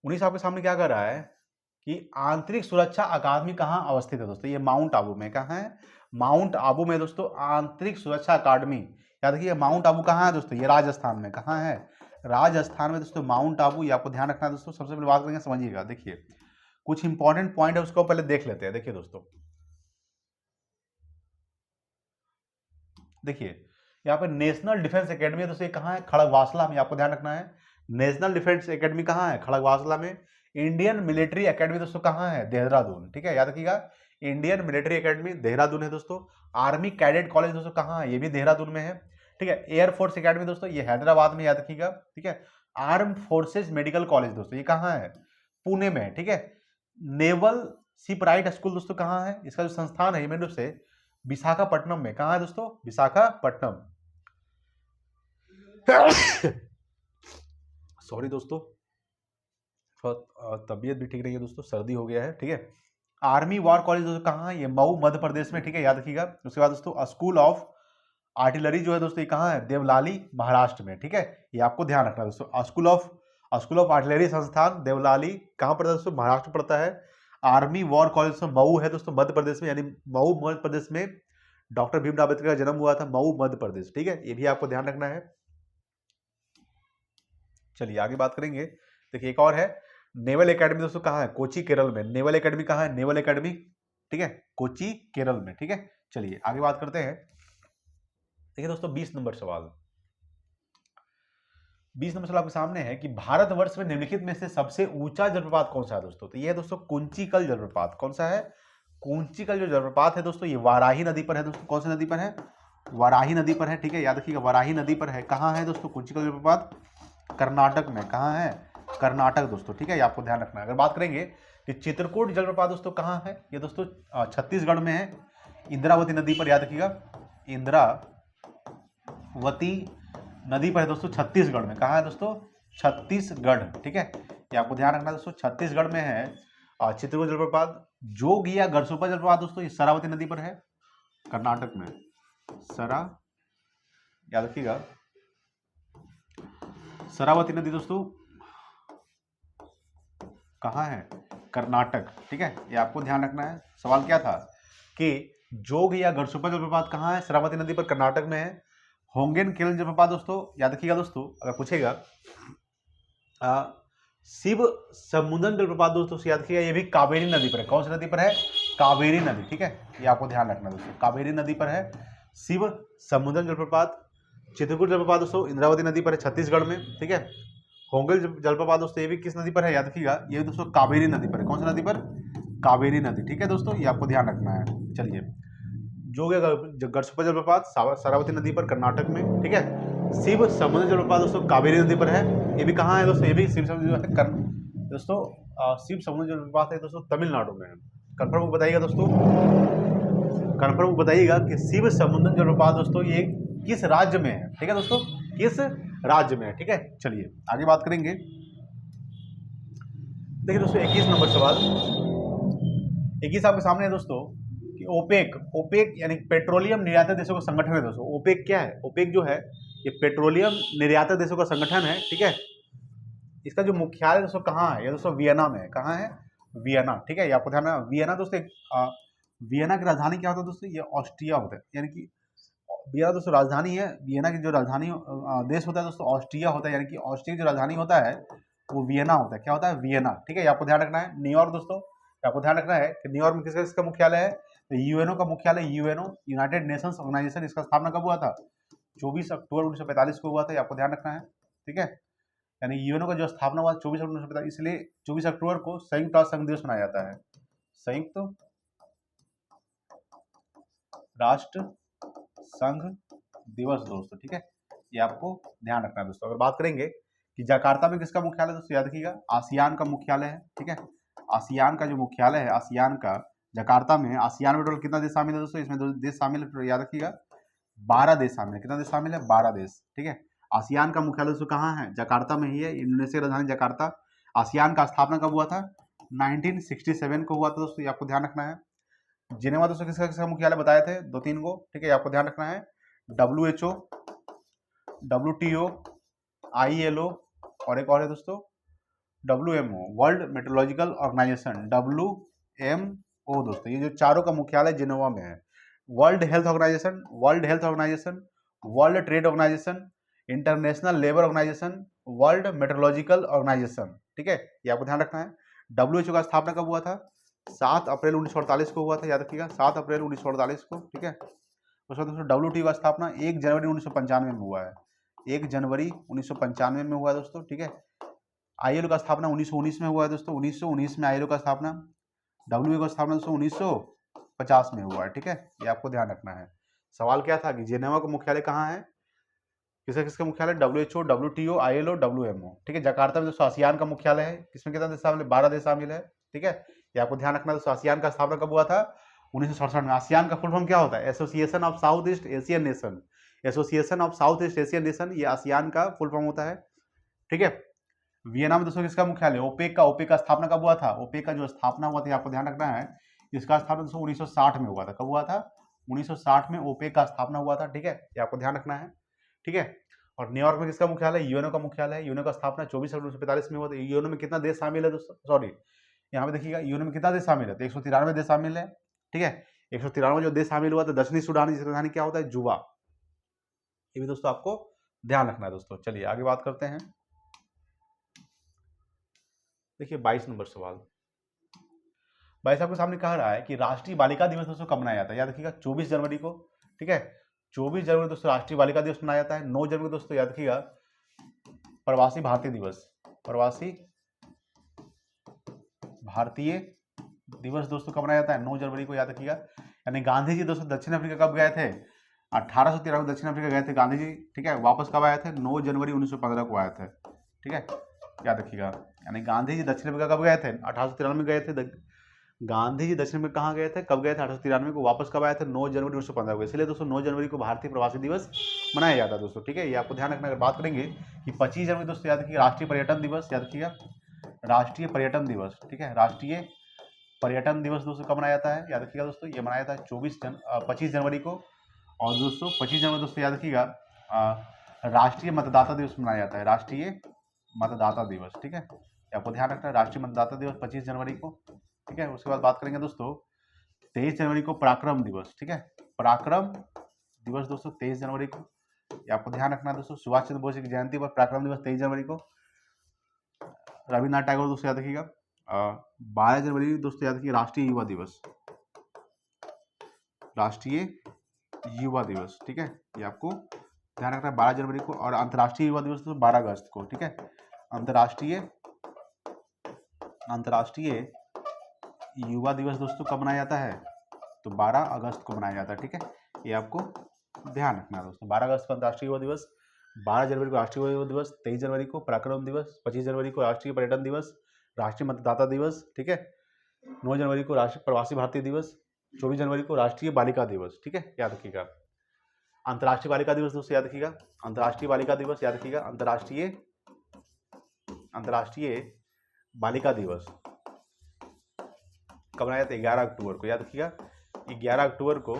19 आपके सामने क्या कर रहा है कि आंतरिक सुरक्षा अकादमी कहाँ अवस्थित है दोस्तों? ये माउंट आबू में। कहाँ है? माउंट आबू में दोस्तों आंतरिक सुरक्षा अकादमी। याद रखिए, माउंट आबू कहाँ है दोस्तों? ये राजस्थान में। कहाँ है? राजस्थान में दोस्तों माउंट आबू। ये आपको ध्यान रखना है दोस्तों। सबसे पहले बात करेंगे, समझिएगा। देखिए कुछ इंपॉर्टेंट पॉइंट है, उसको पहले देख लेते हैं। देखिए दोस्तों, देखिए यहाँ पे नेशनल डिफेंस एकेडमी दोस्तों, ये कहाँ है? खड़गवासला में। आपको ध्यान रखना है, नेशनल डिफेंस एकेडमी कहाँ है? खड़गवासला में। इंडियन मिलिट्री एकेडमी दोस्तों कहाँ है? देहरादून। ठीक है, याद रखिएगा, इंडियन मिलिट्री एकेडमी देहरादून है दोस्तों। आर्मी कैडेट कॉलेज दोस्तों कहाँ है? ये भी देहरादून में है। ठीक है, एयरफोर्स एकेडमी दोस्तों ये हैदराबाद में, याद रखिएगा। ठीक है, आर्म फोर्सेज मेडिकल कॉलेज दोस्तों ये कहाँ है? पुणे में। ठीक है, नेवल शिपराइट स्कूल दोस्तों कहाँ है? इसका जो संस्थान है ये मेन रूप से विशाखापट्टनम में। कहाँ है दोस्तों? विशाखापट्टनम। सॉरी दोस्तों, थोड़ा तबीयत भी ठीक नहीं है दोस्तों, सर्दी हो गया है। ठीक है, आर्मी वॉर कॉलेज दोस्तों कहाँ है? ये मऊ मध्य प्रदेश में। ठीक है, याद रखिएगा। उसके बाद दोस्तों स्कूल ऑफ आर्टिलरी जो है दोस्तों ये कहाँ है? देवलाली महाराष्ट्र में। ठीक है, ये आपको ध्यान रखना है दोस्तों। स्कूल ऑफ आर्टिलरी संस्थान देवलाली कहाँ पड़ता है दोस्तों? महाराष्ट्र पड़ता है। आर्मी वॉर कॉलेज तो मऊ है दोस्तों, मध्य प्रदेश में, यानी मऊ मध्य प्रदेश में डॉक्टर भीमराव अम्बेडकर का जन्म हुआ था, मऊ मध्य प्रदेश। ठीक है, ये भी आपको ध्यान रखना है। चलिए आगे बात करेंगे। देखिए एक और है, नेवल एकेडमी दोस्तों कहाँ है? कोची केरल में। नेवल एकेडमी कहाँ है? नेवल एकेडमी, ठीक है, कोची केरल में। ठीक है, चलिए आगे बात करते हैं। देखिए दोस्तों 20 नंबर सवाल, 20 नंबर सवाल आपके सामने है कि भारतवर्ष में निम्नलिखित में से सबसे ऊंचा जलप्रपात कौन सा है दोस्तों? तो ये है दोस्तों कुंचिकल जलप्रपात। कौन सा है? कुंचिकल जो जलप्रपात है दोस्तों, ये वाराही नदी पर है दोस्तों। कौन सी नदी पर है? वाराही नदी पर है। ठीक है, याद रखिएगा वाराही नदी पर है। कहाँ है दोस्तों कुंचिकल जलप्रपात? कर्नाटक में। कहाँ है? कर्नाटक दोस्तों। ठीक है, ये आपको ध्यान रखना है। अगर बात करेंगे कि चित्रकूट जलप्रपात दोस्तों कहाँ है? ये दोस्तों छत्तीसगढ़ में है, इंद्रावती नदी पर। याद रखिएगा इंद्रावती नदी पर है दोस्तों, छत्तीसगढ़ में। कहाँ है दोस्तों? छत्तीसगढ़। ठीक है, ये आपको ध्यान रखना है दोस्तों, छत्तीसगढ़ में है चित्रकूट जलप्रपात। जोग या गरसोपा जलप्रपात दोस्तों, ये शरावती नदी पर है, कर्नाटक में। याद रखिएगा शरावती नदी दोस्तों कहाँ है? कर्नाटक। ठीक है, ये आपको ध्यान रखना है। सवाल क्या था कि जोग या गरसोपा जलप्रपात कहाँ है? शरावती नदी पर, कर्नाटक में है। होंगेन केरल जलप्रपात दोस्तों, याद रखिएगा दोस्तों, अगर पूछेगा शिव समुद्रम जलप्रपात दोस्तों याद रखिएगा, ये भी कावेरी नदी पर है। कौन सी नदी पर है? कावेरी नदी। ठीक है, ये आपको ध्यान रखना दोस्तों, कावेरी नदी पर है शिव समुद्रम जलप्रपात। चित्रकूट जलप्रपात दोस्तों इंद्रावती नदी पर है, छत्तीसगढ़ में। ठीक है, होंगेल जलप्रपात दोस्तों ये भी किस नदी पर है? याद रखिएगा, ये दोस्तों कावेरी नदी पर है। कौन सी नदी पर? कावेरी नदी। ठीक है दोस्तों, ये आपको ध्यान रखना है। चलिए जोग गरसोपा जलप्रपात शरावती नदी पर, कर्नाटक में। ठीक है, शिव समुद्र जलप्रपात दोस्तों कावेरी नदी पर है। ये भी कहाँ है दोस्तों? ये भी शिव समुद्र दोस्तों शिव समुद्र जलप्रपात है दोस्तों तमिलनाडु में है। कंफर्म बताइएगा दोस्तों, कंफर्म बताइएगा कि शिव समुद्र जलप्रपात दोस्तों ये किस राज्य में है? ठीक है दोस्तों, किस राज्य में है? ठीक है, चलिए आगे बात करेंगे। देखिए दोस्तों 21 नंबर सवाल, 21 आपके सामने है दोस्तों कि ओपेक, ओपेक यानी पेट्रोलियम निर्यातक देशों का संगठन है दोस्तों। ओपेक क्या है? ओपेक जो है ये पेट्रोलियम निर्यातक देशों का संगठन है। ठीक है, इसका जो मुख्यालय दोस्तों कहाँ है? ये दोस्तों वियना में है। कहाँ है? वियना। ठीक है, ये आपको ध्यान रखना। वियना दोस्तों वियना की राजधानी क्या होता है दोस्तों? ये ऑस्ट्रिया होता है, यानी कि वियना दोस्तों राजधानी है। वियना की जो राजधानी देश होता है दोस्तों ऑस्ट्रिया होता है, यानी कि ऑस्ट्रिया की जो राजधानी होता है वो वियना होता है। क्या होता है? वियना। ठीक है, ये आपको ध्यान रखना है। न्यूयॉर्क दोस्तों, आपको ध्यान रखना है कि न्यूयॉर्क में किसका मुख्यालय है? तो यूएनओ का मुख्यालय, यूएनओ यूनाइटेड नेशंस ऑर्गेनाइजेशन, इसका स्थापना कब हुआ था? 24 अक्टूबर 1945 को हुआ था। ये आपको ध्यान रखना है। ठीक है, यानी यूएनओ का जो स्थापना हुआ 24 अक्टूबर 1945, इसलिए 24 अक्टूबर को संयुक्त राष्ट्र संघ दिवस मनाया जाता है, संयुक्त राष्ट्र संघ दिवस दोस्तों। ठीक है, ये आपको ध्यान रखना है दोस्तों। अगर बात करेंगे कि जकार्ता में किसका मुख्यालय दोस्तों, याद रखिएगा आसियान का मुख्यालय है। ठीक है, आसियान का जो मुख्यालय है, आसियान का जकार्ता में है। आसियान में टोटल कितना देश शामिल है दोस्तों? इसमें दो देश शामिल है, याद रखिएगा 12 देश शामिल है। कितना देश शामिल है? 12 देश। ठीक है, आसियान का मुख्यालय दोस्तों कहाँ है? जकार्ता में ही है, इंडोनेशिया की राजधानी जकार्ता। आसियान का स्थापना कब हुआ था? 1967 को हुआ था दोस्तों, ये आपको ध्यान रखना है। जिनेवा दोस्तों किसका किसका मुख्यालय बताए थे? 2-3 को। ठीक है, ये आपको ध्यान रखना है। WHO, WTO, ILO और एक और है दोस्तों WMO, world meteorological organisation, WMO दोस्तों। ये जो चारों का मुख्यालय जिनेवा में है। World health organisation, world health organisation, world trade organisation, international labour organisation, world meteorological organisation. ठीक है, ये आपको ध्यान रखना है। WHO का स्थापना कब हुआ था? 7 अप्रैल 1948 को हुआ था, याद रखिएगा 7 अप्रैल 1948 को। ठीक है, उसके बाद दोस्तों WTO का स्थापना 1 जनवरी 1995 में हुआ है, 1 जनवरी 1995 में हुआ है दोस्तों। ठीक है, ILO का स्थापना 1919 में हुआ है दोस्तों, 1919 में ILO का स्थापना। WHO का स्थापना दोस्तों 1950 में हुआ है। ठीक है, ये आपको ध्यान रखना है। सवाल क्या था कि जेनेवा का मुख्यालय कहाँ है? किसका किसका मुख्यालय? WHO, WTO, ILO, WMO। ठीक है, जकार्ता में दोस्तों आसियान का मुख्यालय है। किसमें कितना देश शामिल है? 12 देश शामिल है। ठीक है, ये आपको ध्यान रखना है दोस्तों। आसियान का स्थापना कब हुआ था? 1967 में। आसियान का फुल फॉर्म क्या होता है? Association of south east Asian nation, association of south east Asian nation, ये आसियान का फुल फॉर्म होता है। ठीक है, वियना में दोस्तों किसका मुख्यालय? ओपेक का। ओपेक का स्थापना कब हुआ था? ओपेक का जो स्थापना हुआ था, आपको ध्यान रखना है, इसका स्थापना दोस्तों 1960 में हुआ था। कब हुआ था? 1960 में ओपेक का स्थापना हुआ था। ठीक है, ये आपको ध्यान रखना है। ठीक है, और न्यूयॉर्क में किसका मुख्यालय? यूएनओ का मुख्यालय है। यूएनओ का स्थापना 24 अक्टूबर 1945 में हुआ था। यूएनओ में कितना देश शामिल है दोस्तों? सॉरी, यहाँ पे देखिएगा यूएन में कितना देश शामिल है, तो 193 देश शामिल है, ठीक है। 193 जो देश शामिल हुआ, तो दक्षिणी सूडान जिसकी राजधानी क्या होता है, जुबा। ये भी दोस्तों आपको ध्यान रखना है दोस्तों। चलिए आगे बात करते हैं। देखिए 22 नंबर सवाल, भाई साहब के सामने कह रहा है कि राष्ट्रीय बालिका दिवस दोस्तों कब मनाया जाता है, याद रखिएगा 24 जनवरी को, ठीक है। 24 जनवरी दोस्तों राष्ट्रीय बालिका दिवस मनाया जाता है। 9 जनवरी दोस्तों याद रखिएगा प्रवासी भारतीय दिवस, प्रवासी भारतीय दिवस दोस्तों कब मनाया जाता है, 9 जनवरी को, याद रखिएगा। यानी गांधी जी दोस्तों दक्षिण अफ्रीका कब गए थे, 1813 में दक्षिण अफ्रीका गए थे गांधी जी, ठीक है। वापस कब आए थे, 9 जनवरी 1915 को आए थे, ठीक है, याद रखिएगा। यानी गांधी जी दक्षिण अफ्रीका कब गए थे, 1893 में गए थे। गांधी जी दक्षिण में कहाँ गए थे, कब गए थे, 1893 को। वापस कब आए थे, 9 जनवरी 1915 को। इसलिए दोस्तों 9 जनवरी को भारतीय प्रवासी दिवस मनाया जाता है दोस्तों, ठीक है। ये आपको ध्यान रखना। अगर बात करेंगे कि 25 जनवरी दोस्तों याद रखिएगा राष्ट्रीय पर्यटन दिवस, याद रखिएगा राष्ट्रीय पर्यटन दिवस, ठीक है। राष्ट्रीय पर्यटन दिवस दोस्तों कब मनाया जाता है, याद रखिएगा दोस्तों ये मनाया जाता है 25 जनवरी को। और दोस्तों 25 जनवरी दोस्तों याद रखिएगा राष्ट्रीय मतदाता दिवस मनाया जाता है, राष्ट्रीय मतदाता दिवस, ठीक है। आपको ध्यान रखना है राष्ट्रीय मतदाता दिवस 25 जनवरी को, ठीक है। उसके बाद बात करेंगे दोस्तों 23 जनवरी को पराक्रम दिवस, ठीक है। पराक्रम दिवस दोस्तों 23 जनवरी को, ये आपको ध्यान रखना है दोस्तों। सुभाष चंद्र बोस की जयंती पर पराक्रम दिवस 23 जनवरी को। रविन्द्रनाथ टैगोर दोस्तों याद रखिएगा 12 जनवरी दोस्तों याद रखिएगा राष्ट्रीय युवा दिवस, राष्ट्रीय युवा दिवस, ठीक है। ये आपको ध्यान रखना है 12 जनवरी को। और अंतर्राष्ट्रीय युवा दिवस दोस्तों 12 अगस्त को, ठीक है। अंतर्राष्ट्रीय युवा दिवस दोस्तों कब मनाया जाता है, तो 12 अगस्त को मनाया जाता है, ठीक है। ये आपको ध्यान रखना है दोस्तों। 12 अगस्त को अंतर्राष्ट्रीय युवा दिवस, 12 जनवरी को राष्ट्रीय युवा दिवस, 23 जनवरी को पराक्रम दिवस, 25 जनवरी को राष्ट्रीय पर्यटन दिवस, राष्ट्रीय मतदाता दिवस, ठीक है। 9 जनवरी को राष्ट्रीय प्रवासी भारतीय दिवस, 24 जनवरी को राष्ट्रीय बालिका दिवस, ठीक है, याद रखिएगा। अंतर्राष्ट्रीय बालिका दिवस दोस्तों याद रखिएगा, अंतर्राष्ट्रीय बालिका दिवस याद रखिएगा, अंतर्राष्ट्रीय बालिका दिवस कब मनाया जाता है, 11 अक्टूबर को, याद रखिएगा 11 अक्टूबर को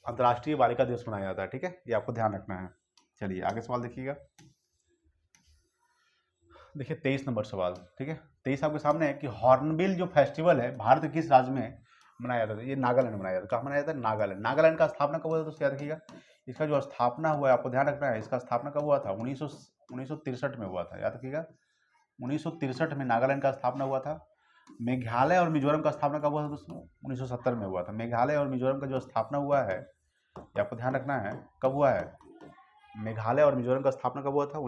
अंतर्राष्ट्रीय बालिका दिवस मनाया जाता है, ठीक है। ये आपको ध्यान रखना है। चलिए आगे सवाल देखिएगा। देखिए 23 नंबर सवाल, ठीक है। 23 आपके सामने है कि हॉर्नबिल जो फेस्टिवल है भारत के किस राज्य में मनाया जाता है, ये नागालैंड में मनाया जाता है। कहाँ मनाया जाता है, नागालैंड। नागालैंड का स्थापना कब हुआ था दोस्तों याद रखिएगा। इसका जो स्थापना हुआ है आपको ध्यान रखना है, इसका स्थापना कब हुआ था, 1963 में हुआ था, याद रखिएगा 1963 में नागालैंड का स्थापना हुआ था। मेघालय और मिजोरम का स्थापना कब हुआ था दोस्तों, 1970 में हुआ था। मेघालय और मिजोरम का जो स्थापना हुआ है ये आपको ध्यान रखना है, कब हुआ है, मेघालय और मिजोरम का स्थापना कब हुआ था,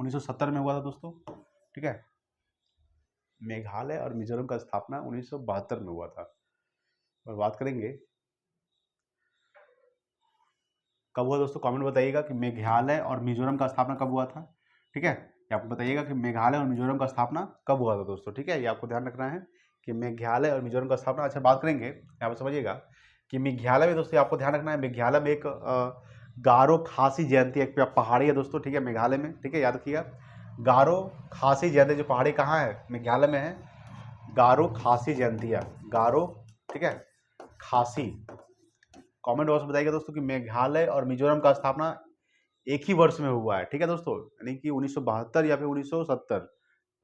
1970 में हुआ था दोस्तों, ठीक है। मेघालय और मिजोरम का स्थापना 1972 में हुआ था। और बात करेंगे कब हुआ दोस्तों, कमेंट बताइएगा कि मेघालय और मिजोरम का स्थापना कब हुआ था, ठीक है। ये आपको बताइएगा कि मेघालय और मिजोरम का स्थापना कब हुआ था दोस्तों, ठीक है। ये आपको ध्यान रखना है कि मेघालय और मिजोरम का स्थापना। अच्छा बात करेंगे यहाँ पर समझिएगा कि मेघालय में दोस्तों आपको ध्यान रखना है, मेघालय में एक गारो खासी जयंती एक पहाड़ी है दोस्तों, ठीक है, मेघालय में, ठीक है, याद रखिएगा गारो खासी जयंती जो पहाड़ी कहाँ है, मेघालय में है, गारो खासी जयंती है, गारो, ठीक है, खासी। कमेंट बॉक्स में बताइएगा दोस्तों कि मेघालय और मिजोरम का स्थापना एक ही वर्ष में हुआ है, ठीक है दोस्तों, यानी कि 1972 या फिर 1970।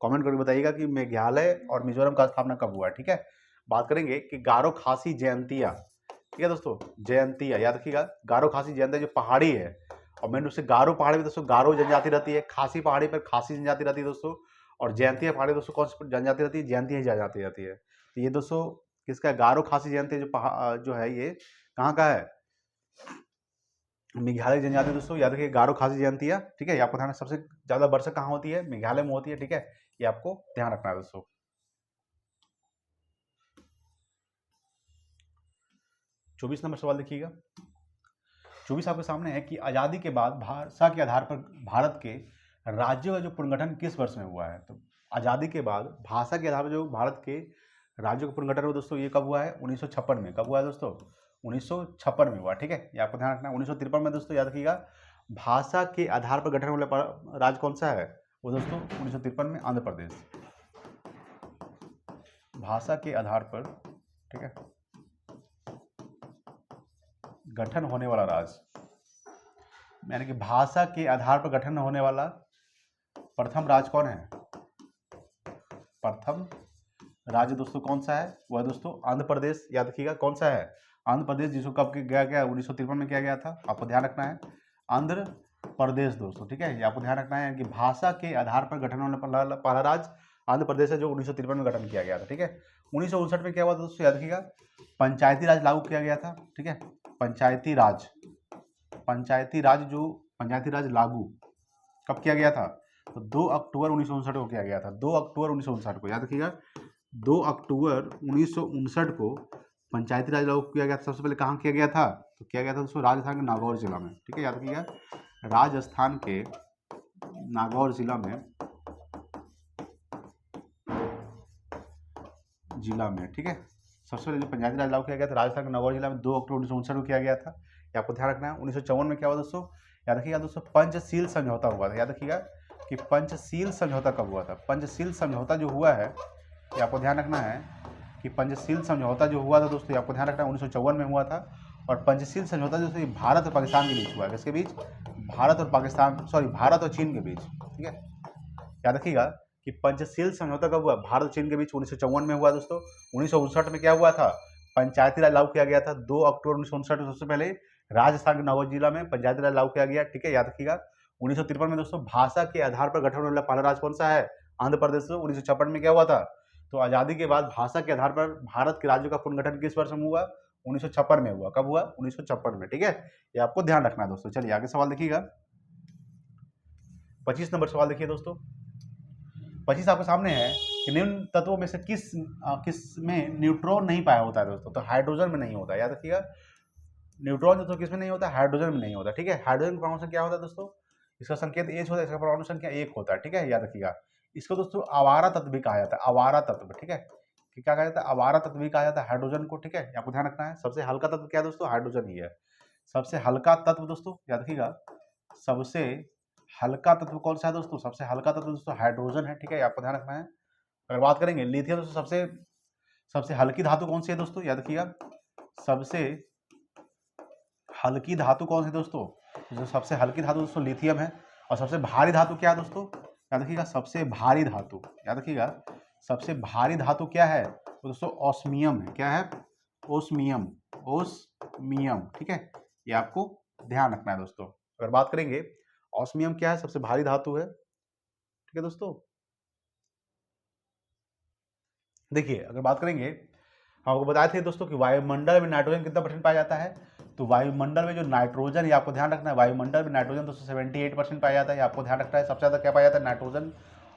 कमेंट करके बताइएगा कि मेघालय और मिजोरम का स्थापना कब हुआ है, ठीक है। बात करेंगे कि गारो खासी जयंतिया, ठीक है दोस्तों, जयंतिया याद रखिएगा, गारो खासी जयंतिया जो पहाड़ी है, और मेन रूप से गारो पहाड़ी में दोस्तों गारो जनजाति रहती है, खासी पहाड़ी पर खासी जनजाति रहती है दोस्तों, और जयंतिया पहाड़ी दोस्तों कौन सी जनजाति रहती है, जयंतिया जनजाति रहती है। तो ये दोस्तों किसका है, गारो खासी जयंती जो है ये कहाँ का है, मेघालय जनजाति दोस्तों, याद रखिए गारो खासी जयंती है, ठीक है। ये आपको ध्यान, सबसे ज्यादा वर्षा कहाँ होती है, मेघालय में होती है, ठीक है। ये आपको ध्यान रखना है दोस्तों। 24 नंबर सवाल देखिएगा। 24 आपके सामने है कि आजादी के बाद भाषा के आधार पर भारत के राज्यों का जो पुनर्गठन किस वर्ष में हुआ है। तो आजादी के बाद भाषा के आधार पर जो भारत के राज्यों का पुनर्गठन हुआ दोस्तों, ये कब हुआ है, 1956 में। कब हुआ है दोस्तों, 1956 में हुआ, ठीक है। ये आपको ध्यान रखना है। 1953 में दोस्तों याद रखिएगा भाषा के आधार पर गठन वाला राज्य कौन सा है, वो दोस्तों 1953 में आंध्र प्रदेश। भाषा के आधार पर, ठीक है, गठन होने वाला राज्य, यानी कि भाषा के आधार पर गठन होने वाला प्रथम राज्य कौन है? प्रथम राज्य दोस्तों कौन सा है? वह दोस्तों आंध्र प्रदेश। याद रखिएगा कौन सा है? आंध्र प्रदेश, जिसको कब किया गया? 1953 में किया गया था। आपको ध्यान रखना है आंध्र प्रदेश दोस्तों, ठीक है। ये आपको ध्यान रखना है कि भाषा के आधार पर गठन होने वाला पहला राज्य आंध्र प्रदेश है, जो 1953 में गठन किया गया था, ठीक है। 1959 में क्या हुआ था दोस्तों? याद रखिएगा पंचायती राज लागू किया गया था, ठीक है। पंचायती राज लागू कब किया गया था? तो 2 अक्टूबर 1959 को किया गया था। 2 अक्टूबर 1959 को, याद रखिएगा 2 अक्टूबर 1959 को पंचायती राज लागू किया गया था। सबसे पहले कहाँ किया गया था? तो किया गया था दोस्तों राजस्थान के नागौर जिला में, ठीक है। याद रखिएगा राजस्थान के नागौर जिला में, ठीक है। सबसे पहले जो पंचायती राज लागू किया गया था राजस्थान के नागौर जिला में 2 अक्टूबर 1959 को किया गया था। ये आपको ध्यान रखना है। 1954 में क्या हुआ दोस्तों? याद रखिएगा दोस्तों पंचशील समझौता हुआ था। याद रखिएगा कि पंचशील समझौता कब हुआ था? पंचशील समझौता जो हुआ है, ये आपको ध्यान रखना है कि पंचशील समझौता जो हुआ था दोस्तों, ये आपको ध्यान रखना है 1954 में हुआ था। और पंचशील समझौता दोस्तों ये भारत और पाकिस्तान के बीच हुआ है। किसके बीच? भारत और चीन के बीच, ठीक है। याद रखिएगा कि पंचशील समझौता कब हुआ? भारत और चीन के बीच 1954 में हुआ दोस्तों। 1959 में क्या हुआ था? पंचायती राज लागू किया गया था। 2 अक्टूबर 1959 को सबसे पहले राजस्थान के नागौर जिला में पंचायती राज लागू किया गया, ठीक है। याद रखिएगा 1953 में दोस्तों भाषा के आधार पर गठन होने वाला पहला राज्य कौन सा है? आंध्र प्रदेश। 1956 में क्या हुआ था? तो आज़ादी के बाद भाषा के आधार पर भारत के राज्यों का पुनर्गठन किस वर्ष में हुआ? 1956 में हुआ। कब हुआ? 1956 में, ठीक है। ये आपको ध्यान रखना है दोस्तों। चलिए आगे सवाल देखिएगा। 25 नंबर सवाल देखिए दोस्तों। 25 आपके सामने है कि निम्न तत्वों में से किस में न्यूट्रॉन नहीं पाया होता है दोस्तों? तो हाइड्रोजन में नहीं होता है। याद रखिएगा न्यूट्रॉन दोस्तों किस में नहीं होता? हाइड्रोजन में नहीं होता, ठीक है। हाइड्रोजन का परमाणु संख्या क्या होता है दोस्तों? इसका संकेत H होता है, इसका परमाणु संख्या 1 होता है, ठीक है। याद रखिएगा इसको दोस्तों आवारा तत्व भी कहा जाता है। आवारा तत्व, ठीक है। कि क्या कहा जाता है? आवारा तत्व भी कहा जाता है हाइड्रोजन को, ठीक है। आपको ध्यान रखना है। सबसे हल्का तत्व क्या है दोस्तों? हाइड्रोजन ही है। सबसे हल्का तत्व दोस्तों याद रखिएगा सबसे हल्का तत्व कौन सा है दोस्तों? सबसे हल्का तत्व दोस्तों हाइड्रोजन है, ठीक है। आपको ध्यान रखना है। अगर बात करेंगे लिथियम दोस्तों सबसे हल्की धातु कौन सी है दोस्तों? याद रखिएगा सबसे हल्की धातु कौन सी दोस्तों? जो सबसे हल्की धातु दोस्तों लिथियम है। और सबसे भारी धातु क्या है दोस्तों? याद रखिएगा सबसे भारी धातु, याद रखिएगा सबसे भारी धातु क्या है? तो दोस्तों ऑस्मियम है। क्या है? ओस्मियम, ठीक है। ये आपको ध्यान रखना है दोस्तों। अगर बात करेंगे ऑस्मियम क्या है? सबसे भारी धातु है, ठीक है दोस्तों। देखिए अगर बात करेंगे हम आपको बताए थे दोस्तों कि वायुमंडल में नाइट्रोजन कितना % पाया जाता है? तो वायुमंडल में जो नाइट्रोजन, ये आपको ध्यान रखना है, वायुमंडल में नाइट्रोजन दोस्तों 78% पाया जाता है। आपको ध्यान रखना है। सबसे ज़्यादा क्या पाया जाता है? नाइट्रोजन।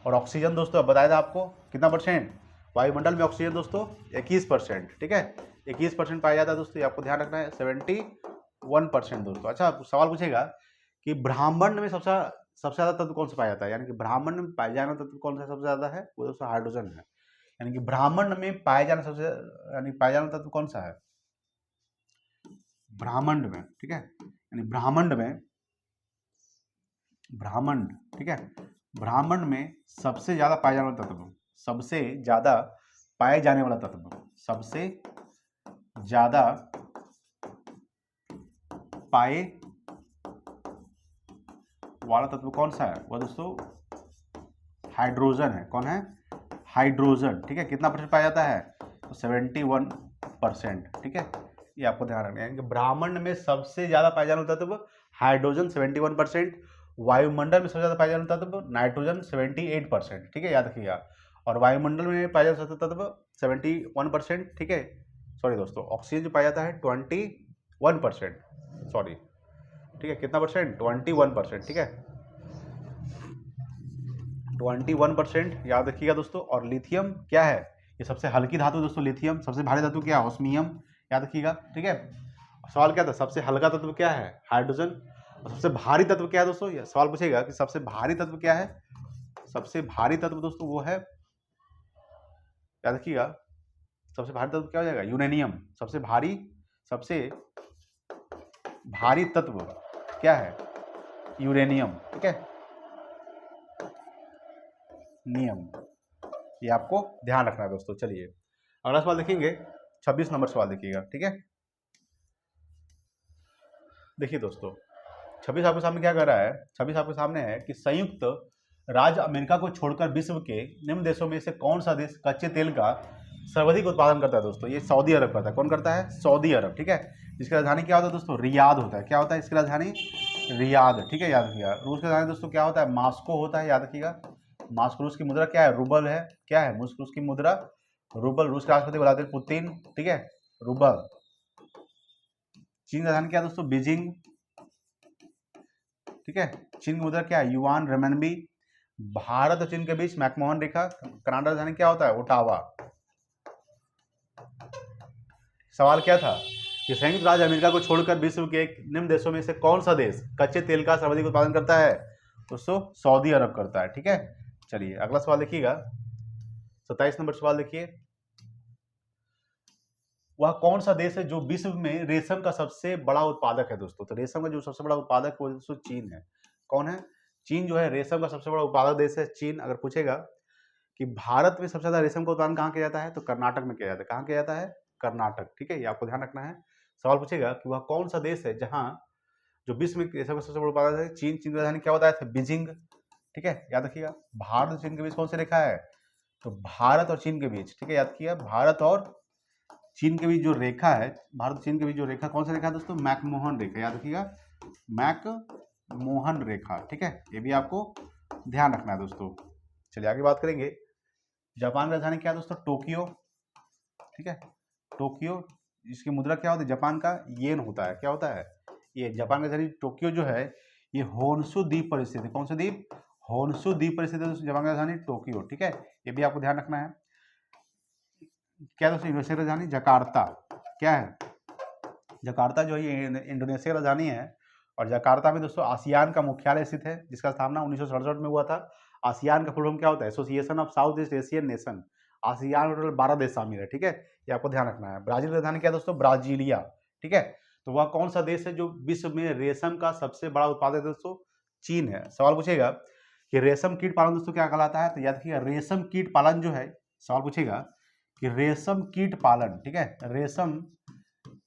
और ऑक्सीजन दोस्तों बताया था आपको कितना %? वायुमंडल में ऑक्सीजन दोस्तों 21%, ठीक है। 21% पाया जाता है दोस्तों। ये आपको ध्यान रखना है। 71% दोस्तों। अच्छा सवाल पूछेगा कि ब्रह्मांड में सबसे ज़्यादा तत्व कौन सा पाया जाता है? यानी कि ब्रह्मांड में पाया जाना तत्व कौन सा सबसे ज़्यादा है? वो दोस्तों हाइड्रोजन है। यानी कि ब्रह्मांड में पाया जाना तत्व कौन सा है? ब्रह्मांड में, ठीक है। यानी ब्रह्मांड, ठीक है। ब्रह्मांड में सबसे ज्यादा पाया जाने वाला तत्व, सबसे ज्यादा पाए जाने वाला तत्व, सबसे ज्यादा पाए वाला तत्व कौन सा है? वह दोस्तों हाइड्रोजन है। कौन है? हाइड्रोजन, ठीक है। कितना % पाया जाता है? तो 71%, ठीक है। ये आपको ध्यान रखना है कि ब्रह्मांड में सबसे ज्यादा पाया जाने वाला तत्व हाइड्रोजन 71%, वायुमंडल में सबसे ज्यादा पाया जाने वाला तत्व नाइट्रोजन 78%, ठीक है। याद रखिएगा। और वायुमंडल में पाया जाता तत्व 71%, ठीक है। सॉरी दोस्तों ऑक्सीजन जो पाया जाता है 21%, सॉरी, ठीक है। कितना %? 21%, ठीक है। 21% याद रखिएगा दोस्तों। और लिथियम क्या है? ये सबसे हल्की धातु दोस्तों लिथियम। सबसे भारी धातु क्या है? ऑस्मियम, याद रखिएगा, ठीक है। सवाल क्या था? सबसे हल्का तत्व क्या है? हाइड्रोजन। और सबसे भारी तत्व क्या है दोस्तों? ये सवाल पूछेगा कि सबसे भारी तत्व क्या है? सबसे भारी तत्व दोस्तों वो है, याद रखिएगा, सबसे भारी तत्व क्या हो जाएगा? यूरेनियम। सबसे भारी तत्व क्या है? यूरेनियम, ठीक है। नियम, ये आपको ध्यान रखना है दोस्तों। चलिए अगला सवाल देखेंगे। 26 नंबर सवाल देखिएगा, ठीक है। देखिए दोस्तों 26 आपके सामने क्या कर रहा है? 26 आपके सामने है कि संयुक्त राज्य अमेरिका को छोड़कर विश्व के निम्न देशों में से कौन सा देश कच्चे तेल का सर्वाधिक उत्पादन करता है दोस्तों? ये सऊदी अरब करता है। कौन करता है? सऊदी अरब, ठीक है। इसकी राजधानी क्या होता है दोस्तों? रियाद होता है। क्या होता है इसकी राजधानी? रियाद, ठीक है, याद रखिएगा। रूस की राजधानी दोस्तों क्या होता है? मॉस्को होता है, याद रखिएगा। मॉस्को। रूस की मुद्रा क्या है? रूबल है। क्या है रूस की मुद्रा? रूबल। रूस के राष्ट्रपति व्लादिमीर पुतिन, ठीक है, रूबल। चीन की राजधानी क्या है दोस्तों? बीजिंग, ठीक है। चीन की मुद्रा क्या है? युआन, रेमनबी। भारत और चीन के बीच मैकमोहन रेखा। कनाडा राजधानी क्या होता है? ओटावा। सवाल क्या था कि संयुक्त राज्य अमेरिका को छोड़कर विश्व के निम्न देशों में से कौन सा देश कच्चे तेल का सर्वाधिक उत्पादन करता है? दोस्तों सऊदी अरब करता है, ठीक है। चलिए अगला सवाल देखिएगा, 27 नंबर सवाल देखिए। वह कौन सा देश है जो विश्व में रेशम का सबसे बड़ा उत्पादक है दोस्तों? तो रेशम का जो सबसे बड़ा उत्पादक है वो दोस्तों चीन है। कौन है? चीन जो है रेशम का सबसे बड़ा उत्पादक देश है चीन। अगर पूछेगा कि भारत में सबसे ज्यादा रेशम का उत्पादन कहाँ किया जाता है, तो कर्नाटक में किया जाता है। कहाँ किया जाता है? कर्नाटक, ठीक है, ये आपको ध्यान रखना है। सवाल पूछेगा कि वह कौन सा देश है जहां जो विश्व में रेशम का सबसे बड़ा उत्पादक है? चीन। चीन की राजधानी क्या बताया था? बीजिंग, ठीक है, याद रखिएगा। भारत और चीन के बीच कौन सी रेखा है? तो भारत और चीन के बीच, ठीक है, याद किया। भारत और चीन के बीच जो रेखा है, भारत और चीन के बीच जो रेखा, कौन सा रेखा है दोस्तों? मैकमोहन रेखा, याद रखिएगा, मैकमोहन रेखा, ठीक है, ये भी आपको ध्यान रखना है दोस्तों। चलिए आगे बात करेंगे। जापान की राजधानी क्या है दोस्तों? टोक्यो, ठीक है, टोक्यो। इसकी मुद्रा क्या होती है? जापान का येन होता है। क्या होता है? ये जापान की राजधानी टोक्यो जो है ये होन्शु द्वीप पर स्थित है। कौन सा द्वीप? होन्शु द्वीप पर स्थित है दोस्तों जापान की राजधानी टोक्यो, ठीक है, ये भी आपको ध्यान रखना है। क्या दोस्तों इंडोनेशिया की राजधानी? जकार्ता। क्या है? जकार्ता जो है ये इंडोनेशिया की राजधानी है। और जकार्ता में दोस्तों आसियान का मुख्यालय स्थित है, जिसका स्थापना 1967 में हुआ था। आसियान का फुल फॉर्म क्या होता है? Association of south east Asian nation. ASEAN में टोटल 12 देश शामिल है, ठीक है, ये आपको ध्यान रखना है। ब्राजील की राजधानी क्या है दोस्तों? ब्राजीलिया, ठीक है। तो वह कौन सा देश है जो विश्व में रेशम का सबसे बड़ा उत्पादक है दोस्तों? चीन है। सवाल पूछेगा कि रेशम कीट पालन दोस्तों क्या कहलाता है? तो याद रखिएगा रेशम कीट पालन जो है, सवाल पूछेगा कि रेशम कीट पालन, ठीक है, रेशम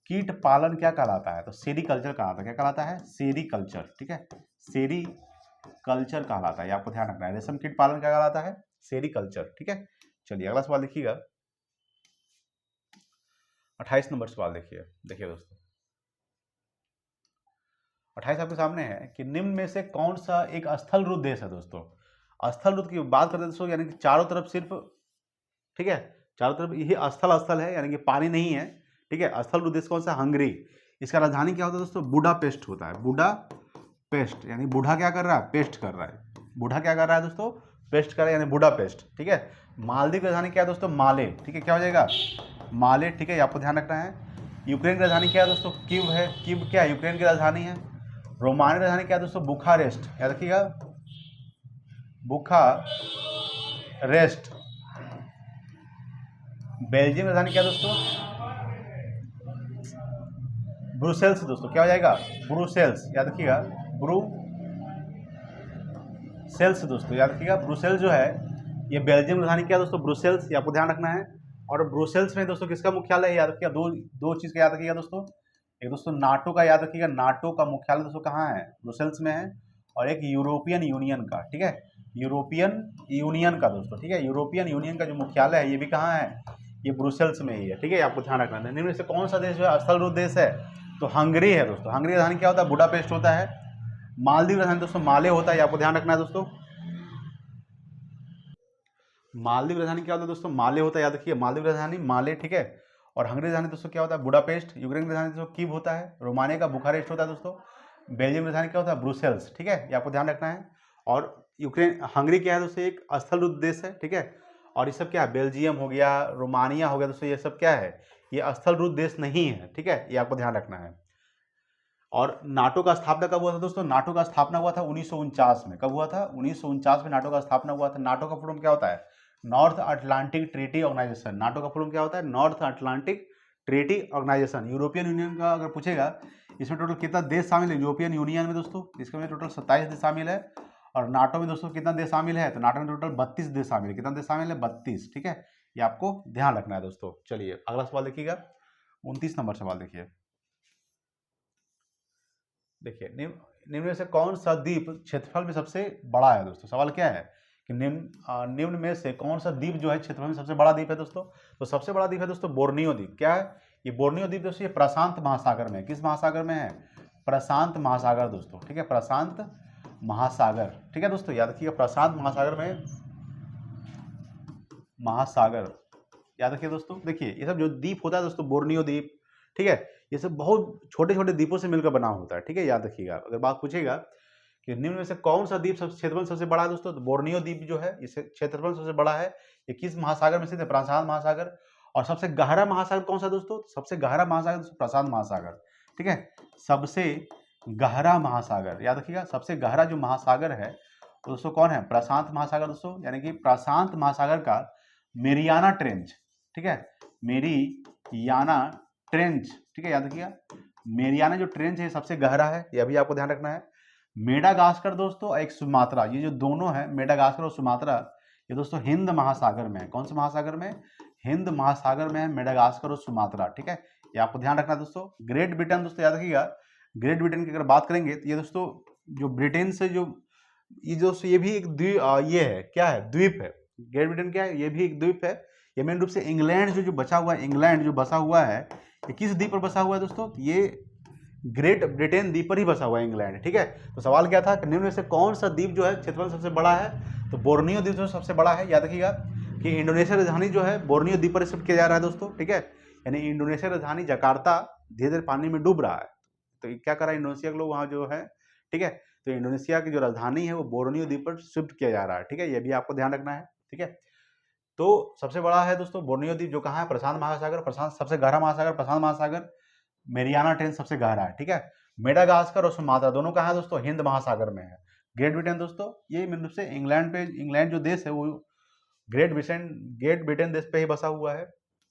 कीट पालन क्या कहलाता है? तो सेरीकल्चर कहलाता है। क्या कहलाता है? सेरीकल्चर, ठीक है, सेरीकल्चर कहलाता है, ये आपको ध्यान रखना है। रेशम कीट पालन क्या कहलाता है? सेरीकल्चर, ठीक है। चलिए अगला सवाल देखिएगा, 28 नंबर सवाल देखिए। देखिए दोस्तों 28 आपके सामने है कि निम्न में से कौन सा एक स्थल रूप देश है दोस्तों? स्थल रूप की बात करते हैं दोस्तों, यानी कि चारों तरफ सिर्फ, ठीक है, चारों तरफ यही स्थल स्थल है, यानी कि पानी नहीं है, ठीक है। स्थल रूप देश कौन सा? हंगरी। इसका राजधानी क्या होता है दोस्तों? बुडापेस्ट होता है। बुडापेस्ट, यानी बूढ़ा क्या कर रहा है? पेस्ट कर रहा है। बूढ़ा क्या कर रहा है दोस्तों? पेस्ट कर रहा है, यानी बुडापेस्ट, ठीक है। मालदीव की राजधानी क्या है दोस्तों? माले, ठीक है, क्या हो जाएगा? माले, ठीक है, आपको ध्यान रखना है। यूक्रेन की राजधानी क्या है दोस्तों? कीव है। कीव क्या है? यूक्रेन की राजधानी है। रोमानिया की राजधानी क्या है दोस्तों? बुखारेस्ट, याद रखिएगा, बुखारेस्ट। बेल्जियम की राजधानी क्या है दोस्तों? ब्रुसेल्स दोस्तों, क्या हो जाएगा? ब्रुसेल्स, याद रखिएगा, ब्रुसेल्स दोस्तों, याद रखिएगा। ब्रुसेल्स जो है ये बेल्जियम की राजधानी क्या है दोस्तों? ब्रुसेल्स, ये आपको ध्यान रखना है। और ब्रुसेल्स में दोस्तों किसका मुख्यालय है? याद रखिएगा, दो चीज का याद रखिएगा दोस्तों। एक दोस्तों नाटो का याद रखिएगा, नाटो का मुख्यालय दोस्तों कहाँ है? ब्रुसेल्स में है। और एक यूरोपियन यूनियन का, ठीक है, यूरोपियन यूनियन का दोस्तों, ठीक है, यूरोपियन यूनियन का जो मुख्यालय है ये भी कहाँ है? ये ब्रुसेल्स में ही है, ठीक है, आपको ध्यान रखना है। निम्न में से कौन सा देश जो है स्थल रूप देश है? तो हंगरी है दोस्तों। हंगरी राजधानी क्या होता है? बुडापेस्ट होता है। मालदीव राजधानी दोस्तों माले होता है, आपको ध्यान रखना है दोस्तों। मालदीव राजधानी क्या होता है दोस्तों? माले होता है, याद रखिए, मालदीव राजधानी माले, ठीक है। और हंगरी राजधानी दोस्तों क्या होता है? बुडापेस्ट। यूक्रेन की राजधानी दोस्तों कीव होता है। रोमानिया का बुखारेस्ट होता है दोस्तों। बेल्जियम की राजधानी क्या होता है? ब्रुसेल्स, ठीक है, ये आपको ध्यान रखना है। और यूक्रेन, हंगरी क्या है दोस्तों? एक स्थल रूप देश है, ठीक है। और ये सब क्या है? बेल्जियम हो गया, रोमानिया हो गया दोस्तों, ये सब क्या है? ये स्थल रूप देश नहीं है, ठीक है, ये आपको ध्यान रखना है। और नाटो का स्थापना कब हुआ था दोस्तों? नाटो का स्थापना हुआ था 1949 में। कब हुआ था? 1949 में नाटो का स्थापना हुआ था। नाटो का फुल क्या होता है? North Atlantic Treaty Organisation. NATO का फुल क्या होता है? North Atlantic Treaty Organisation. European Union का अगर पूछेगा इसमें टोटल कितना देश शामिल है? यूरोपियन यूनियन में दोस्तों इसमें टोटल 27 देश शामिल है। और नाटो में दोस्तों कितना देश शामिल है? तो नाटो में टोटल 32 देश शामिल है। कितना देश शामिल है? 32, ठीक है, ये आपको ध्यान रखना है दोस्तों। चलिए अगला सवाल देखिएगा, 29 नंबर सवाल देखिए। देखिए निम्न में से कौन सा द्वीप क्षेत्रफल में सबसे बड़ा है दोस्तों? सवाल क्या है कि निम्न में से कौन सा द्वीप जो है क्षेत्रफल में सबसे बड़ा द्वीप है दोस्तों? तो सबसे बड़ा द्वीप है दोस्तों बोर्नियो द्वीप। क्या है ये बोर्नियो द्वीप दोस्तों? ये प्रशांत महासागर में है। किस महासागर में है? प्रशांत महासागर दोस्तों, ठीक है, प्रशांत महासागर, ठीक है दोस्तों, याद रखिएगा प्रशांत महासागर में, महासागर याद रखिए दोस्तों। देखिए ये सब जो द्वीप होता है दोस्तों, बोर्नियो द्वीप, ठीक है, ये सब बहुत छोटे छोटे द्वीपों से मिलकर बना होता है, ठीक है, याद रखिएगा। अगर बात पूछेगा कि निम्न में से कौन सा द्वीप क्षेत्रफल सबसे बड़ा है दोस्तों, तो बोर्नियो द्वीप जो है इसे क्षेत्रफल सबसे बड़ा है। ये किस महासागर में स्थित है? प्रशांत महासागर। और सबसे गहरा महासागर कौन सा दोस्तों? सबसे गहरा महासागर दोस्तों प्रशांत महासागर, ठीक है, सबसे गहरा महासागर, याद रखिएगा सबसे गहरा जो महासागर है दोस्तों कौन है? प्रशांत महासागर दोस्तों, यानी कि प्रशांत महासागर का मेरियाना ट्रेंच, ठीक है, मेरियाना ट्रेंच, ठीक है, याद रखिएगा मेरियाना जो ट्रेंच है सबसे गहरा है, यह भी आपको ध्यान रखना है। मेडागास्कर दोस्तों और एक सुमात्रा, ये जो दोनों है मेडागास्कर और सुमात्रा, ये दोस्तों हिंद महासागर में है। कौन से महासागर में? हिंद महासागर में है मेडागास्कर और सुमात्रा, ठीक है, ये आपको ध्यान रखना है दोस्तों। ग्रेट ब्रिटेन दोस्तों, याद रखिएगा ग्रेट ब्रिटेन की अगर बात करेंगे तो ये दोस्तों जो ब्रिटेन से जो ये दोस्तों ये भी एक द्वीप, ये है क्या है? द्वीप है। ग्रेट ब्रिटेन क्या है? ये भी एक द्वीप है। ये मेन रूप से इंग्लैंड जो बचा हुआ है, इंग्लैंड जो बसा हुआ है, ये किस द्वीप पर बसा हुआ है दोस्तों? ये ग्रेट ब्रिटेन द्वीप पर ही बसा हुआ है इंग्लैंड, ठीक है। तो सवाल क्या था कि निम्न में से कौन सा द्वीप जो है क्षेत्रफल सबसे बड़ा है? तो बोर्नियो द्वीप जो सबसे बड़ा है। याद रखिएगा कि इंडोनेशिया राजधानी जो है बोर्नियो द्वीप पर शिफ्ट किया जा रहा है दोस्तों, ठीक है, यानी इंडोनेशिया राजधानी जकार्ता धीरे धीरे पानी में डूब रहा है। तो क्या कर रहा है इंडोनेशिया के लोग वहाँ जो है, ठीक है, तो इंडोनेशिया की जो राजधानी है वो बोर्नियो द्वीप पर शिफ्ट किया जा रहा है, ठीक है, ये भी आपको ध्यान रखना है, ठीक है। तो सबसे बड़ा है दोस्तों बोर्नियो द्वीप, जो कहाँ है? प्रशांत महासागर। प्रशांत सबसे गहरा महासागर प्रशांत महासागर। मेरियाना ट्रेंच सबसे गहरा है, ठीक है। मेडागास्कर और सुमात्रा दोनों कहाँ है दोस्तों? हिंद महासागर में है। ग्रेट ब्रिटेन दोस्तों ये मेन रूप से इंग्लैंड जो देश है वो ग्रेट ब्रिटेन देश पे ही बसा हुआ है,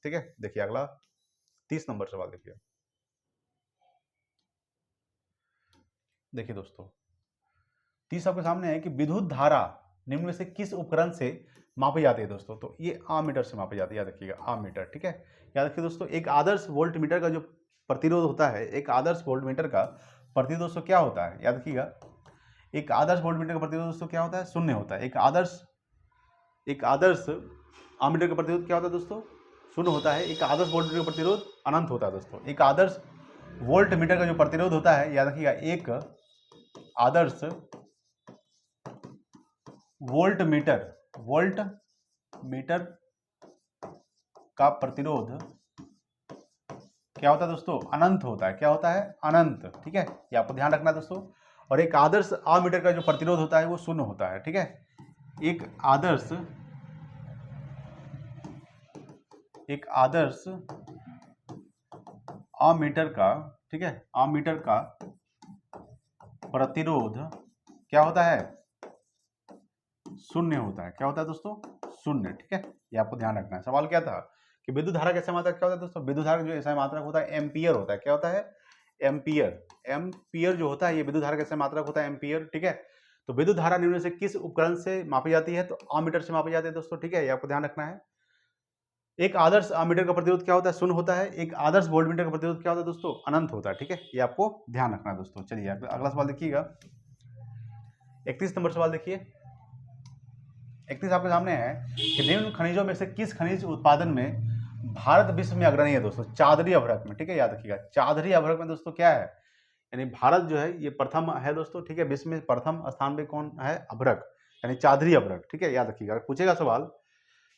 ठीक है। देखिए अगला 30 नंबर सवाल देखिए। देखिए दोस्तों 30 आपके सामने है कि विद्युत धारा निम्न में से किस उपकरण से मापी जाती है दोस्तों? तो ये आमीटर से मापी जाती है, याद रखिएगा आमीटर, ठीक है। याद रखिए दोस्तों एक आदर्श वोल्टमीटर का जो प्रतिरोध होता है, एक आदर्श वोल्टमीटर का प्रतिरोध दोस्तों क्या होता है? याद रखिएगा एक आदर्श वोल्टमीटर का प्रतिरोध दोस्तों क्या होता है? शून्य होता है। एक आदर्श आमीटर का प्रतिरोध क्या होता है दोस्तों? शून्य होता है। एक आदर्श वोल्टमीटर का प्रतिरोध अनंत होता है दोस्तों। एक आदर्श वोल्टमीटर का जो प्रतिरोध होता है, याद रखिएगा एक आदर्श वोल्टमीटर का प्रतिरोध क्या होता है दोस्तों? अनंत होता है। क्या होता है? अनंत, ठीक है, ये आपको ध्यान रखना है दोस्तों। और एक आदर्श अमीटर का जो प्रतिरोध होता है वो शून्य होता है, ठीक है। एक आदर्श अमीटर का, ठीक है, अमीटर का प्रतिरोध क्या होता है? शून्य होता है। क्या होता है दोस्तों? शून्य, ठीक है, ये आपको ध्यान रखना है। सवाल क्या था कि विद्युत धारा का SI मात्रक क्या होता है दोस्तों? विद्युत धारा जो SI मात्रक होता है एम्पियर होता है। क्या होता है? एम्पियर जो होता है ये विद्युत धारा का SI मात्रक होता है एम्पियर, ठीक है। तो विद्युत धारा निम्न से किस उपकरण से मापी जाती है? तो अमीटर से मापी जाती है दोस्तों, ठीक है, ये आपको ध्यान रखना है। एक आदर्श अमीटर का प्रतिरोध क्या होता है? शून्य होता है। एक आदर्श वोल्टमीटर का प्रतिरोध क्या होता है दोस्तों? अनंत होता है, ठीक है, ये आपको ध्यान रखना है दोस्तों। चलिए अगला सवाल देखिएगा 31 नंबर सवाल देखिए। 31 आपके सामने है कि निम्न खनिजों में से किस खनिज उत्पादन में भारत विश्व में अग्रणी है दोस्तों? चादरी अभ्रक में, ठीक है, याद रखिएगा चादरी अभ्रक में दोस्तों क्या है? यानी भारत जो है ये प्रथम है दोस्तों, ठीक है, विश्व में प्रथम स्थान पे कौन है? अभ्रक, यानी चादरी अभ्रक, ठीक है, याद रखिएगा। पूछेगा सवाल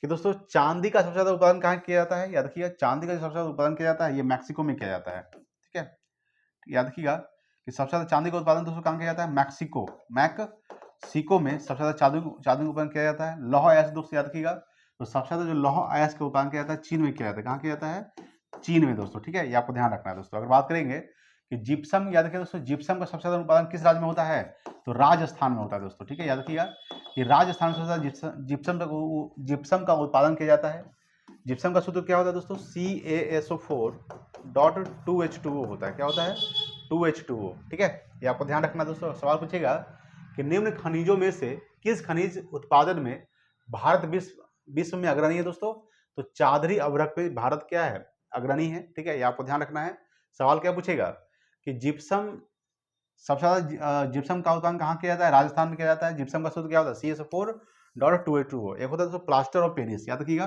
कि दोस्तों चांदी का सबसे ज्यादा उत्पादन कहाँ किया जाता है? याद रखिएगा चांदी का जो सबसे ज्यादा उत्पादन किया जाता है ये मैक्सिको में किया जाता है, ठीक है, याद रखिएगा कि सबसे ज्यादा चांदी का उत्पादन दोस्तों कहाँ किया जाता है? मैक्सिको में सबसे ज्यादा चांदी का उत्पादन किया जाता है। लौह अयस्क दोस्तों याद रखिएगा, तो सबसे ज्यादा जो लौह अयस्क का उत्पादन किया जाता है चीन में किया जाता है। कहाँ किया जाता है? चीन में दोस्तों, ठीक है, ये आपको ध्यान रखना है दोस्तों। अगर बात करेंगे कि जिप्सम, याद रखिए दोस्तों जिप्सम का सबसे ज्यादा उत्पादन किस राज्य में होता है? तो राजस्थान में होता है दोस्तों, ठीक है, याद रखिएगा कि राजस्थान में सबसे ज्यादा जिप्सम का उत्पादन किया जाता है। जिप्सम का सूत्र क्या होता है दोस्तों? CaSO4.2H2O होता है। क्या होता है? 2H2O, ठीक है, ये आपको ध्यान रखना दोस्तों। सवाल पूछेगा कि निम्न खनिजों में से किस खनिज उत्पादन में भारत विश्व में अग्रणी है दोस्तों? तो चादरी अभ्रक पे भारत क्या है? अग्रणी है, ठीक है, ये आपको ध्यान रखना है। सवाल क्या पूछेगा कि जिप्सम सबसे ज़्यादा जिप्सम का उत्पादन कहाँ किया जाता है? राजस्थान में किया जाता है। जिप्सम का सूत्र क्या होता है? CSO4.2H2O। एक होता है दोस्तों प्लास्टर ऑफ पेरिस, याद रखिएगा,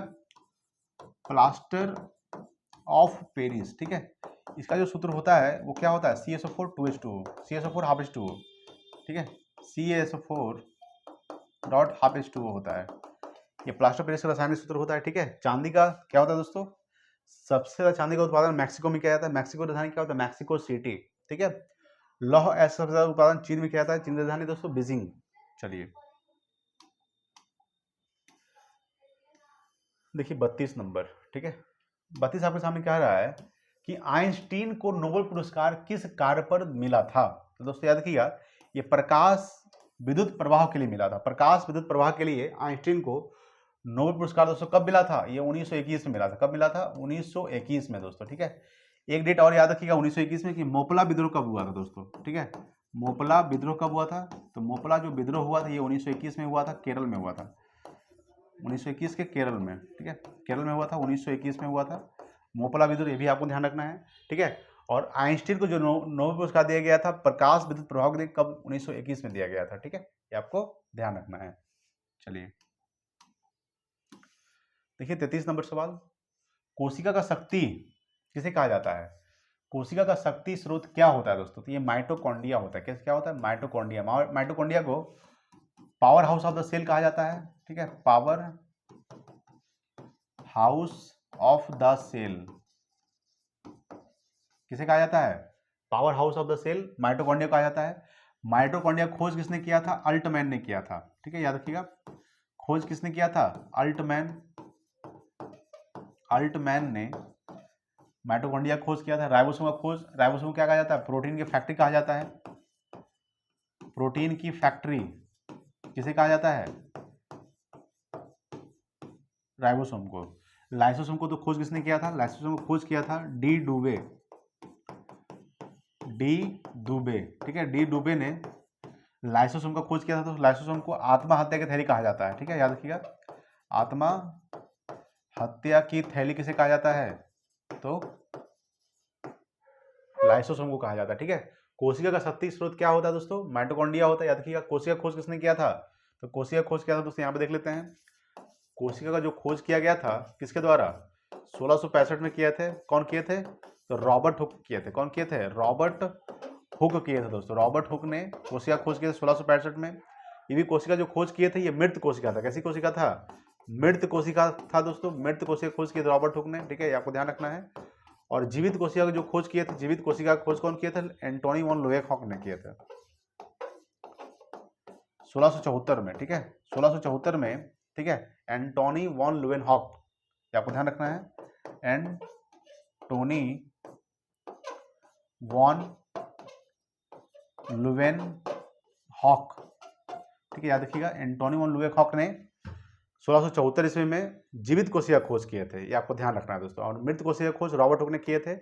प्लास्टर ऑफ पेरिस, ठीक है। इसका जो सूत्र होता है वो क्या होता है? CSO4 CSO4 हाफ H2O, ठीक है, CSO4 हाफ H2O होता है। ये प्लास्टर पेरिस का रासायनिक सूत्र होता है, ठीक है। चांदी का क्या होता है दोस्तों? सबसे ज्यादा चांदी का उत्पादन मैक्सिको में किया जाता है। मैक्सिको राजधानी क्या होता है? मैक्सिको सिटी, ठीक है। लौह अयस्क सबसे ज्यादा उत्पादन चीन में किया जाता है। चीन राजधानी दोस्तों बीजिंग। चलिए देखिए 32 नंबर, ठीक है। 32 आपके सामने क्या रहा है कि आइंस्टीन को नोबेल पुरस्कार किस कार्य पर मिला था? तो दोस्तों याद रखिएगा, ये प्रकाश विद्युत प्रवाह के लिए मिला था। प्रकाश विद्युत प्रवाह के लिए आइंस्टीन को नोबेल पुरस्कार दोस्तों कब मिला था? ये 1921 में मिला था। कब मिला था? 1921 में दोस्तों, ठीक है। एक डेट और याद रखिएगा 1921 में कि मोपला विद्रोह कब हुआ था दोस्तों, ठीक है। मोपला विद्रोह कब हुआ था? तो मोपला जो विद्रोह हुआ था ये 1921 में हुआ था, केरल में हुआ था। 1921 के केरल में, ठीक है, केरल में हुआ था, 1921 में हुआ था मोपला विद्रोह, ये भी आपको ध्यान रखना है, ठीक है। और आइंस्टीन को जो नोबेल पुरस्कार दिया गया था प्रकाश विद्युत प्रभाव के लिए कब? 1921 में दिया गया था, ठीक है। ये आपको ध्यान रखना है। चलिए देखिए 33 नंबर सवाल, कोशिका का शक्ति किसे कहा जाता है? कोशिका का शक्ति स्रोत क्या होता है दोस्तों? तो ये माइटोकॉन्ड्रिया होता है। कैसे क्या होता है? माइटोकॉन्ड्रिया। माइटोकॉन्ड्रिया को powerhouse of the cell कहा जाता है, ठीक है, powerhouse of the cell किसे कहा जाता है? Powerhouse of the cell mitochondria कहा जाता है। माइटोकॉन्ड्रिया खोज किसने किया था? अल्टमैन ने किया था, ठीक है, याद रखिएगा। खोज किसने किया था? अल्टमैन ने माइटोकॉन्ड्रिया खोज किया था। राइबोसोम का खोज, राइबोसोम क्या कहा जाता है? प्रोटीन की फैक्ट्री कहा जाता है। प्रोटीन की फैक्ट्री किसे कहा जाता है? राइबोसोम को। लाइसोसोम को तो खोज किसने किया था? लाइसोसोम को खोज किया था डी डुबे, ठीक है, डी डुबे ने लाइसोसोम का खोज किया था। तो लाइसोसोम को आत्महत्या की थैली कहा जाता है, ठीक है, याद रखिएगा। आत्महत्या की थैली किसे कहा जाता है? तो लाइसोसोम को कहा जाता है, ठीक है। कोशिका का शक्ति स्रोत क्या होता है दोस्तों? माइटोकॉन्ड्रिया होता है, याद रखिएगा। कोशिका खोज किसने किया था? तो कोशिका खोज किया था दोस्तों, यहाँ पे देख लेते हैं। कोशिका का जो खोज किया गया था किसके द्वारा? 1665 में किए थे। कौन किए थे? तो रॉबर्ट हुक किए थे। कौन किए थे? रॉबर्ट हुक किए थे दोस्तों। रॉबर्ट हुक ने कोशिका खोज किए थे 1665 में। ये भी कोशिका जो खोज किए थे ये मृत कोशिका था। कैसी कोशिका था? मृत कोशिका था दोस्तों। मृत कोशिका खोज किए थे रॉबर्ट हुक ने, ठीक है, ये आपको ध्यान रखना है। और जीवित कोशिका जो खोज किए थे, जीवित कोशिका का खोज कौन किए थे? एंटोनी वॉन लुवेनहॉक ने किए थे 1674 में, ठीक है, 1674 में, ठीक है, एंटोनी वॉन लुवेनहॉक, आपको ध्यान रखना है, एंटोनी वॉन लुवेनहॉक, ठीक है, याद रखिएगा। एंटोनी वॉन लुवेनहॉक ने 1674 ईस्वी में जीवित कोशिका खोज किए थे, ये आपको ध्यान रखना है दोस्तों। और मृत कोशिका खोज रॉबर्ट हुक ने किए थे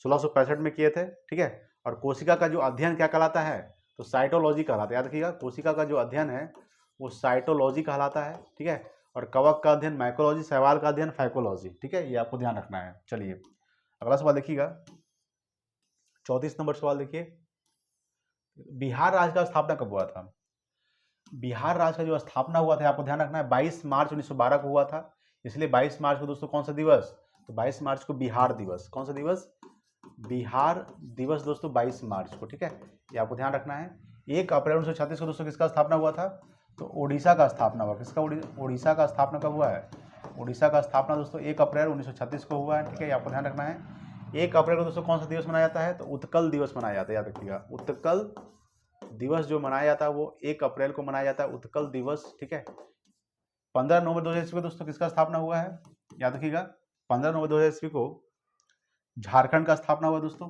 1665 में किए थे, ठीक है। और कोशिका का जो अध्ययन क्या कहलाता है? तो साइटोलॉजी कहलाता है, याद रखिएगा। कोशिका का जो अध्ययन है वो साइटोलॉजी कहलाता है, ठीक है। और कवक का अध्ययन माइकोलॉजी, शैवाल का अध्ययन फाइकोलॉजी, ठीक है, ये आपको ध्यान रखना है। चलिए अगला सवाल देखिएगा, 34 नंबर सवाल देखिए, बिहार राज्य का स्थापना कब हुआ था? बिहार राज्य का जो स्थापना हुआ था आपको ध्यान रखना है 22 मार्च 1912 को हुआ था। इसलिए 22 मार्च को दोस्तों कौन सा दिवस? तो 22 मार्च को बिहार दिवस। कौन सा दिवस? बिहार दिवस दोस्तों 22 मार्च को, ठीक है, ये आपको ध्यान रखना है। 1 अप्रैल 1936 को दोस्तों किसका स्थापना हुआ था? तो ओडिशा का स्थापना हुआ। किसका? ओडिशा का स्थापना कब हुआ है? ओडिशा का स्थापना दोस्तों 1 अप्रैल 1936 को हुआ है, ठीक है, ये आपको ध्यान रखना है। 1 अप्रैल को दोस्तों कौन सा दिवस मनाया जाता है? तो उत्कल दिवस मनाया जाता है, याद रखिएगा। उत्कल दिवस जो मनाया जाता है वो 1 अप्रैल को मनाया जाता है, उत्कल दिवस, ठीक है। 15 नवंबर 2000 ईस्वी को दोस्तों किसका स्थापना हुआ है? याद रखिएगा, 15 नवंबर 2000 ईस्वी को झारखंड का स्थापना हुआ दोस्तों।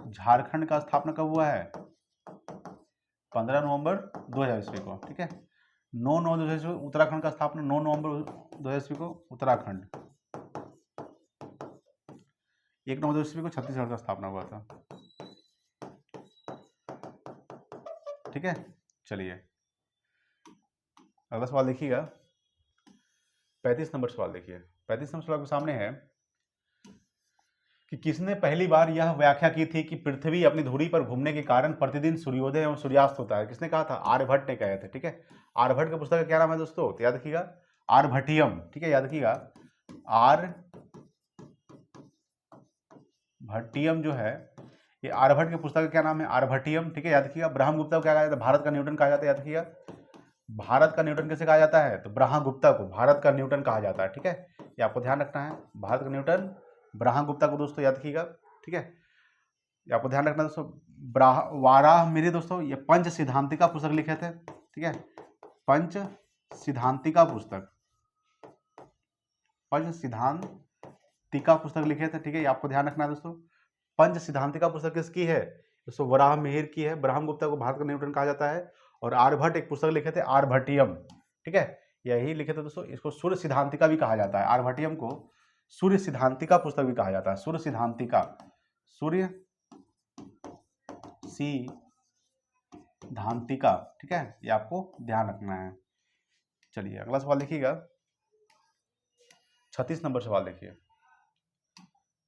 झारखंड का स्थापना कब हुआ है? 15 नवंबर 2000 ईस्वी को, ठीक है। 9 नवंबर 2000 ईस्वी को उत्तराखंड का स्थापना, 9 नवंबर 2000 ईस्वी को उत्तराखंड। 1 नवंबर 2000 ईस्वी को छत्तीसगढ़ का स्थापना हुआ था, ठीक है। चलिए अगला सवाल देखिएगा, 35 नंबर सवाल देखिए। 35 नंबर सवाल के सामने है कि किसने पहली बार यह व्याख्या की थी कि पृथ्वी अपनी धुरी पर घूमने के कारण प्रतिदिन सूर्योदय एवं सूर्यास्त होता है? किसने कहा था? आर्यभट्ट ने कहे थे। ठीक है, आर्यभट्ट की पुस्तक का क्या नाम है दोस्तों? तो याद रखिएगा आर्यभट्टियम। ठीक है, याद रखिएगा आर्यभट्टियम जो है, ये आर्यभट्ट की पुस्तक का क्या नाम है? आर्यभट्टियम। ठीक है, याद रखिएगा। ब्रह्मगुप्ता को क्या कहा जाता है? भारत का न्यूटन कहा जाता है। याद रखिएगा भारत का न्यूटन किसे कहा जाता है? तो ब्रह्मगुप्ता को भारत का न्यूटन कहा जाता है। ठीक है, ये आपको ध्यान रखना है। भारत का न्यूटन ब्रह्मगुप्ता को दोस्तों याद रखिएगा। ठीक है, ये आपको ध्यान रखना दोस्तों। वाराह मेरे दोस्तों ये पंच सिद्धांतिका पुस्तक लिखे थे। ठीक है, पंच सिद्धांतिका पुस्तक, पंच सिद्धांतिका पुस्तक लिखे थे। ठीक है, ये आपको ध्यान रखना है दोस्तों। पंच सिद्धांतिका पुस्तक किसकी है? दोस्तों वराह मिहिर की है। ब्रह्मगुप्ता को भारत का न्यूटन कहा जाता है। और आर्यभट्ट एक पुस्तक लिखे थे आर्यभट्टियम। ठीक है, यही लिखे थे दोस्तों। इसको सूर्य सिद्धांतिका भी कहा जाता है। आर्यभट्टियम को सूर्य सिद्धांतिका पुस्तक भी कहा जाता है। सूर्य सिद्धांतिका, सूर्य सिद्धांतिका। ठीक है, ये आपको ध्यान रखना है। चलिए अगला सवाल देखिएगा, 36 नंबर सवाल देखिए।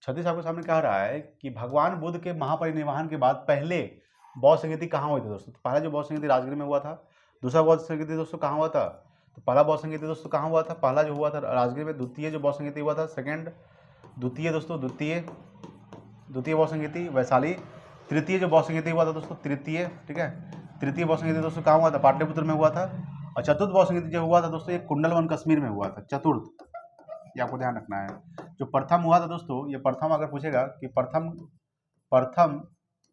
36 आपके सामने कह रहा है कि भगवान बुद्ध के महापरिनिर्वाण के बाद पहले बौद्ध संगीति कहाँ हुई थी दोस्तों? तो पहला जो बौद्ध संगीति राजगीर में हुआ था। दूसरा बौद्ध संगीति दोस्तों कहाँ हुआ था? तो पहला बौद्ध संगीति दोस्तों कहाँ हुआ था? पहला जो हुआ था राजगीर में। द्वितीय जो बौद्ध संगीति हुआ था सेकंड, द्वितीय दोस्तों द्वितीय बौद्ध संगीति वैशाली। तृतीय जो बौद्ध संगीति हुआ था दोस्तों तृतीय। ठीक है, तृतीय बौद्ध संगीति दोस्तों कहाँ हुआ था? पाटलिपुत्र में हुआ था। और चतुर्थ बौद्ध संगीति जो हुआ था दोस्तों ये कुंडलवन कश्मीर में हुआ था। चतुर्थ, ये आपको ध्यान रखना है। जो प्रथम हुआ था दोस्तों, ये प्रथम अगर पूछेगा कि प्रथम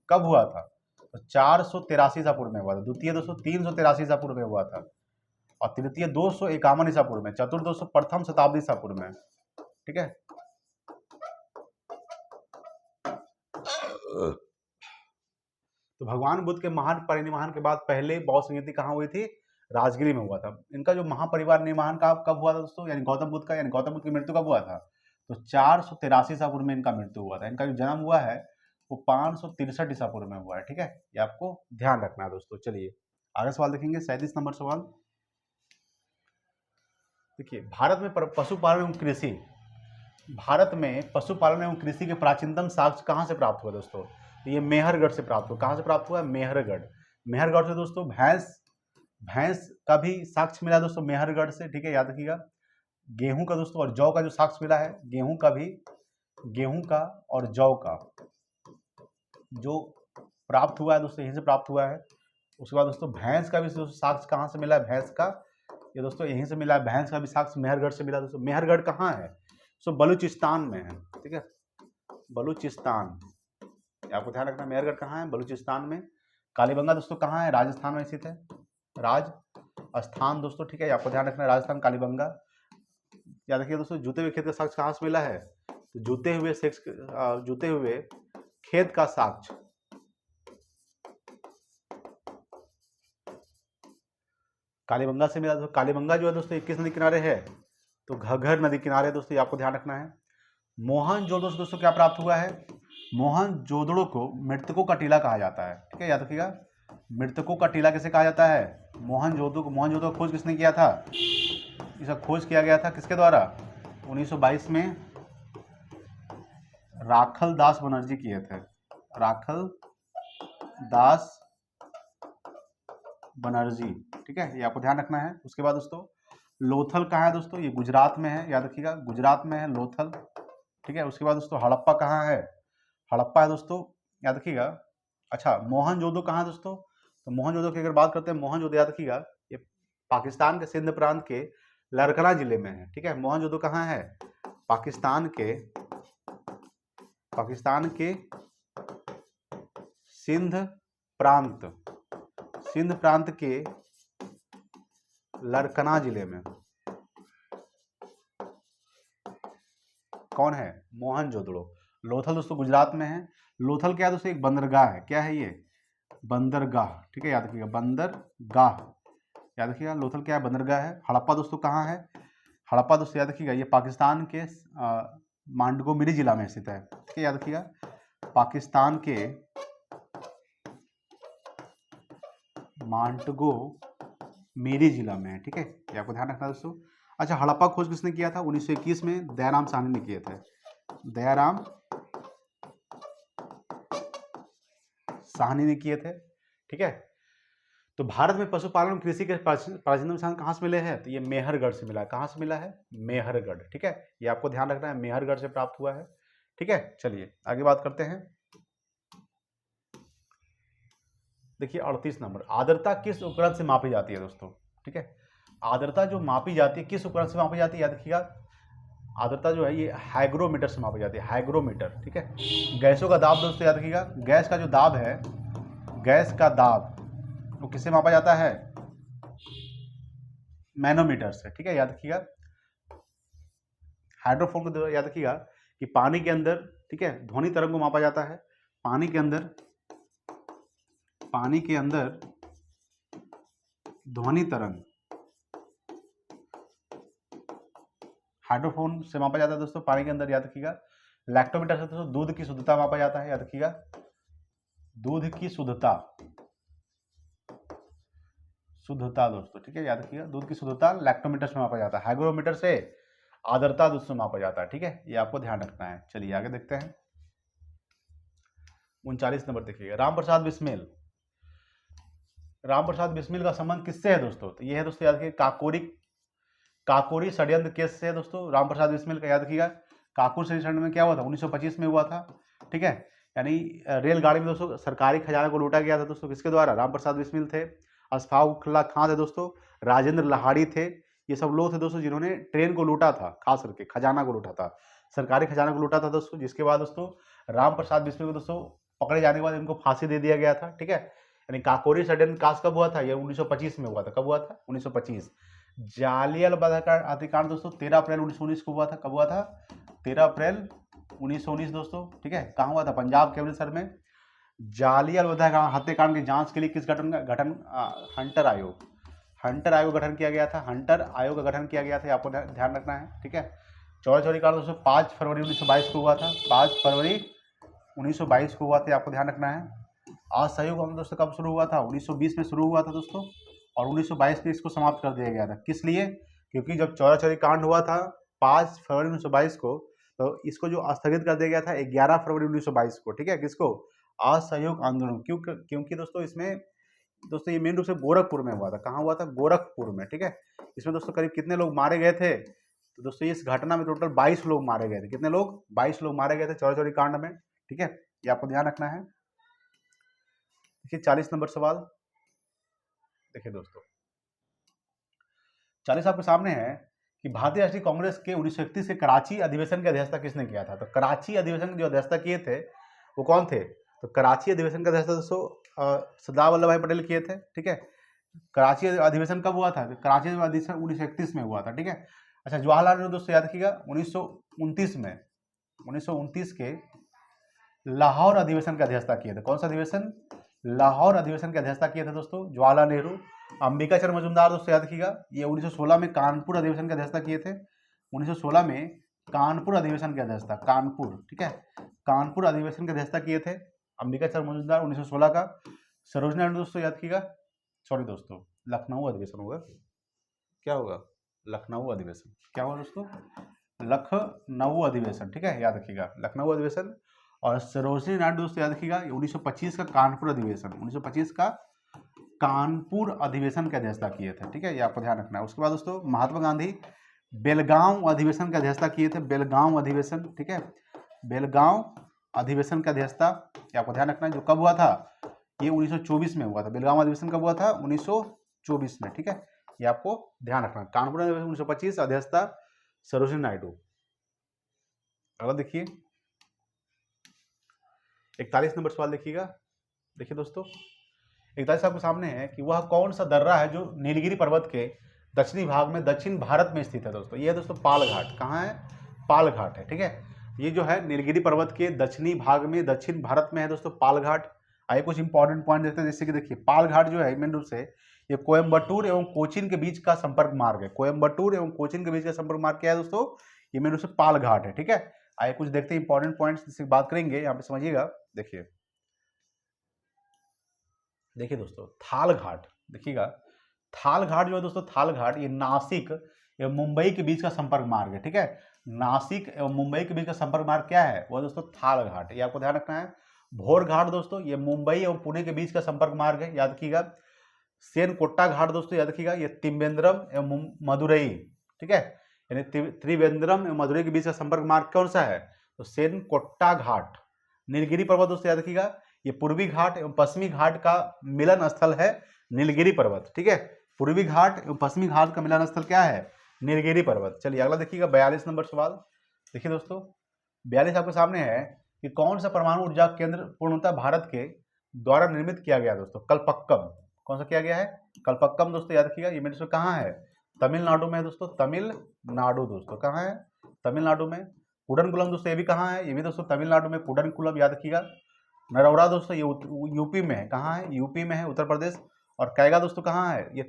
कब हुआ था, तो 483 ईसा पूर्व में हुआ था। द्वितीय दोस्तों 383 ईसा पूर्व में हुआ था। और तृतीय 251 ईसा पूर्व में। चतुर्थ दोस्तों प्रथम शताब्दी ईसा पूर्व में। ठीक है, तो भगवान बुद्ध के महान परिनिर्वाण के बाद पहले बौद्ध संगीति कहाँ हुई थी? राजगिरी में हुआ था। इनका जो महापरिवार निर्माण का कब हुआ था दोस्तों? यानी गौतम बुद्ध का, यानी गौतम बुद्ध की मृत्यु कब हुआ था? तो 483 ईसा पूर्व में इनका मृत्यु हुआ था। इनका जो जन्म हुआ है वो 563 ईसा पूर्व में हुआ है। ठीक है, ये आपको ध्यान रखना है दोस्तों। चलिए आगे सवाल देखेंगे, 37 नंबर सवाल देखिए। भारत में पशुपालन एवं कृषि, भारत में पशुपालन एवं कृषि के प्राचीनतम साक्ष्य कहाँ से प्राप्त हुआ दोस्तों? तो ये मेहरगढ़ से प्राप्त हुआ। कहाँ से प्राप्त हुआ? मेहरगढ़। मेहरगढ़ से दोस्तों भैंस का भी साक्ष्य मिला दोस्तों मेहरगढ़ से। ठीक है, याद रखिएगा। गेहूं का दोस्तों और जौ का जो साक्ष्य मिला है, गेहूं का और जौ का जो प्राप्त हुआ है दोस्तों यहीं से प्राप्त हुआ है। उसके बाद दोस्तों भैंस का भी साक्ष्य कहाँ से मिला है? भैंस का ये दोस्तों यहीं से मिला है। भैंस का भी साक्ष्य मेहरगढ़ से मिला दोस्तों। मेहरगढ़ कहाँ है? सो बलूचिस्तान में है। ठीक है, बलूचिस्तान, आपको ध्यान रखना। मेहरगढ़ कहाँ है? बलूचिस्तान में। कालीबंगा दोस्तों कहाँ है? राजस्थान में स्थित है। राजस्थान दोस्तों। ठीक है, आपको ध्यान रखना राजस्थान कालीबंगा। याद रखिए दोस्तों, जूते हुए खेत का साक्ष्य कहाँ से मिला है? तो जूते हुए खेत का साक्ष्य कालीबंगा से मिला। दोस्तों कालीबंगा जो है दोस्तों 21 नदी किनारे है, तो घग्घर नदी किनारे दोस्तों, ये आपको ध्यान रखना है। मोहनजोदड़ो से दोस्तों क्या प्राप्त हुआ है? मोहनजोदड़ो को मृतकों का टीला कहा जाता है। ठीक है, याद रखिएगा मृतकों का टीला किसे कहा जाता है? मोहनजोदड़ो खोज किसने किया था? इसका खोज किया गया था किसके द्वारा? 1922 में राखल दास बनर्जी किए थे। राखल दास बनर्जी। ठीक है, ये आपको ध्यान रखना है। उसके बाद दोस्तों लोथल कहाँ है दोस्तों? ये गुजरात में है। याद रखिएगा गुजरात में है लोथल। ठीक है, उसके बाद दोस्तों हड़प्पा कहाँ है? हड़प्पा है दोस्तों, याद रखिएगा। अच्छा, मोहनजोदड़ो कहाँ है दोस्तों? तो मोहनजोदड़ो की अगर बात करते हैं, मोहनजोदड़ो याद रखिएगा ये पाकिस्तान के सिंध प्रांत के लरकना जिले में है। ठीक है, मोहनजोदड़ो कहाँ है? पाकिस्तान के सिंध प्रांत के लरकना जिले में कौन है? मोहनजोदड़ो। लोथल दोस्तों गुजरात में है। लोथल क्या है दोस्तों? एक बंदरगाह है। क्या है ये? बंदरगाह। ठीक है, याद रखिएगा बंदरगाह। याद रखिएगा लोथल क्या है? बंदरगाह है। हड़प्पा दोस्तों कहाँ है? हड़प्पा दोस्तों याद रखिएगा ये पाकिस्तान के मांडगोमिरी जिला में स्थित है। ठीक है, याद रखिएगा पाकिस्तान के मांडगोमिरी जिला में है। ठीक है, ये आपको ध्यान रखना दोस्तों। अच्छा, हड़प्पा खोज किसने किया था? 1921 में दयाराम साहनी ने किए थे। दयाराम साहनी ने किए थे। ठीक है, तो भारत में पशुपालन कृषि के प्राचीनतम स्थान कहाँ से मिले हैं? तो ये मेहरगढ़ से मिला है। कहाँ से मिला है? मेहरगढ़। ठीक है, ये आपको ध्यान रखना है, मेहरगढ़ से प्राप्त हुआ है। ठीक है, चलिए आगे बात करते हैं। देखिए 38 नंबर, आर्द्रता किस उपकरण से मापी जाती है दोस्तों? ठीक है, आर्द्रता जो मापी जाती है किस उपकरण से मापी जाती है? याद रखिएगा, आर्द्रता जो है ये हाइग्रोमीटर से मापी जाती है, हाइग्रोमीटर। ठीक है, गैसों का दाब दोस्तों याद रखिएगा, गैस का जो दाब है, गैस का दाब वो किससे मापा जाता है? मैनोमीटर से। ठीक है, याद रखिएगा। हाइड्रोफोन को याद रखिएगा कि पानी के अंदर, ठीक है, ध्वनि तरंग को मापा जाता है। पानी के अंदर ध्वनि तरंग हाइड्रोफोन से मापा जाता है दोस्तों, पानी के अंदर। याद रखिएगा, लैक्टोमीटर से दोस्तों दूध की शुद्धता मापा जाता है। याद रखिएगा, दूध की शुद्धता दोस्तों। ठीक है, याद रखिएगा, दूध की शुद्धता लैक्टोमीटर से मापा जाता है। हाइग्रोमीटर से आर्द्रता दोस्तों मापा जाता है। ठीक है, ये आपको ध्यान रखना है। चलिए आगे देखते हैं। 39 नंबर देखिएगा, रामप्रसाद बिस्मिल। रामप्रसाद बिस्मिल का संबंध किससे है दोस्तों? तो ये है दोस्तों, याद रखिए, काकोरी षड्यंत्र केस से है दोस्तों रामप्रसाद बिस्मिल का। याद रखिएगा, काकोरी षड्यंत्र में क्या हुआ था? 1925 में हुआ था। ठीक है, यानी रेलगाड़ी में दोस्तों सरकारी खजाना को लूटा गया था दोस्तों, किसके द्वारा? रामप्रसाद बिस्मिल थे। अशफाकुल्लाह खां थे दोस्तों, राजेंद्र लाहाड़ी थे। ये सब लोग थे दोस्तों जिन्होंने ट्रेन को लूटा था, खास करके खजाना को लूटा था, सरकारी खजाना को लूटा था दोस्तों। जिसके बाद दोस्तों रामप्रसाद बिस्मिल को दोस्तों पकड़े जाने के बाद इनको फांसी दे दिया गया था। ठीक है, यानी काकोरी षड्यंत्र कास कब हुआ था? ये 1925 में हुआ था। कब हुआ था? 1925। जालियांवाला हत्याकांड दोस्तों 13 अप्रैल 1919 को हुआ था। कब हुआ था? 13 अप्रैल 1919 दोस्तों। ठीक है, कहाँ हुआ था? पंजाब के अमृतसर में। जालियांवाला हत्याकांड की जांच के लिए किस हंटर आयोग गठन किया गया था। हंटर आयोग का गठन किया गया था, आपको ध्यान रखना है। ठीक है, चौरी कांड दोस्तों 5 फरवरी 1922 को हुआ था। 5 फरवरी 1922 को हुआ था, आपको ध्यान रखना है। असहयोग आंदोलन दोस्तों कब शुरू हुआ था? 1920 में शुरू हुआ था दोस्तों, और 1922 में इसको समाप्त कर दिया गया था। किस लिए? क्योंकि जब चौरी कांड हुआ था 5 फरवरी 1922 को, तो इसको जो स्थगित कर दिया गया था 11 फरवरी 1922 को। ठीक है, किसको? असहयोग आंदोलन। क्योंकि दोस्तों इसमें दोस्तों ये मेन रूप से गोरखपुर में हुआ था। कहाँ हुआ था? गोरखपुर में। ठीक है, इसमें दोस्तों करीब कितने लोग मारे गए थे? तो दोस्तों इस घटना में टोटल 22 लोग मारे गए थे। कितने लोग? 22 लोग मारे गए थे चौरी कांड में। ठीक है, ये आपको ध्यान रखना है। देखिए 40 नंबर सवाल देखिए दोस्तों, 40 आपके सामने है कि भारतीय राष्ट्रीय कांग्रेस के 1931 के कराची अधिवेशन की अध्यक्षता किसने किया था? तो कराची अधिवेशन की जो अध्यक्षता किए थे वो कौन थे? तो कराची अधिवेशन का अध्यक्षता दोस्तों सरदार वल्लभ भाई पटेल किए थे। ठीक है, कराची अधिवेशन कब हुआ था? तो कराची अधिवेशन 1931 में हुआ था। ठीक है, अच्छा जवाहरलाल नेहरू दोस्तों याद रखिएगा 1929 के लाहौर अधिवेशन की अध्यक्षता किए थे। कौन सा अधिवेशन? लाहौर अधिवेशन की अध्यक्षता किए थे दोस्तों जवाहरलाल नेहरू। अंबिका चंद्र मजूमदार दोस्तों याद रखिएगा, ये 1916 में कानपुर अधिवेशन की अध्यक्षता किए थे। 1916 में कानपुर अधिवेशन की अध्यक्षता, कानपुर, ठीक है, कानपुर अधिवेशन की अध्यक्षता किए थे अंबिका चंद्र मजूमदार 1916 का। सरोजिनी नायडू दोस्तों याद रखिएगा, सॉरी दोस्तों लखनऊ अधिवेशन होगा, क्या होगा? लखनऊ अधिवेशन। क्या होगा दोस्तों? लखनऊ अधिवेशन। ठीक है, याद रखिएगा लखनऊ अधिवेशन। और सरोजिनी नायडू दोस्तों याद रखिएगा 1925 का कानपुर अधिवेशन, 1925 का कानपुर अधिवेशन की अध्यक्षता किए थे। ठीक है, ये आपको ध्यान रखना है। उसके बाद दोस्तों महात्मा गांधी बेलगांव अधिवेशन की अध्यक्षता किए थे, बेलगांव अधिवेशन। ठीक है, बेलगांव अधिवेशन की अध्यक्षता, ये आपको ध्यान रखना है। जो कब हुआ था? ये 1924 में हुआ था। बेलगांव अधिवेशन कब हुआ था? 1924 में। ठीक है, ये आपको ध्यान रखना। कानपुर अधिवेशन 1925, अध्यक्षता सरोजिनी नायडू। अगला देखिए 41 नंबर सवाल देखिएगा। देखिए दोस्तों 41 आपके सामने है कि वह कौन सा दर्रा है जो नीलगिरी पर्वत के दक्षिणी भाग में दक्षिण भारत में स्थित है दोस्तों? ये है दोस्तों पाल घाट। कहाँ है? पाल घाट है। ठीक है, ये जो है नीलगिरी पर्वत के दक्षिणी भाग में दक्षिण भारत में है दोस्तों पाल घाट। आइए कुछ इंपॉर्टेंट पॉइंट देखते हैं, जैसे कि देखिए पाल घाट जो है मेन रूप से ये कोयम्बटूर एवं कोचीन के बीच का संपर्क मार्ग है। कोयम्बटूर एवं कोचीन के बीच का संपर्क मार्ग क्या है दोस्तों? ये मेन रूप से पाल घाट है। ठीक है, आइए कुछ देखते हैं इंपॉर्टेंट पॉइंट्स, जिससे बात करेंगे, यहाँ पे समझिएगा। देखिए देखिए दोस्तों थाल घाट, देखिएगा थाल घाट जो है दोस्तों, थाल घाट ये नासिक एवं मुंबई के बीच का संपर्क मार्ग है। ठीक है, नासिक एवं मुंबई के बीच का संपर्क मार्ग क्या है? वो दोस्तों थाल घाट, ये आपको ध्यान रखना है। भोर घाट दोस्तों ये मुंबई और पुणे के बीच का संपर्क मार्ग है, याद रखिएगा। सेनकोट्टा घाट दोस्तों याद रखिएगा, ये त्रिवेंद्रम एवं मदुरई, ठीक है, यानी त्रिवेंद्रम एवं मदुरई के बीच का संपर्क मार्ग कौन सा है, तो सेनकोट्टा घाट। नीलगिरी पर्वत दोस्तों याद रखिएगा, ये पूर्वी घाट एवं पश्चिमी घाट का मिलन स्थल है नीलगिरी पर्वत, ठीक है। पूर्वी घाट एवं पश्चिमी घाट का मिलन स्थल क्या है, नीलगिरी पर्वत। चलिए अगला देखिएगा 42 नंबर सवाल। देखिए दोस्तों 42 आपके सामने है कि कौन सा परमाणु ऊर्जा केंद्र पूर्णतः भारत के द्वारा निर्मित किया गया दोस्तों, कल्पक्कम। कौन सा किया गया है, कल्पक्कम दोस्तों याद रखिएगा। ये मेरे कहाँ है, तमिलनाडु में है दोस्तों, तमिलनाडु दोस्तों कहाँ है, तमिलनाडु में। कुडनकुलम दोस्तों ये भी कहाँ है, ये भी दोस्तों तमिलनाडु में, कुडनकुलम याद रखिएगा। नरौरा दोस्तों ये यूपी में है, कहाँ है, यूपी में है, उत्तर प्रदेश। और कैगा दोस्तों कहाँ है, ये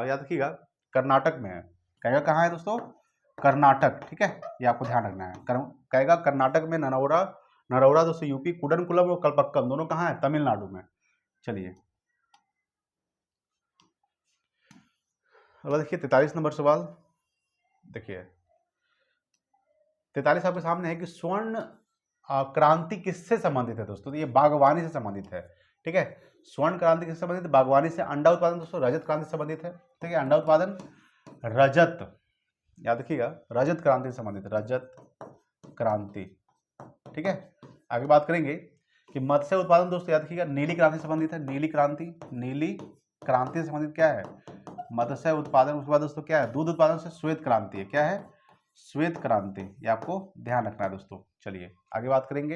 याद रखिएगा कर्नाटक में है। कैगा कहाँ है दोस्तों, कर्नाटक, ठीक है, ये आपको ध्यान रखना है। कैगा कर्नाटक में, नरौरा दोस्तों यूपी, कुडनकुलम और कल्पक्कम दोनों कहाँ है, तमिलनाडु में। चलिए अगला देखिए 43 नंबर सवाल। देखिए 43 आपके सामने है कि स्वर्ण क्रांति किससे संबंधित है दोस्तों, तो ये बागवानी से संबंधित है, ठीक है। स्वर्ण क्रांति किससे संबंधित है, बागवानी से। अंडा उत्पादन दोस्तों रजत क्रांति से संबंधित है, ठीक है, अंडा उत्पादन रजत, याद रखिएगा, रजत क्रांति से संबंधित, रजत क्रांति, ठीक है। आगे बात करेंगे कि मत्स्य उत्पादन दोस्तों याद रखिएगा नीली क्रांति से संबंधित है, नीली क्रांति से संबंधित क्या है, मत्स्य उत्पादन। उसके बाद दोस्तों क्या है, दूध उत्पादन से श्वेत क्रांति है, क्या है, श्वेत क्रांति, ये आपको ध्यान रखना है दोस्तों। चलिए आगे बात करेंगे।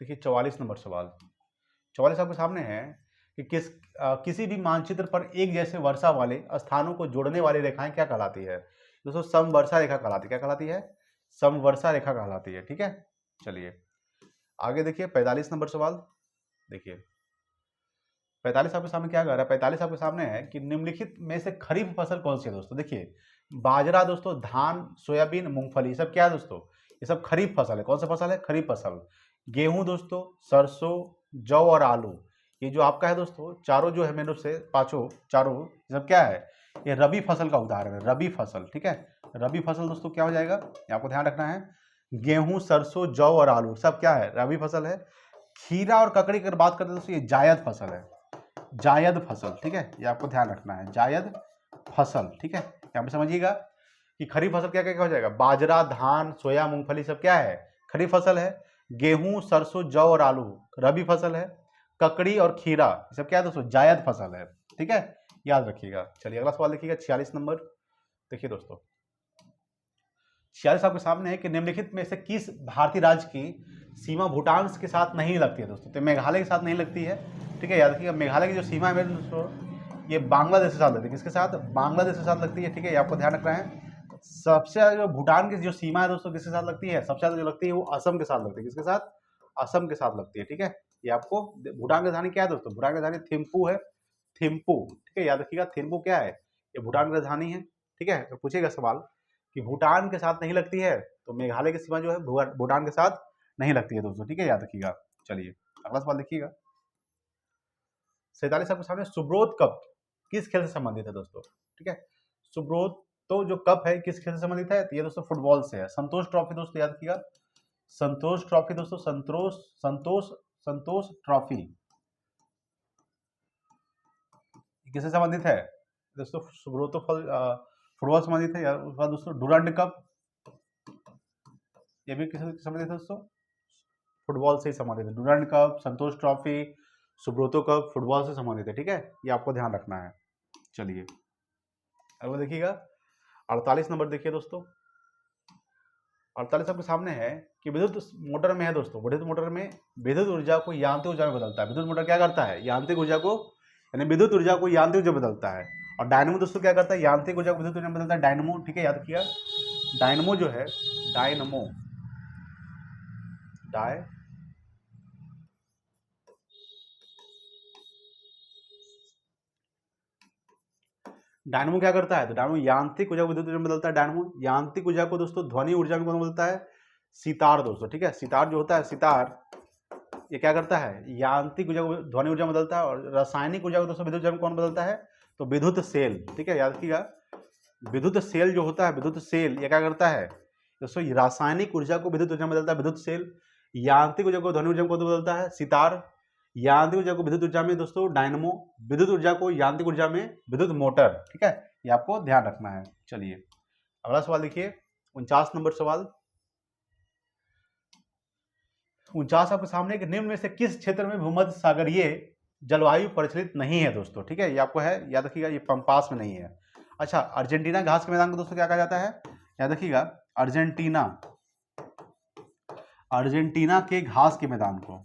देखिए 44 नंबर सवाल। 44 आपके सामने है कि किसी भी मानचित्र पर एक जैसे वर्षा वाले स्थानों को जोड़ने वाली रेखाएं क्या कहलाती है दोस्तों, समवर्षा रेखा कहलाती है। क्या कहलाती है, समवर्षा रेखा कहलाती है, ठीक है। चलिए आगे देखिए 45 नंबर सवाल। देखिए 45 आपके सामने क्या कह रहा है, 45 आपके सामने है कि निम्नलिखित में से खरीफ फसल कौन सी है दोस्तों। देखिए बाजरा दोस्तों, धान, सोयाबीन, मूंगफली, सब क्या है दोस्तों, ये सब खरीफ फसल है। कौन सा फसल है, खरीफ फसल। गेहूं दोस्तों, सरसों, जौ और आलू, ये जो आपका है दोस्तों, चारों जो है मेरे से पांचों चारों, ये सब क्या है, ये रबी फसल का उदाहरण है, रबी फसल, ठीक है। रबी फसल दोस्तों क्या हो जाएगा, ये आपको ध्यान रखना है। गेहूं, सरसों, जौ और आलू सब क्या है, रबी फसल है। खीरा और ककड़ी की बात करते हैं दोस्तों, ये जायद फसल है, जायद फसल, ठीक है, ये आपको ध्यान रखना है, जायद फसल, ठीक है। यहाँ पे समझिएगा कि खरीफ फसल क्या क्या हो जाएगा, बाजरा, धान, सोया, मूंगफली सब क्या है, खरीफ फसल है। गेहूं, सरसों, जौ और आलू रबी फसल है। ककड़ी और खीरा सब क्या है दोस्तों, जायद फसल है, ठीक है, याद रखिएगा। चलिए अगला सवाल देखिएगा 46 नंबर। देखिए दोस्तों 46 आपके सामने है कि निम्नलिखित में से किस भारतीय राज्य की सीमा भूटान के साथ नहीं लगती है दोस्तों, तो मेघालय के साथ नहीं लगती है, ठीक है, याद रखिएगा। मेघालय की जो सीमा है मेरे दोस्तों, ये बांग्लादेश के साथ लगती है, किसके साथ, बांग्लादेश के साथ लगती है, ठीक है, ये आपको ध्यान रखना है। सबसे ज्यादा जो भूटान की जो सीमा है दोस्तों किसके साथ लगती है, सबसे ज्यादा जो लगती है वो असम के साथ लगती है, किसके साथ, असम के साथ लगती है, ठीक है। ये आपको भूटान की राजधानी क्या है दोस्तों, भूटान की राजधानी थिम्पू है, थिम्पू, ठीक है, याद रखिएगा, थिम्पू क्या है, ये भूटान की राजधानी है, ठीक है। तो पूछेगा सवाल कि भूटान के साथ नहीं लगती है, तो मेघालय की सीमा जो है भूटान के साथ नहीं लगती है दोस्तों, ठीक है, याद रखिएगा। चलिए अगला सवाल देखिएगा 47 आपके सामने, सुब्रोत कप किस खेल से संबंधित है दोस्तों, ठीक है। सुब्रोत तो जो कप है किस खेल से संबंधित है, तो ये दोस्तों फुटबॉल से है। संतोष ट्रॉफी दोस्तों याद रखिएगा, संतोष ट्रॉफी दोस्तों, संतोष ट्रॉफी किससे संबंधित है दोस्तों, सुब्रोतो फुटबॉल संबंधित है। उसके बाद दोस्तों डुरंड कप, ये भी किससे संबंधित है दोस्तों, फुटबॉल से ही संबंधित है। डुरंड कप, संतोष ट्रॉफी, सुब्रोतो कप फुटबॉल से संबंधित है, ठीक है, ये आपको ध्यान रखना है। चलिए अब देखिएगा 48 नंबर। देखिए दोस्तों 48 आपके सामने है कि विद्युत मोटर में है दोस्तों, विद्युत मोटर में विद्युत ऊर्जा को यांत्रिक ऊर्जा में बदलता है। विद्युत मोटर क्या करता है, यांत्रिक ऊर्जा को, यानी विद्युत ऊर्जा को यांत्रिक ऊर्जा बदलता है। और डायनमो दोस्तों क्या करता है, यांत्रिक ऊर्जा को विद्युत ऊर्जा में बदलता है, डायनमो, ठीक है, याद रखिएगा। डायनमो जो है, डायनमो डायनमो क्या करता है, तो डायनमो यांत्रिक ऊर्जा को विद्युत ऊर्जा में बदलता है। डायनमो यांत्रिक ऊर्जा को दोस्तों ध्वनि ऊर्जा में कौन बदलता है, सितार दोस्तों, ठीक है। सितार जो होता है, सितार ये क्या करता है, यांत्रिक ऊर्जा को ध्वनि ऊर्जा में बदलता है। और रासायनिक ऊर्जा को दोस्तों विद्युत ऊर्जा में कौन बदलता है, तो विद्युत सेल, ठीक है, याद रखिएगा। विद्युत सेल जो होता है, विद्युत सेल ये क्या करता है, दोस्तों रासायनिक ऊर्जा को विद्युत ऊर्जा में बदलता है विद्युत सेल, यांत्रिक ऊर्जा को ध्वनि ऊर्जा में बदलता है सितार, यांत्रिक ऊर्जा को विद्युत ऊर्जा में दोस्तों डायनमो, विद्युत ऊर्जा को यांत्रिक ऊर्जा में विद्युत मोटर। ठीक है, ये आपको ध्यान रखना है। चलिए अगला सवाल देखिए 49 नंबर सवाल। 49 आपके सामने कि निम्न में से किस क्षेत्र में भूमध्य सागरीय जलवायु प्रचलित नहीं है दोस्तों। ठीक है, ये आपको है, याद रखिएगा ये पंपास में नहीं है। अच्छा, अर्जेंटीना घास के मैदान को दोस्तों क्या कहा जाता है, याद रखिएगा अर्जेंटीना, अर्जेंटीना के घास के मैदान को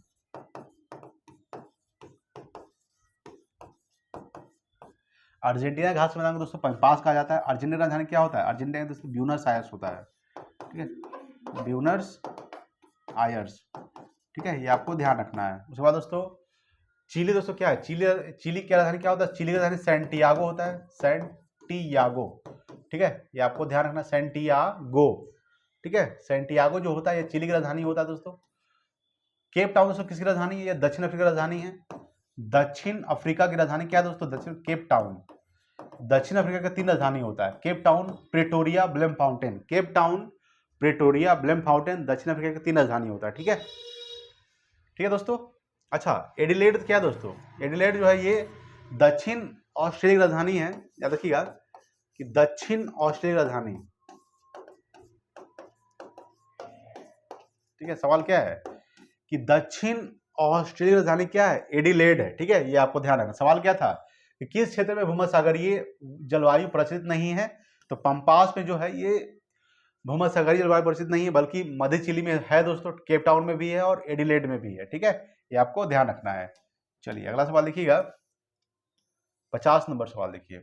अर्जेंटीना घास के मैदान को दोस्तों पंपास कहा जाता है। अर्जेंटीना राजधानी क्या होता है, अर्जेंटीना दोस्तों ब्यूनस आयर्स होता है। ठीक है, ब्यूनस आयर्स। ठीक है, ये आपको ध्यान रखना है। उसके बाद दोस्तों चिली दोस्तों क्या है, चिली की राजधानी क्या होता है, चिली की राजधानी सैंटियागो होता है, सैंटियागो। ठीक है, ये आपको ध्यान रखना, सैंटियागो। ठीक है, सैंटियागो जो होता है ये चिली की राजधानी होता है दोस्तों। केप टाउन दोस्तों किसकी राजधानी है, ये दक्षिण अफ्रीका की राजधानी है। दक्षिण अफ्रीका की राजधानी क्या है दोस्तों, दक्षिण केप टाउन। दक्षिण अफ्रीका का 3 राजधानी होता है, Cape Town, Pretoria, Bloemfontein. Cape Town, Pretoria, Bloemfontein दक्षिण अफ्रीका का 3 राजधानी होता है। ठीक है, ठीक है दोस्तों। अच्छा, एडिलेड क्या है दोस्तों, एडिलेड जो है ये दक्षिण ऑस्ट्रेलिया की राजधानी है। याद रखिएगा कि दक्षिण ऑस्ट्रेलिया राजधानी। ठीक है, सवाल क्या है कि दक्षिण ऑस्ट्रेलिया राजधानी क्या है, एडिलेड है। ठीक है, ये आपको ध्यान रखना। सवाल क्या था कि किस क्षेत्र में भूमध्य सागरीय जलवायु प्रचलित नहीं है, तो पंपास में जो है ये भूमध्य सागरीय जलवायु प्रचलित नहीं है, बल्कि मध्य चिली में है दोस्तों, केप टाउन में भी है और एडिलेड में भी है। ठीक है, ये आपको ध्यान रखना है। चलिए अगला सवाल देखिएगा 50 नंबर सवाल देखिए।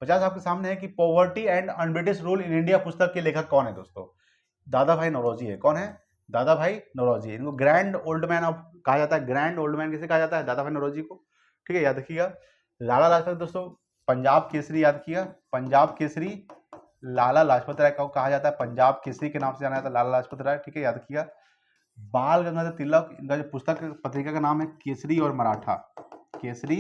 50 आपके सामने है कि poverty and un-British rule in India पुस्तक के लेखक कौन है दोस्तों, दादा भाई नौरोजी है। कौन है, दादा भाई नौरोजी। इनको ग्रैंड ओल्ड मैन ऑफ कहा जाता है। ग्रैंड ओल्ड मैन किसे कहा जाता है, दादा भाई नौरोजी को। ठीक है, याद रखिएगा। लाला लाजपत दोस्तों पंजाब केसरी, याद रखिएगा पंजाब केसरी लाला लाजपत राय को कहा जाता है, पंजाब केसरी के नाम से जाना जाता है लाला लाजपत राय। ठीक है, याद रखिएगा। बाल गंगाधर तिलक, इनका जो पुस्तक पत्रिका का नाम है केसरी और मराठा, केसरी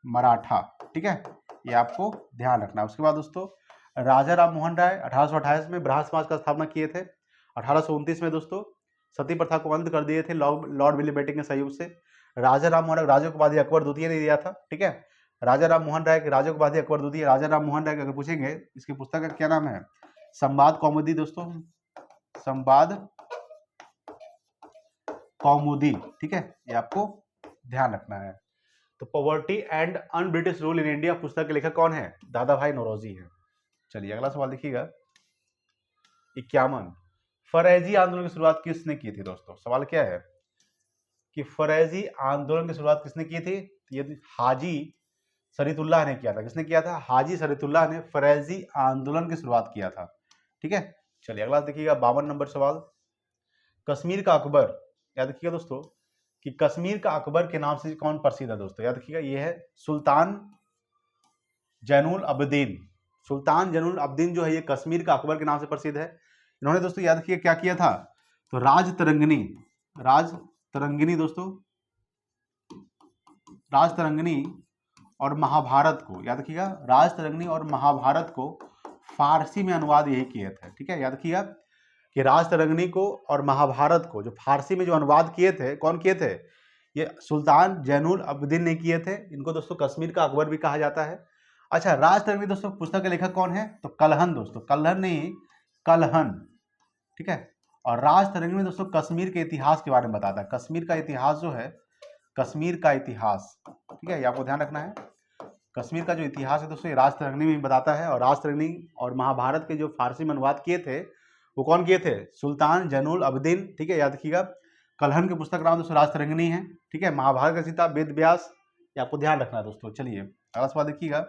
मराठा। ठीक है, ये आपको ध्यान रखना है। उसके बाद दोस्तों राजा राम मोहन राय 1828 में ब्राह्म समाज का स्थापना किए थे। 1829 में दोस्तों सती प्रथा को अंत कर दिए थे लॉर्ड विलियम के सहयोग से। राजा राम मोहन राय राजा को उपाधि अकबर द्वितीय ने दिया था। ठीक है, राजा राम मोहन राय के राजा को उपाधि अकबर द्वितीय। राजा राम मोहन राय अगर पूछेंगे इसकी पुस्तक का क्या नाम है, संवाद कौमुदी दोस्तों, संवाद कौमुदी। ठीक है, ये आपको ध्यान रखना है। तो poverty and un British rule in India पुस्तक के लेखक कौन है, दादा भाई नौरोजी है। चलिए अगला सवाल देखिएगा 51। फरेजी आंदोलन की शुरुआत किसने की थी दोस्तों। सवाल क्या है कि फरेजी आंदोलन की शुरुआत किसने की थी, ये हाजी शरीतुल्लाह ने किया था। किसने किया था, हाजी शरीतुल्लाह ने फरेजी आंदोलन की शुरुआत किया था। ठीक है, चलिए अगला देखिएगा 52 नंबर सवाल। कश्मीर का अकबर, याद रखिएगा दोस्तों कि कश्मीर का अकबर के नाम से कौन प्रसिद्ध है दोस्तों। याद रखिएगा ये है सुल्तान जैनुल अब्दीन। सुल्तान जैनुल अब्दीन जो है ये कश्मीर का अकबर के नाम से प्रसिद्ध है। इन्होंने दोस्तों याद रखिए क्या किया था, तो राज तरंगिनी दोस्तों, राज तरंगिनी और महाभारत को, याद रखिएगा राज तरंगिनी और महाभारत को फारसी में अनुवाद यही किए थे। ठीक है, याद रखिएगा कि राज तरंगिनी को और महाभारत को जो फारसी में जो अनुवाद किए थे, कौन किए थे, ये सुल्तान जैनुल अब्दीन ने किए थे। इनको दोस्तों कश्मीर का अकबर भी कहा जाता है। अच्छा, राज तरंगिनी दोस्तों पुस्तक के लेखक कौन है, तो कलहन दोस्तों, कलहन नहीं कलहन। ठीक है, और राज तरंगिनी दोस्तों कश्मीर के इतिहास के बारे में बताता है। कश्मीर का इतिहास जो है, कश्मीर का इतिहास, ठीक है, ये आपको ध्यान रखना है। कश्मीर का जो इतिहास है दोस्तों ये राज तरंगिनी में बताता है। और राज तरंगिनी और महाभारत के जो फारसी में अनुवाद किए थे वो कौन किए थे, सुल्तान जैनुल अब्दीन। ठीक है, याद रखिएगा। कलहन के पुस्तक नाम दोस्तों राज तरंगिनी है। ठीक है, महाभारत का सीता वेद व्यास, ये आपको ध्यान रखना है दोस्तों। चलिए अगला सवाल देखिएगा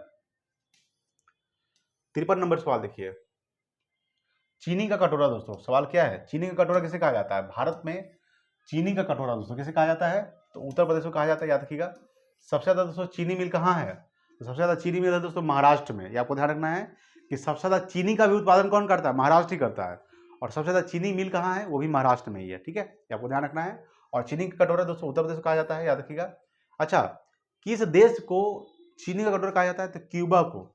53 नंबर सवाल देखिए। चीनी का कटोरा दोस्तों, सवाल क्या है, चीनी का कटोरा किसे कहा जाता है, भारत में चीनी का कटोरा दोस्तों किसे कहा जाता है, तो उत्तर प्रदेश को कहा जाता है। याद रखिएगा। सबसे ज्यादा दोस्तों चीनी मिल कहाँ है, तो सबसे ज्यादा चीनी मिल है दोस्तों महाराष्ट्र में। ये आपको ध्यान रखना है कि सबसे ज्यादा चीनी का भी उत्पादन कौन करता है, महाराष्ट्र ही करता है। और सबसे ज्यादा चीनी मिल कहाँ है, वो भी महाराष्ट्र में ही है। ठीक है, ये आपको ध्यान रखना है। और चीनी का कटोरा दोस्तों उत्तर प्रदेश को कहा जाता है, याद रखिएगा। अच्छा, किस देश को चीनी का कटोरा कहा जाता है, तो क्यूबा को।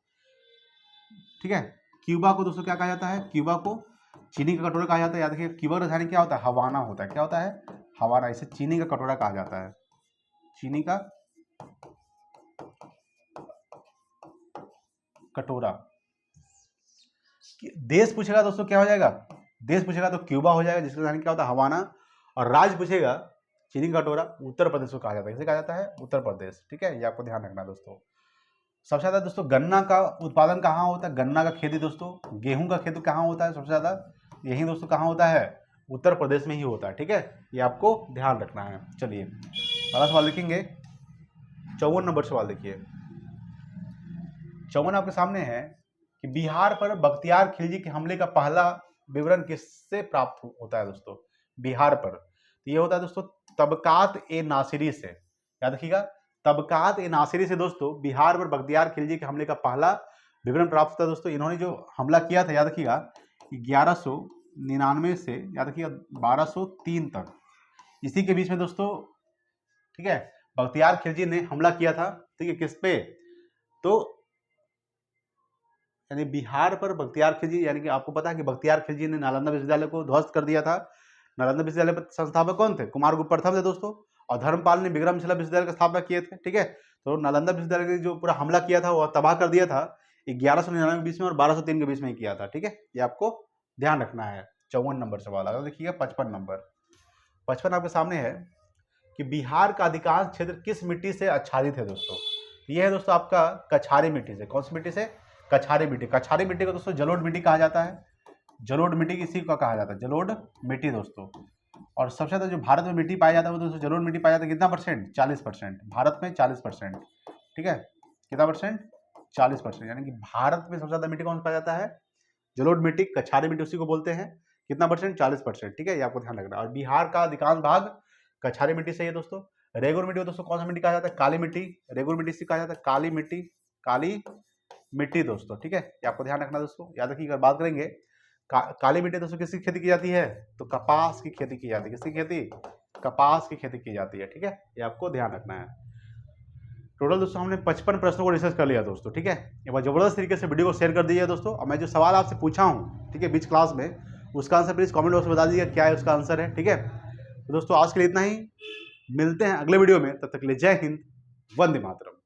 ठीक है, क्यूबा को दोस्तों क्या कहा जाता है, क्यूबा को चीनी का कटोरा कहा जाता है, याद रखिए। कीवर्ड राजधानी क्या होता है? हवाना होता है। क्या होता है? हवाना। इसे चीनी का कटोरा कहा जाता है, चीनी का कटोरा। देश पूछेगा दोस्तों क्या हो जाएगा? देश पूछेगा तो क्यूबा हो जाएगा, जिसका राजधानी क्या होता है? हवाना। और राज्य पूछेगा चीनी का कटोरा, उत्तर प्रदेश को कहा जाता है। किसे कहा जाता है? उत्तर प्रदेश। ठीक है, ये आपको ध्यान रखना दोस्तों। सबसे ज्यादा दोस्तों गन्ना का उत्पादन कहाँ होता है? गन्ना का खेती दोस्तों। गेहूं का खेती कहाँ होता है सबसे ज्यादा? यही दोस्तों कहाँ होता है? उत्तर प्रदेश में ही होता है। ठीक है, ये आपको ध्यान रखना है। चलिए अगला सवाल लिखेंगे। 54 नंबर सवाल देखिए। 54 आपके सामने है कि बिहार पर बख्तियार खिलजी के हमले का पहला विवरण किससे प्राप्त होता है दोस्तों? बिहार पर तो ये होता है दोस्तों तबकात ए नासिरी से। याद रखिएगा, तबकात ए नासिरी से दोस्तों बिहार पर बख्तियार खिलजी के हमले का पहला विवरण प्राप्त होता है दोस्तों। इन्होंने जो हमला किया था, याद रखिएगा, 1199 से याद रखिएगा 1203 तक, इसी के बीच में दोस्तों, ठीक है, बख्तियार खिलजी ने हमला किया था। ठीक है, किस पे? तो यानी बिहार पर बख्तियार खिलजी, यानी कि आपको पता है कि बख्तियार खिलजी ने नालंदा विश्वविद्यालय को ध्वस्त कर दिया था। नालंदा विश्वविद्यालय पर संस्थापक कौन थे? कुमारगुप्त प्रथम थे दोस्तों। और धर्मपाल ने विक्रमशिला विश्वविद्यालय की स्थापना किए थे। ठीक है, तो नालंदा विश्वविद्यालय के जो पूरा हमला किया था वह तबाह कर दिया था 1199 के बीच में और 1203 के बीच में ही किया था। ठीक है, ये आपको ध्यान रखना है। 54 नंबर सवाल। अगर देखिएगा 55 नंबर। 55 आपके सामने है कि बिहार का अधिकांश क्षेत्र किस मिट्टी से आच्छादित है दोस्तों? ये है दोस्तों आपका कछारी मिट्टी से। कौन सी मिट्टी से? कछारी मिट्टी। कछारी मिट्टी को दोस्तों जलोढ़ मिट्टी कहा जाता है। जलोढ़ मिट्टी किसी को कहा जाता है? जलोढ़ मिट्टी दोस्तों। और सबसे ज्यादा जो भारत में मिट्टी पाया जाता है वो दोस्तों जलोढ़ मिट्टी पाया जाता है। कितना परसेंट? 40%। भारत में 40%। ठीक है, कितना परसेंट? 40%। यानी कि भारत में सबसे ज्यादा मिट्टी कौन पाया जाता है? जलोढ़ मिट्टी, कछारी मिट्टी, उसी को बोलते हैं। कितना परसेंट? 40%। ठीक है, ये आपको ध्यान रखना। और बिहार का अधिकांश भाग कछारी मिट्टी से है दोस्तों। रेगुर मिट्टी को दोस्तों कौन सा मिट्टी कहा जाता है? काली मिट्टी। रेगुर मिट्टी से कहा जाता है काली मिट्टी, काली मिट्टी दोस्तों। ठीक है, ये आपको ध्यान रखना दोस्तों। याद रखिए, अगर बात करेंगे काली मिट्टी दोस्तों किसकी खेती की जाती है? तो कपास की खेती की जाती है। किसकी खेती? कपास की खेती की जाती है। ठीक है, ये आपको ध्यान रखना है। टोटल दोस्तों हमने 55 प्रश्नों को रिसर्च कर लिया दोस्तों। ठीक है, एक बार जबरदस्त तरीके से वीडियो को शेयर कर दीजिए दोस्तों। और मैं जो सवाल आपसे पूछा हूँ, ठीक है, बीच क्लास में, उसका आंसर प्लीज कमेंट बॉक्स में बता दीजिएगा क्या है उसका आंसर है। ठीक है, तो दोस्तों आज के लिए इतना ही। मिलते हैं अगले वीडियो में, तब तक के लिए जय हिंद, वंदे मातरम।